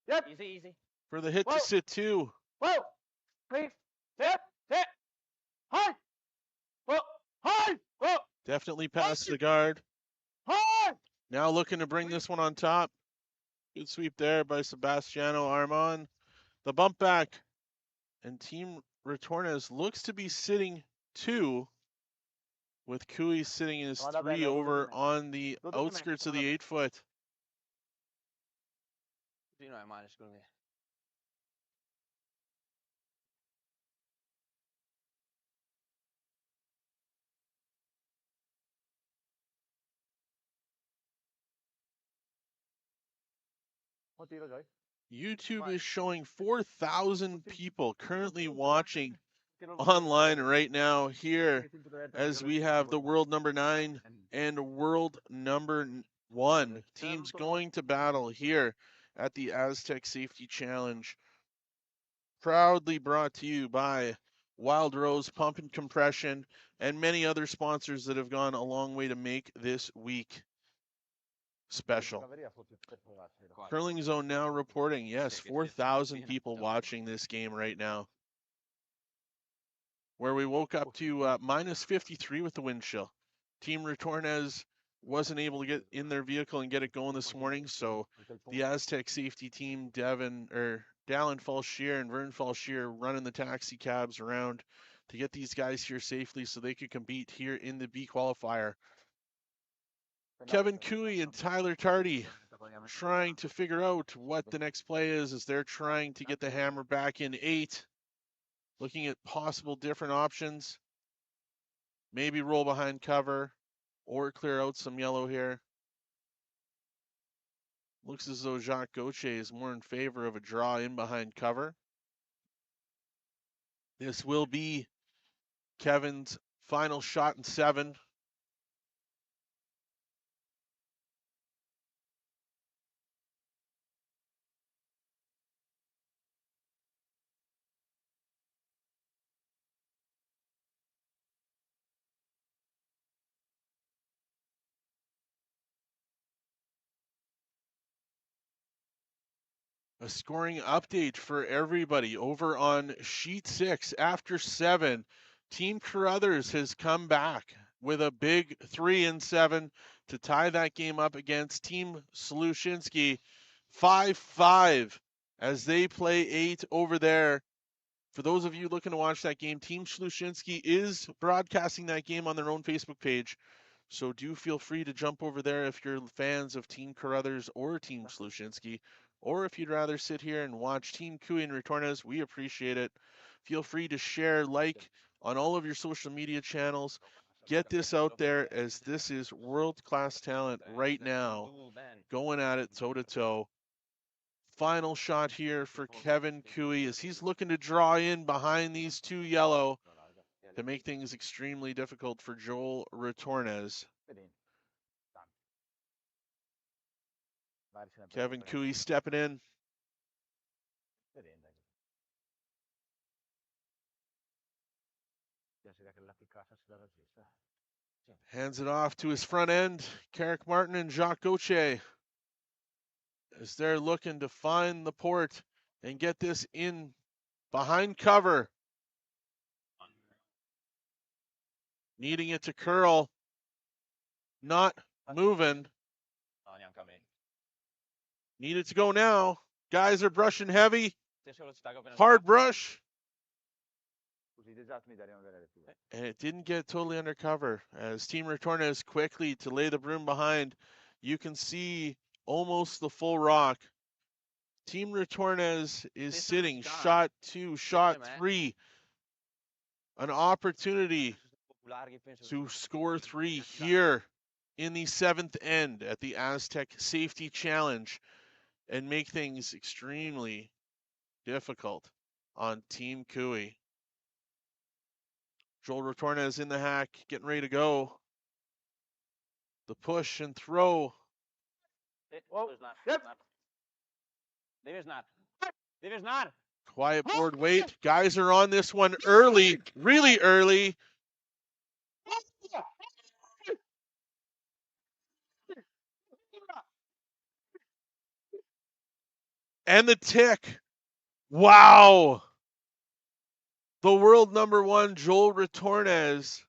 Yep. Easy. For the hit to sit 2. Whoa. Please. Sit. Hard. Whoa. Hard. Whoa. Definitely past the guard. Hard. Now looking to bring this one on top. Good sweep there by Sebastiano Armand. The bump back. And Team Retornaz looks to be sitting 2, with Cooey sitting in his 3 over on the outskirts of the 8-foot. YouTube is showing 4,000 people currently watching online right now here as we have the world number 9 and world number 1 teams going to battle here at the Astec Safety Challenge. Proudly brought to you by Wild Rose Pump and Compression and many other sponsors that have gone a long way to make this week special. Curling Zone now reporting, yes, 4,000 people watching this game right now. Where we woke up to minus 53 with the wind chill. Team Retornaz wasn't able to get in their vehicle and get it going this morning, so the Astec safety team, Dallin Falshear and Vern Falshear, running the taxi cabs around to get these guys here safely so they could compete here in the B qualifier. Kevin Cooey and Tyler Tardy trying to figure out what the next play is as they're trying to get the hammer back in 8. Looking at possible different options. Maybe roll behind cover or clear out some yellow here. Looks as though Jacques Gauthier is more in favor of a draw in behind cover. This will be Kevin's final shot in 7. A scoring update for everybody over on sheet 6 after 7. Team Carruthers has come back with a big 3 in 7 to tie that game up against Team Slushinsky 5-5 as they play 8 over there. For those of you looking to watch that game, Team Slushinsky is broadcasting that game on their own Facebook page. So do feel free to jump over there if you're fans of Team Carruthers or Team Slushinsky. Or if you'd rather sit here and watch Team Cooey and Retornaz, we appreciate it. Feel free to share, like on all of your social media channels. Get this out there as this is world-class talent right now going at it toe-to-toe. Final shot here for Kevin Cooey as he's looking to draw in behind these 2 yellow to make things extremely difficult for Joel Retornaz. Kevin Cooey stepping in. Hands it off to his front end, Carrick Martin and Jacques Gauthier, as they're looking to find the port and get this in behind cover. Needing it to curl, not moving. Need it to go now. Guys are brushing heavy. Hard brush. And it didn't get totally undercover as Team Retornaz quickly to lay the broom behind. You can see almost the full rock. Team Retornaz is sitting shot 2, shot 3. An opportunity to score 3 here in the 7th end at the Astec Safety Challenge and make things extremely difficult on Team Cooey. Joel Retornaz in the hack, getting ready to go. The push and throw. Quiet board wait. Guys are on this one early, really early. And the tick. Wow. The world number 1, Joel Retornaz,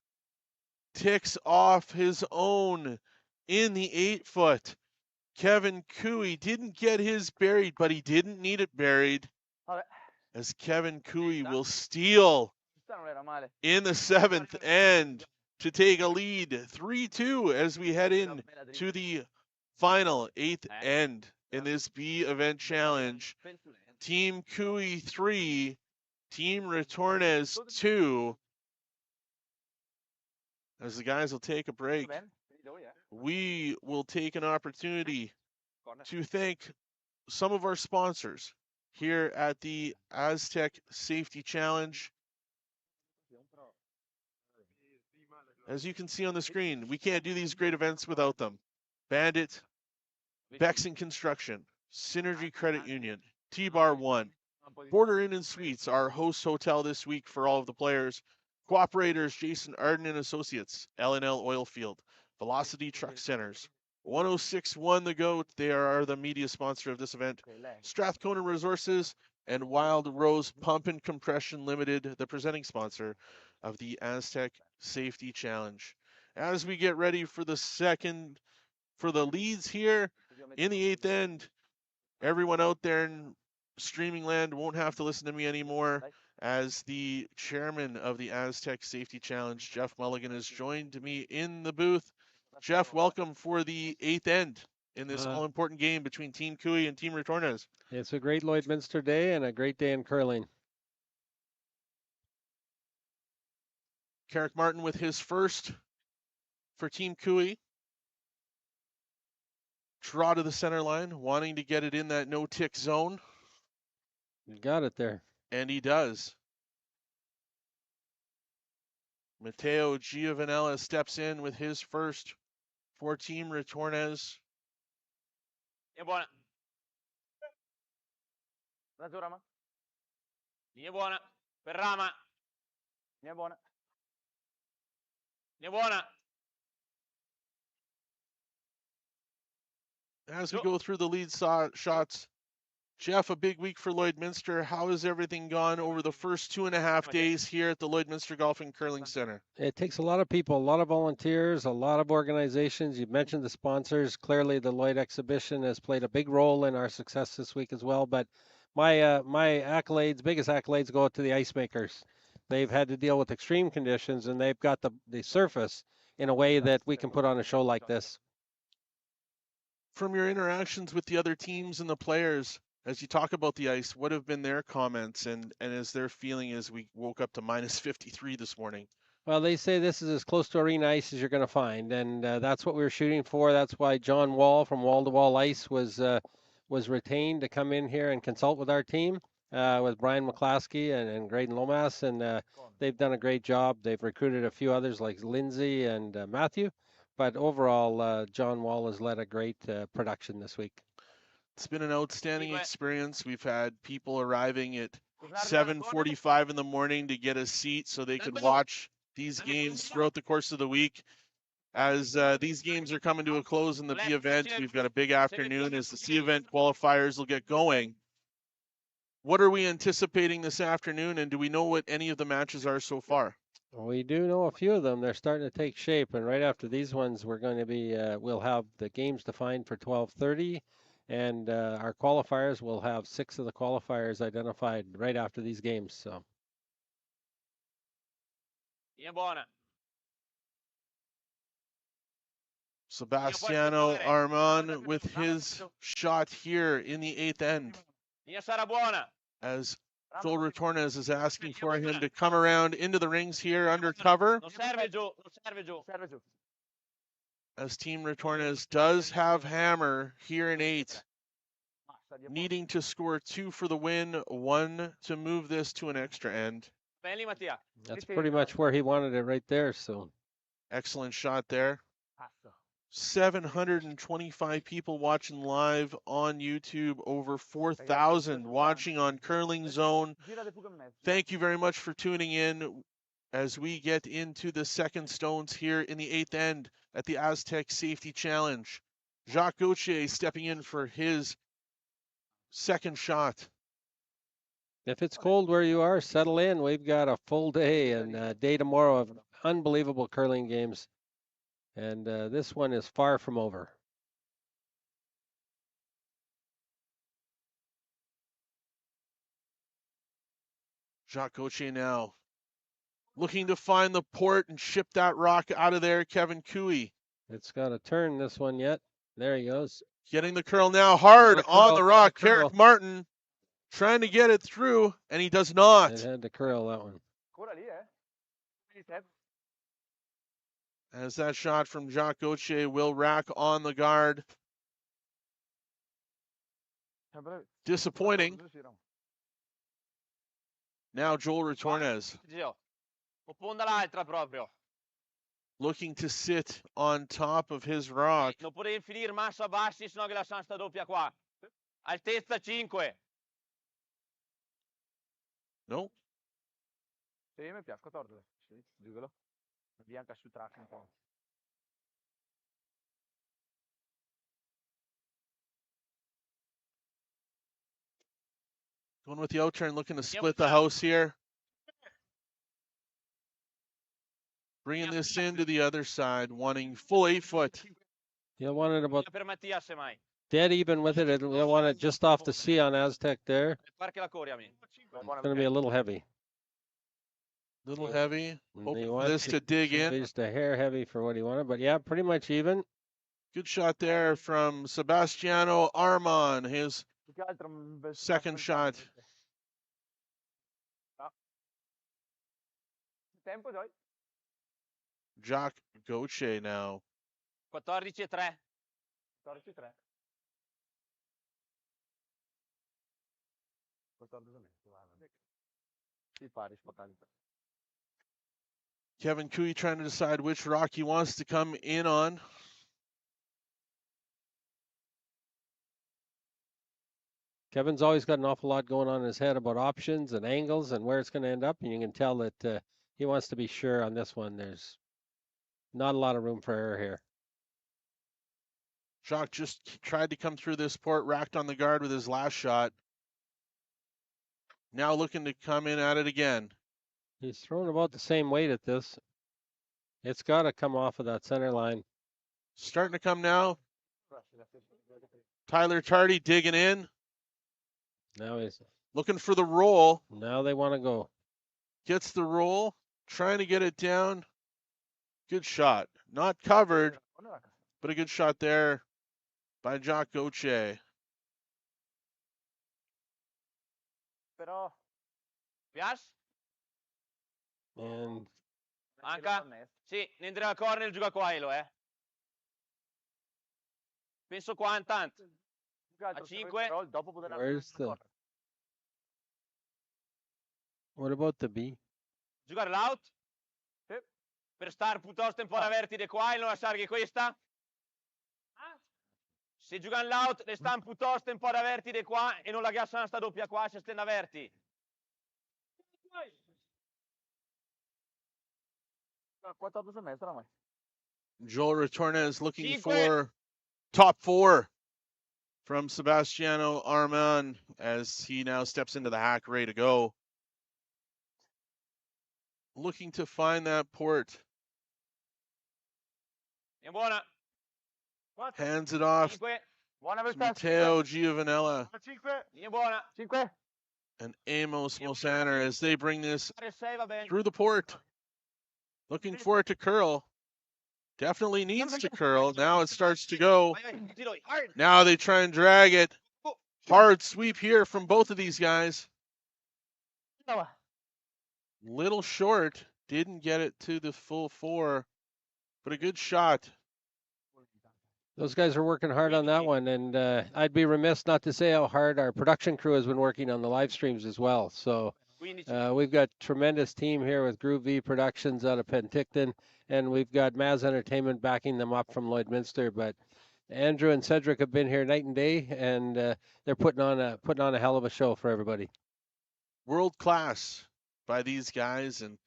ticks off his own in the 8-foot. Kevin Cooey didn't get his buried, but he didn't need it buried. As Kevin Cooey will steal in the 7th end to take a lead 3-2 as we head in to the final 8th end in this B event challenge. Team Cooey 3, Team Retornaz 2. As the guys will take a break, we will take an opportunity to thank some of our sponsors here at the Astec Safety Challenge. As you can see on the screen, we can't do these great events without them. Bandit, Bexon Construction, Synergy Credit Union, T-Bar 1, Border Inn and Suites, our host hotel this week for all of the players. Cooperators, Jason Arden and Associates, L&L Oilfield, Velocity Truck Centers, 106.1 The Goat. They are the media sponsor of this event. Strathcona Resources and Wild Rose Pump and Compression Limited, the presenting sponsor of the Astec Safety Challenge. As we get ready for the leads here in the 8th end, everyone out there in streaming land won't have to listen to me anymore, as the chairman of the Astec Safety Challenge, Jeff Mulligan, has joined me in the booth. Jeff, welcome for the 8th end in this all-important game between Team Cooey and Team Retornaz. It's a great Lloydminster day and a great day in curling. Carrick Martin with his first for Team Cooey. Draw to the center line, wanting to get it in that no-tick zone. You got it there. And he does. Matteo Giovanella steps in with his first for Team Retornaz. Linea buona. Razzo Rama. Linea buona. Per Rama. Linea buona. Linea buona. As we go through the lead shots, Jeff, a big week for Lloydminster. How has everything gone over the first 2.5 days here at the Lloydminster Golf and Curling Center? It takes a lot of people, a lot of volunteers, a lot of organizations. You mentioned the sponsors. Clearly, the Lloyd exhibition has played a big role in our success this week as well. But my accolades, biggest accolades, go out to the ice makers. They've had to deal with extreme conditions, and they've got the surface in a way that we can put on a show like this. From your interactions with the other teams and the players, as you talk about the ice, what have been their comments and is their feeling as we woke up to minus 53 this morning? Well, they say this is as close to arena ice as you're going to find, and that's what we were shooting for. That's why John Wall from Wall to Wall Ice was retained to come in here and consult with our team, with Brian McClaskey and Graydon Lomas, and they've done a great job. They've recruited a few others like Lindsay and Matthew, but overall, John Wall has led a great production this week. It's been an outstanding experience. We've had people arriving at 7:45 in the morning to get a seat so they could watch these games throughout the course of the week. As these games are coming to a close in the B event, we've got a big afternoon as the C event qualifiers will get going. What are we anticipating this afternoon, and do we know what any of the matches are so far? We do know a few of them. They're starting to take shape, and right after these ones, we're going to be we'll have the games defined for 12:30. And our qualifiers will have 6 of the qualifiers identified right after these games. So. Sebastiano Arman with his shot here in the 8th end. As Joel Retornaz is asking for him to come around into the rings here under cover. As Team Retornaz does have hammer here in 8, needing to score 2 for the win, 1 to move this to an extra end. That's pretty much where he wanted it right there. So excellent shot there. 725 people watching live on YouTube, over 4,000 watching on Curling Zone. Thank you very much for tuning in as we get into the second stones here in the 8th end at the Astec Safety Challenge. Jacques Gauthier stepping in for his second shot. If it's cold where you are, settle in. We've got a full day and a day tomorrow of unbelievable curling games. And this one is far from over. Jacques Gauthier now looking to find the port and ship that rock out of there. Kevin Cooey. It's got to turn this one yet. There he goes. Getting the curl now hard on the rock. Carrick Martin trying to get it through, and he does not. It had to curl that one. As that shot from Jacques Gauthier will rack on the guard. Disappointing. Now Joel Retornaz. Looking to sit on top of his rock. Non potevi finire massa bassi, sennò che la chance sta doppia qua. Altezza 5. No. Sì, mi piace 14. Sì, diglielo. Bianca su track un po'. Going with the out turn, looking to split the house here. Bringing this into the other side, wanting full 8-foot. You'll want it about Per Mattia, semmai. dead even with it. You'll want it just off the sea on Aztec there. Guarda che la corri a me. It's going to be a little heavy. Little heavy. And Hoping they for want this it to dig be in. just a hair heavy for what he wanted, but yeah, pretty much even. Good shot there from Sebastiano Armon. His second shot. Tempo, Joy. Jacques Gauthier now. 14-3. 14-3. Kevin Cooey trying to decide which rock he wants to come in on. Kevin's always got an awful lot going on in his head about options and angles and where it's going to end up, and you can tell that he wants to be sure on this one. There's not a lot of room for error here. Jacques just tried to come through this port, racked on the guard with his last shot. Now looking to come in at it again. He's throwing about the same weight at this. It's got to come off of that center line. Starting to come now. Tyler Tardy digging in. Now he's looking for the roll. Now they want to go. Gets the roll, trying to get it down. Good shot. Not covered, but a good shot there by Jacques Gauthier. Però Pias? And Manca? Sì, ne andrà al corner, gioca qua Elo, Penso qua intanto. A 5. where's the... What about the B? Giocare l'out. Per stare piuttosto un po' aperti di qua e non lasciare che questa. Se giocano l'out, le stanno piuttosto un po' aperti di qua e non la gassano sta doppia qua, se stanno aperti. Joel Retornaz looking for top 4 from Sebastiano Armand as he now steps into the hack, ready to go. Looking to find that port. Hands it off to Matteo Giovanella and Amos Mosaner as they bring this through the port. Looking for it to curl. Definitely needs to curl. Now it starts to go. Now they try and drag it. Hard sweep here from both of these guys. Little short. Didn't get it to the full 4, but a good shot. Those guys are working hard on that one, and I'd be remiss not to say how hard our production crew has been working on the live streams as well. So we've got tremendous team here with Groove V Productions out of Penticton, and we've got Maz Entertainment backing them up from Lloydminster. But Andrew and Cedric have been here night and day, and they're putting on a hell of a show for everybody. World class by these guys, and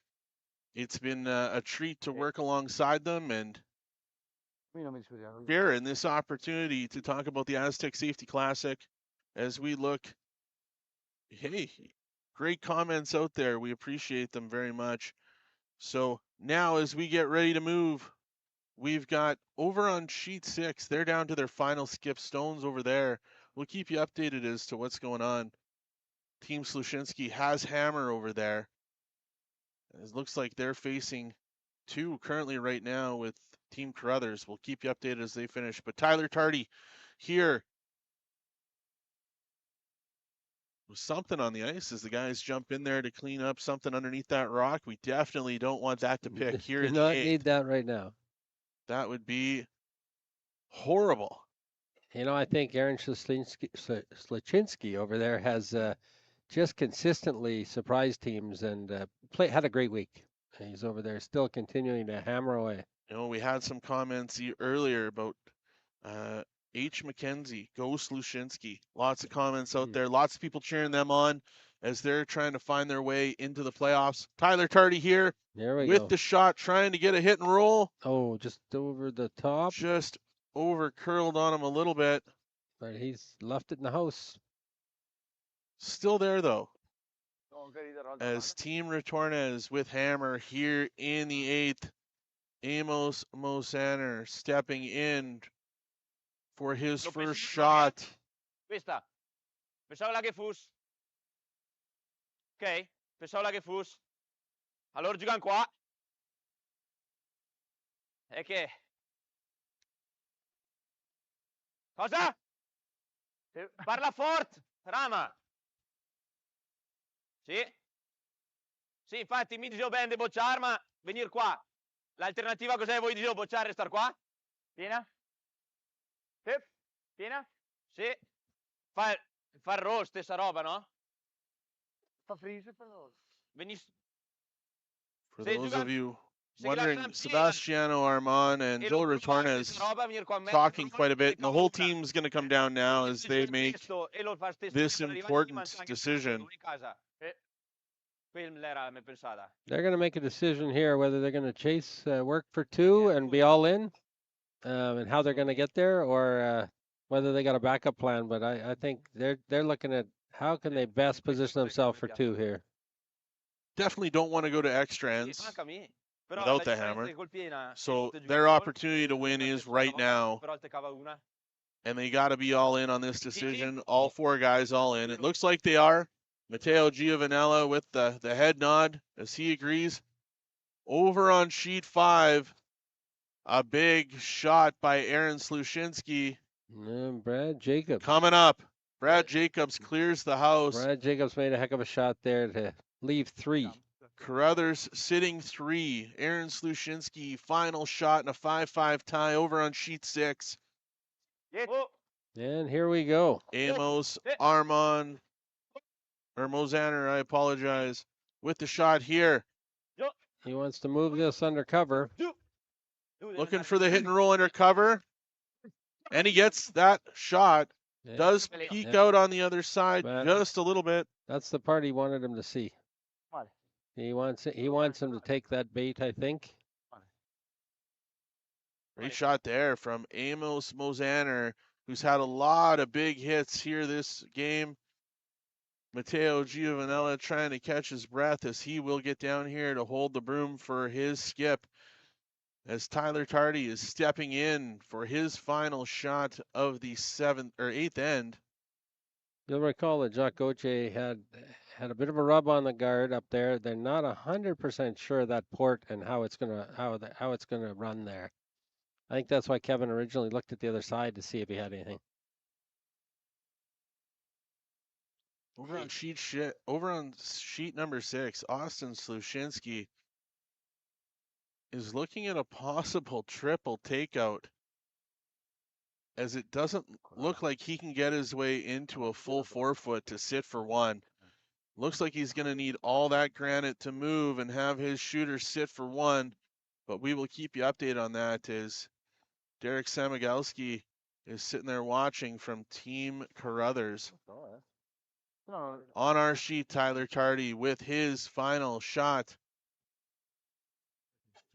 it's been a treat to work alongside them and share in this opportunity to talk about the Astec Safety Classic as we look. Hey, great comments out there. We appreciate them very much. So now as we get ready to move, we've got over on sheet 6, they're down to their final skip stones over there. We'll keep you updated as to what's going on. Team Sluszynski has hammer over there. It looks like they're facing 2 currently right now with Team Carruthers. We'll keep you updated as they finish. But Tyler Tardy here with something on the ice as the guys jump in there to clean up something underneath that rock. We definitely don't want that to pick here in the 8th. Need that right now. That would be horrible. You know, I think Aaron Sluszynski over there has just consistently surprised teams and had a great week. He's over there still continuing to hammer away. You know, we had some comments earlier about H. McKenzie, go Sluszynski. Lots of comments out there. Lots of people cheering them on as they're trying to find their way into the playoffs. Tyler Tardy here with the shot, trying to get a hit and roll. Oh, just over the top. Just over curled on him a little bit. But he's left it in the house. Still there though. As Team Retornaz with hammer here in the 8th. Amos Mosaner stepping in for his first shot. Questa. Pensavo là che fosse. Ok? Pensavo là che fosse. Allora giocano qua. E che? Cosa? Parla forte, Rama. Sì? Sì, infatti mi dicevo bene di bocciare, ma venire qua. L'alternativa cos'è? Voi dicevo bocciare e star qua? Piena? Sì? Piena? Sì. Fa il roll, stessa roba, no? Fa freeze per loro. For those of you wondering, Sebastiano Armand and Joel Retornaz talking quite a bit, and the whole team's going to come down now as they make this important decision. They're going to make a decision here whether they're going to chase work for 2 and be all in, and how they're going to get there, or whether they got a backup plan. But I think they're looking at how can they best position themselves for 2 here. Definitely don't want to go to extra ends without the hammer. So their opportunity to win is right now. And they got to be all in on this decision. All 4 guys all in. It looks like they are. Matteo Giovanella with the head nod as he agrees. Over on sheet 5, a big shot by Aaron Slushinsky. Brad Jacobs. Coming up. Brad Jacobs clears the house. Brad Jacobs made a heck of a shot there to leave 3. Carruthers sitting 3. Aaron Slushinsky, final shot in a 5-5 tie over on sheet 6. And here we go. Amos Armand, or Mosaner, I apologize, with the shot here. He wants to move this undercover. Looking for the hit and roll undercover. And he gets that shot. Yeah. Does peek out on the other side just a little bit. That's the part he wanted him to see. He wants him to take that bait, I think. Great shot there from Amos Mosaner, who's had a lot of big hits here this game. Matteo Giovanella trying to catch his breath as he will get down here to hold the broom for his skip. As Tyler Tardy is stepping in for his final shot of the 8th end. You'll recall that Jacques Gauthier had a bit of a rub on the guard up there. They're not 100% sure that port and how it's gonna run there. I think that's why Kevin originally looked at the other side to see if he had anything. Over on sheet number 6, Austin Slushinsky is looking at a possible triple takeout, as it doesn't look like he can get his way into a full 4-foot to sit for 1. Looks like he's going to need all that granite to move and have his shooter sit for 1, but we will keep you updated on that as Derek Samigalski is sitting there watching from Team Carruthers. On our sheet, Tyler Tardy with his final shot.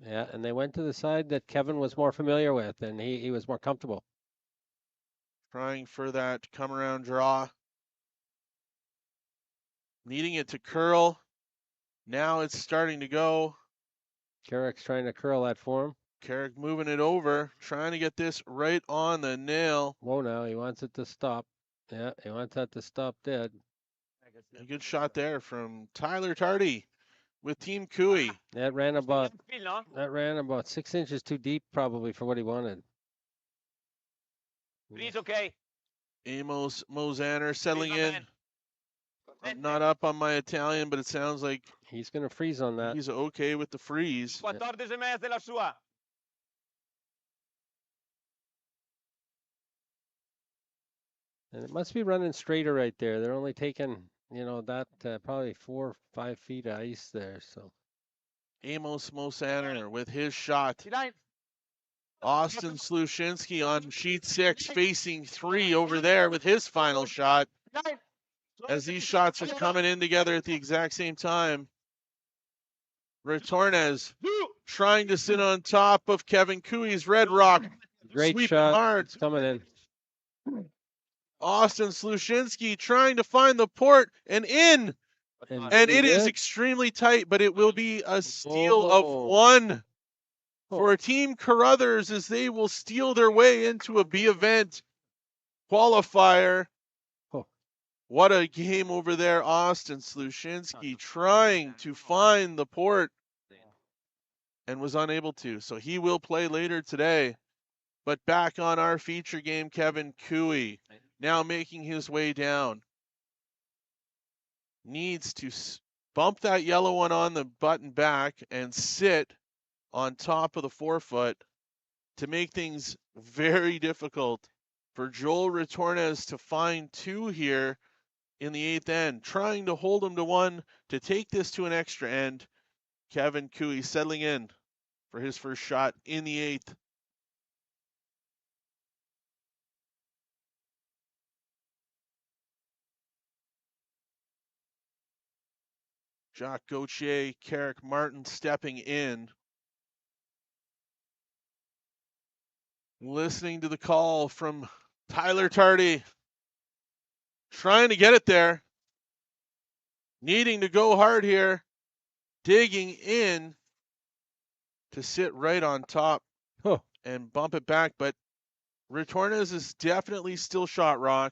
Yeah, and they went to the side that Kevin was more familiar with, and he was more comfortable. Trying for that come around draw. Needing it to curl. Now it's starting to go. Carrick's trying to curl that for him. Carrick moving it over, trying to get this right on the nail. Whoa, now he wants it to stop. Yeah, he wants that to stop dead. A good shot there from Tyler Tardy with Team Cooey. That ran about 6 inches too deep, probably, for what he wanted. Please, okay. Amos Mosaner settling in. I'm not up on my Italian, but it sounds like he's going to freeze on that. He's okay with the freeze. 14 della sua. And it must be running straighter right there. They're only taking, that probably 4 or 5 feet of ice there. So Amos Mosaner with his shot. Austin Slushinsky on sheet 6, facing 3 over there with his final shot. As these shots are coming in together at the exact same time. Retornaz trying to sit on top of Kevin Cooey's Red Rock. Great shot. Hard. It's coming in. Austin Slushinsky trying to find the port and in. And it is good. extremely tight, but it will be a steal of one for Team Carruthers as they will steal their way into a B event qualifier. What a game over there. Austin Slushinsky trying to find the port and was unable to. So he will play later today. But back on our feature game, Kevin Cooey now making his way down. Needs to bump that yellow one on the button back and sit on top of the forefoot to make things very difficult for Joel Retornaz to find two here in the eighth end, trying to hold him to one to take this to an extra end. Kevin Cooey settling in for his first shot in the eighth. Jacques Gauthier, Carrick Martin stepping in. Listening to the call from Tyler Tardy. Trying to get it there. Needing to go hard here. Digging in to sit right on top and bump it back. But Retornaz is definitely still shot rock.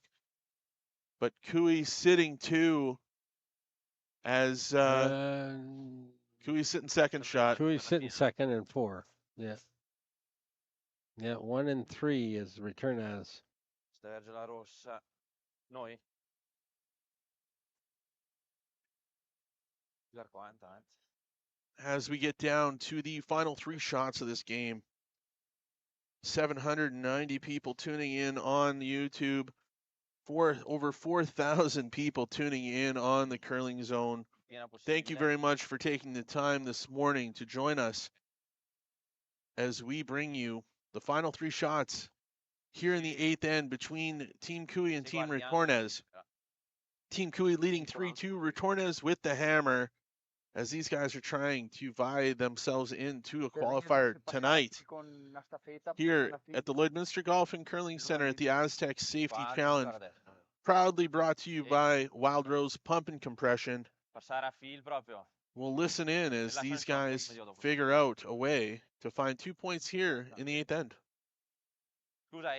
But Cooey sitting too as Cooey's sitting second shot. Cooey's sitting second and 4. Yeah. Yeah, 1 and 3 is Retornaz. Sterge la rossa. Noi? As we get down to the final 3 shots of this game, 790 people tuning in on YouTube, over 4,000 people tuning in on the Curling Zone. Thank you very much for taking the time this morning to join us as we bring you the final 3 shots here in the eighth end between Team Cooey and Team Retornaz. Team Cooey leading 3-2, Retornaz with the hammer, as these guys are trying to vie themselves into a qualifier tonight here at the Lloydminster Golf and Curling Center at the Astec Safety Challenge. Proudly brought to you by Wild Rose Pump and Compression. We'll listen in as these guys figure out a way to find 2 points here in the eighth end. Scusa,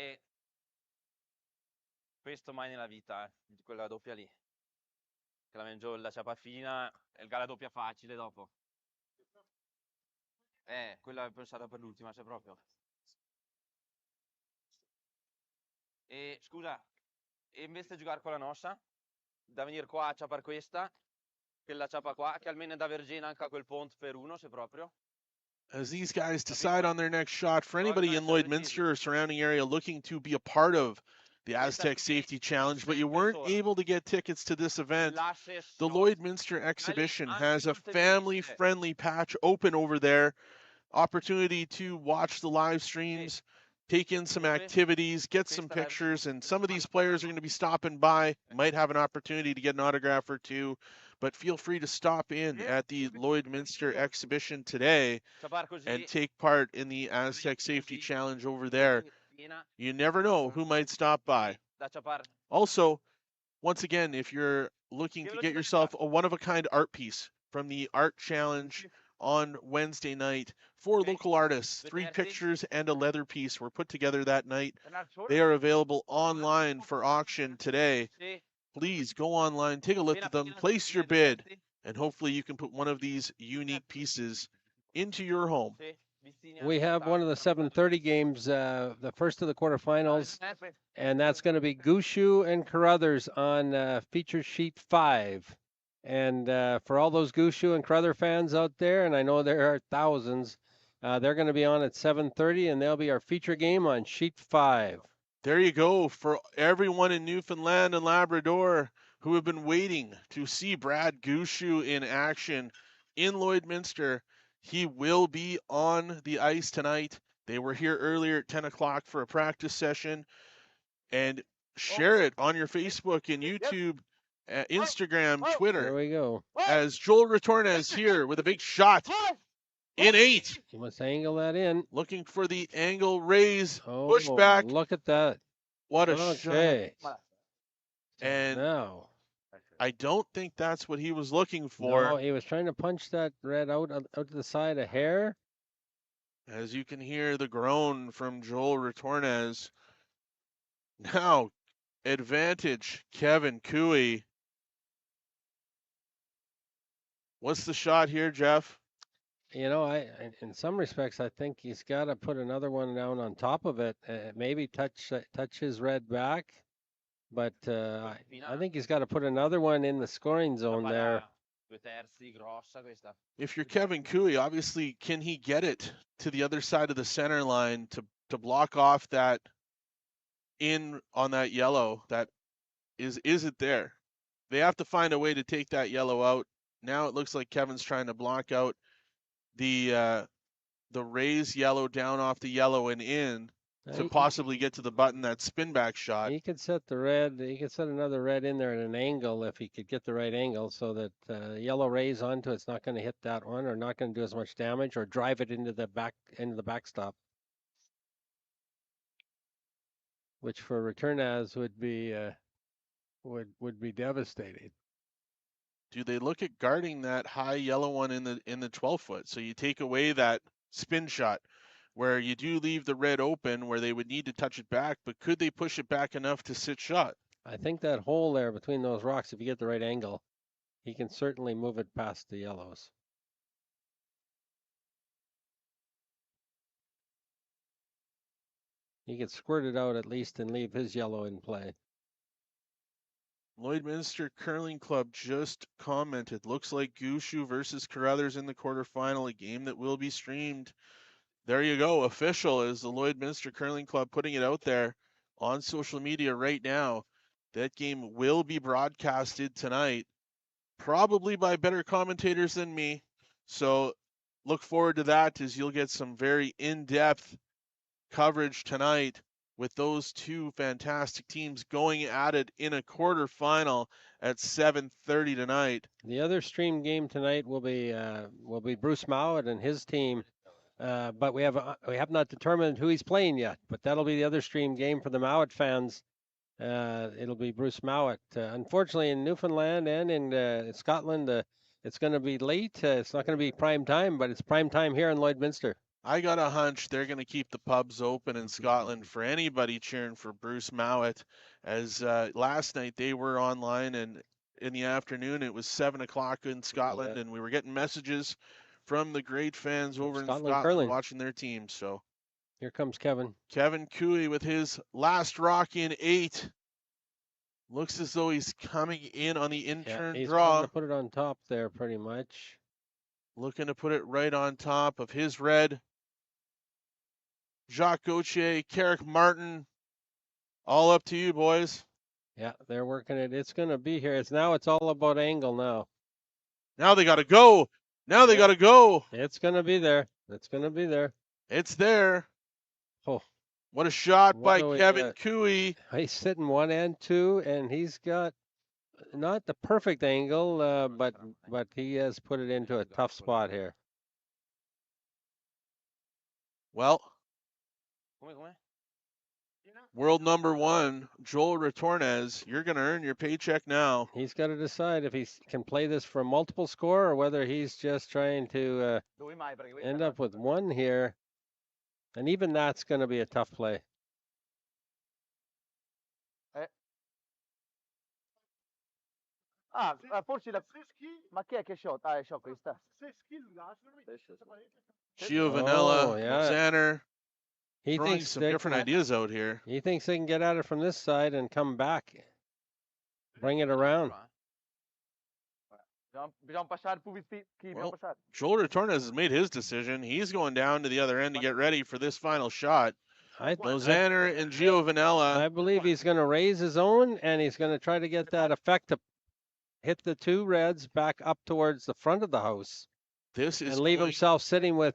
questo mai nella vita, di quella doppia lì. Che la mangio la ciapa fina e la doppia facile dopo. Quella è pensata per l'ultima, se proprio. E scusa, e invece di giocare con la nostra, da venire qua a ciapare questa, che la ciapa qua, che almeno è da vergine anche a quel ponte per uno, se proprio. As these guys decide on their next shot, for anybody in Lloydminster or surrounding area looking to be a part of the Astec Safety Challenge, but you weren't able to get tickets to this event, the Lloydminster exhibition has a family-friendly patch open over there. Opportunity to watch the live streams, take in some activities, get some pictures, and some of these players are going to be stopping by, might have an opportunity to get an autograph or two, but feel free to stop in at the Lloydminster exhibition today and take part in the Astec Safety Challenge over there. You never know who might stop by. Also, once again, if you're looking to get yourself a one-of-a-kind art piece from the Art Challenge on Wednesday night, 4 local artists, 3 pictures and a leather piece were put together that night. They are available online for auction today. Please go online, take a look at them, place your bid, and hopefully you can put one of these unique pieces into your home. We have one of the 7:30 games, the first of the quarterfinals, and that's going to be Gushue and Carruthers on feature sheet 5. And for all those Gushue and Carruthers fans out there, and I know there are thousands, they're going to be on at 7:30, and they'll be our feature game on sheet 5. There you go for everyone in Newfoundland and Labrador who have been waiting to see Brad Gushue in action in Lloydminster. He will be on the ice tonight. They were here earlier at 10 o'clock for a practice session. And share it on your Facebook and YouTube, Instagram, Twitter. There we go. As Joel Retornaz here with a big shot in 8. You must angle that in. Looking for the angle raise, push back. Look at that. What a shot. And No. I don't think that's what he was looking No, for. he was trying to punch that red out to the side a hair. As you can hear the groan from Joel Retornaz. Now, advantage, Kevin Cooey. What's the shot here, Jeff? You know, in some respects, I think he's got to put another one down on top of it. Maybe touch his red back, but I think he's got to put another one in the scoring zone there. If you're Kevin Cooey, obviously, can he get it to the other side of the center line to block off that in on that yellow? That is it there? They have to find a way to take that yellow out. Now it looks like Kevin's trying to block out the raised yellow down off the yellow and in to possibly get to the button, that spin back shot. He could set the red. He could set another red in there at an angle if he could get the right angle, so that yellow rays onto it's not going to hit that one, or not going to do as much damage, or drive it into the backstop, which for Retornaz would be devastating. Do they look at guarding that high yellow one in the 12 foot? So you take away that spin shot, where you do leave the red open, where they would need to touch it back, but could they push it back enough to sit shot? I think that hole there between those rocks, if you get the right angle, he can certainly move it past the yellows. He could squirt it out at least and leave his yellow in play. Lloydminster Curling Club just commented, looks like Gushu versus Carruthers in the quarterfinal, a game that will be streamed. There you go, official is the Lloydminster Curling Club putting it out there on social media right now. That game will be broadcasted tonight, probably by better commentators than me. So look forward to that, as you'll get some very in-depth coverage tonight with those two fantastic teams going at it in a quarterfinal at 7:30 tonight. The other stream game tonight will be Bruce Mowat and his team, but we have not determined who he's playing yet. But that'll be the other stream game for the Mowat fans. It'll be Bruce Mowat. Unfortunately, in Newfoundland and in Scotland, it's going to be late. It's not going to be prime time, but it's prime time here in Lloydminster. I got a hunch they're going to keep the pubs open in Scotland for anybody cheering for Bruce Mowat, as last night they were online, and in the afternoon it was 7 o'clock in Scotland, and we were getting messages from the great fans over in Scotland curling, watching their team. So here comes Kevin. Kevin Cooey with his last rock in 8. Looks as though he's coming in on the in-turn he's draw. Going to put it on top there pretty much. Looking to put it right on top of his red. Jacques Gauthier, Carrick Martin, all up to you, boys. Yeah, they're working it. It's going to be here. It's all about angle now. Now they got to go. Now they got to go. It's going to be there. It's going to be there. It's there. Oh, what a shot by Kevin Cooey. He's sitting 1 and 2, and he's got not the perfect angle, but he has put it into a tough spot here. Well, world number 1, Joel Retornaz, you're going to earn your paycheck now. He's got to decide if he can play this for a multiple score or whether he's just trying to end up with 1 here. And even that's going to be a tough play. Forse ma chi è che shot? Ah, è shot questa. Gio Vanilla, Xander. He thinks some different ideas out here. He thinks they can get at it from this side and come back. Bring it around. Well, Joel Retornaz has made his decision. He's going down to the other end to get ready for this final shot. Xander and Gio Vanilla. I believe he's going to raise his own, and he's going to try to get that effect to hit the 2 reds back up towards the front of the house. This is and leave himself sitting with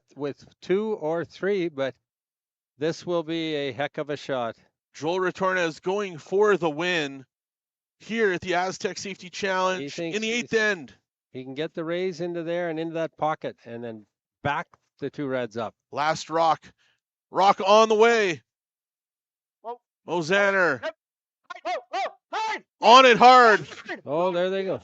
2 or 3, but this will be a heck of a shot. Joel Retornaz going for the win here at the Astec Safety Challenge in the 8th end. He can get the raise into there and into that pocket and then back the 2 reds up. Last rock. Rock on the way. Xander. On it hard. Oh, there they go.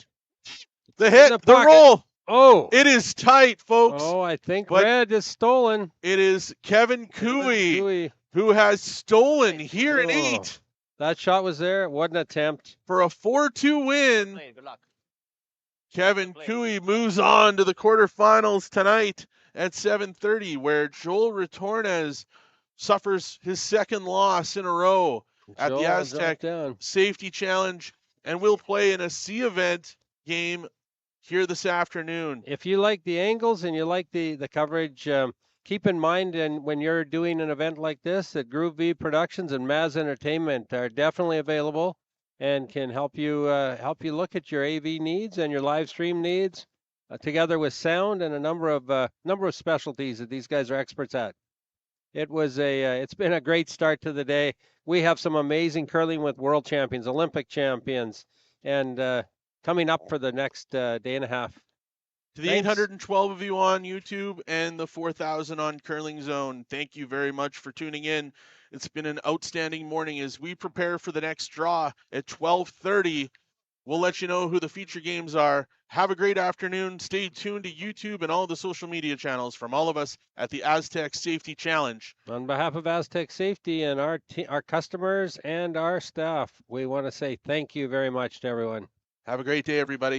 The hit, the the pocket. roll. Oh. It is tight, folks. Oh, I think but red is stolen. It is Kevin Cooey who has stolen here in 8. That shot was there. What an attempt. For a 4-2 win. Good luck. Kevin Cooey moves on to the quarterfinals tonight at 7:30, where Joel Retornaz suffers his second loss in a row at the Astec Safety Challenge, and will play in a C event game here this afternoon. If you like the angles and you like the coverage, keep in mind, and when you're doing an event like this, that Groove V Productions and Maz Entertainment are definitely available and can help you look at your AV needs and your live stream needs, together with sound and a number of specialties that these guys are experts at. It's been a great start to the day. We have some amazing curling with world champions, Olympic champions, and coming up for the next day and a half. To the 812 of you on YouTube and the 4,000 on Curling Zone, thank you very much for tuning in. It's been an outstanding morning as we prepare for the next draw at 12:30. We'll let you know who the feature games are. Have a great afternoon. Stay tuned to YouTube and all the social media channels from all of us at the Astec Safety Challenge. On behalf of Astec Safety and our customers and our staff, we want to say thank you very much to everyone. Have a great day, everybody.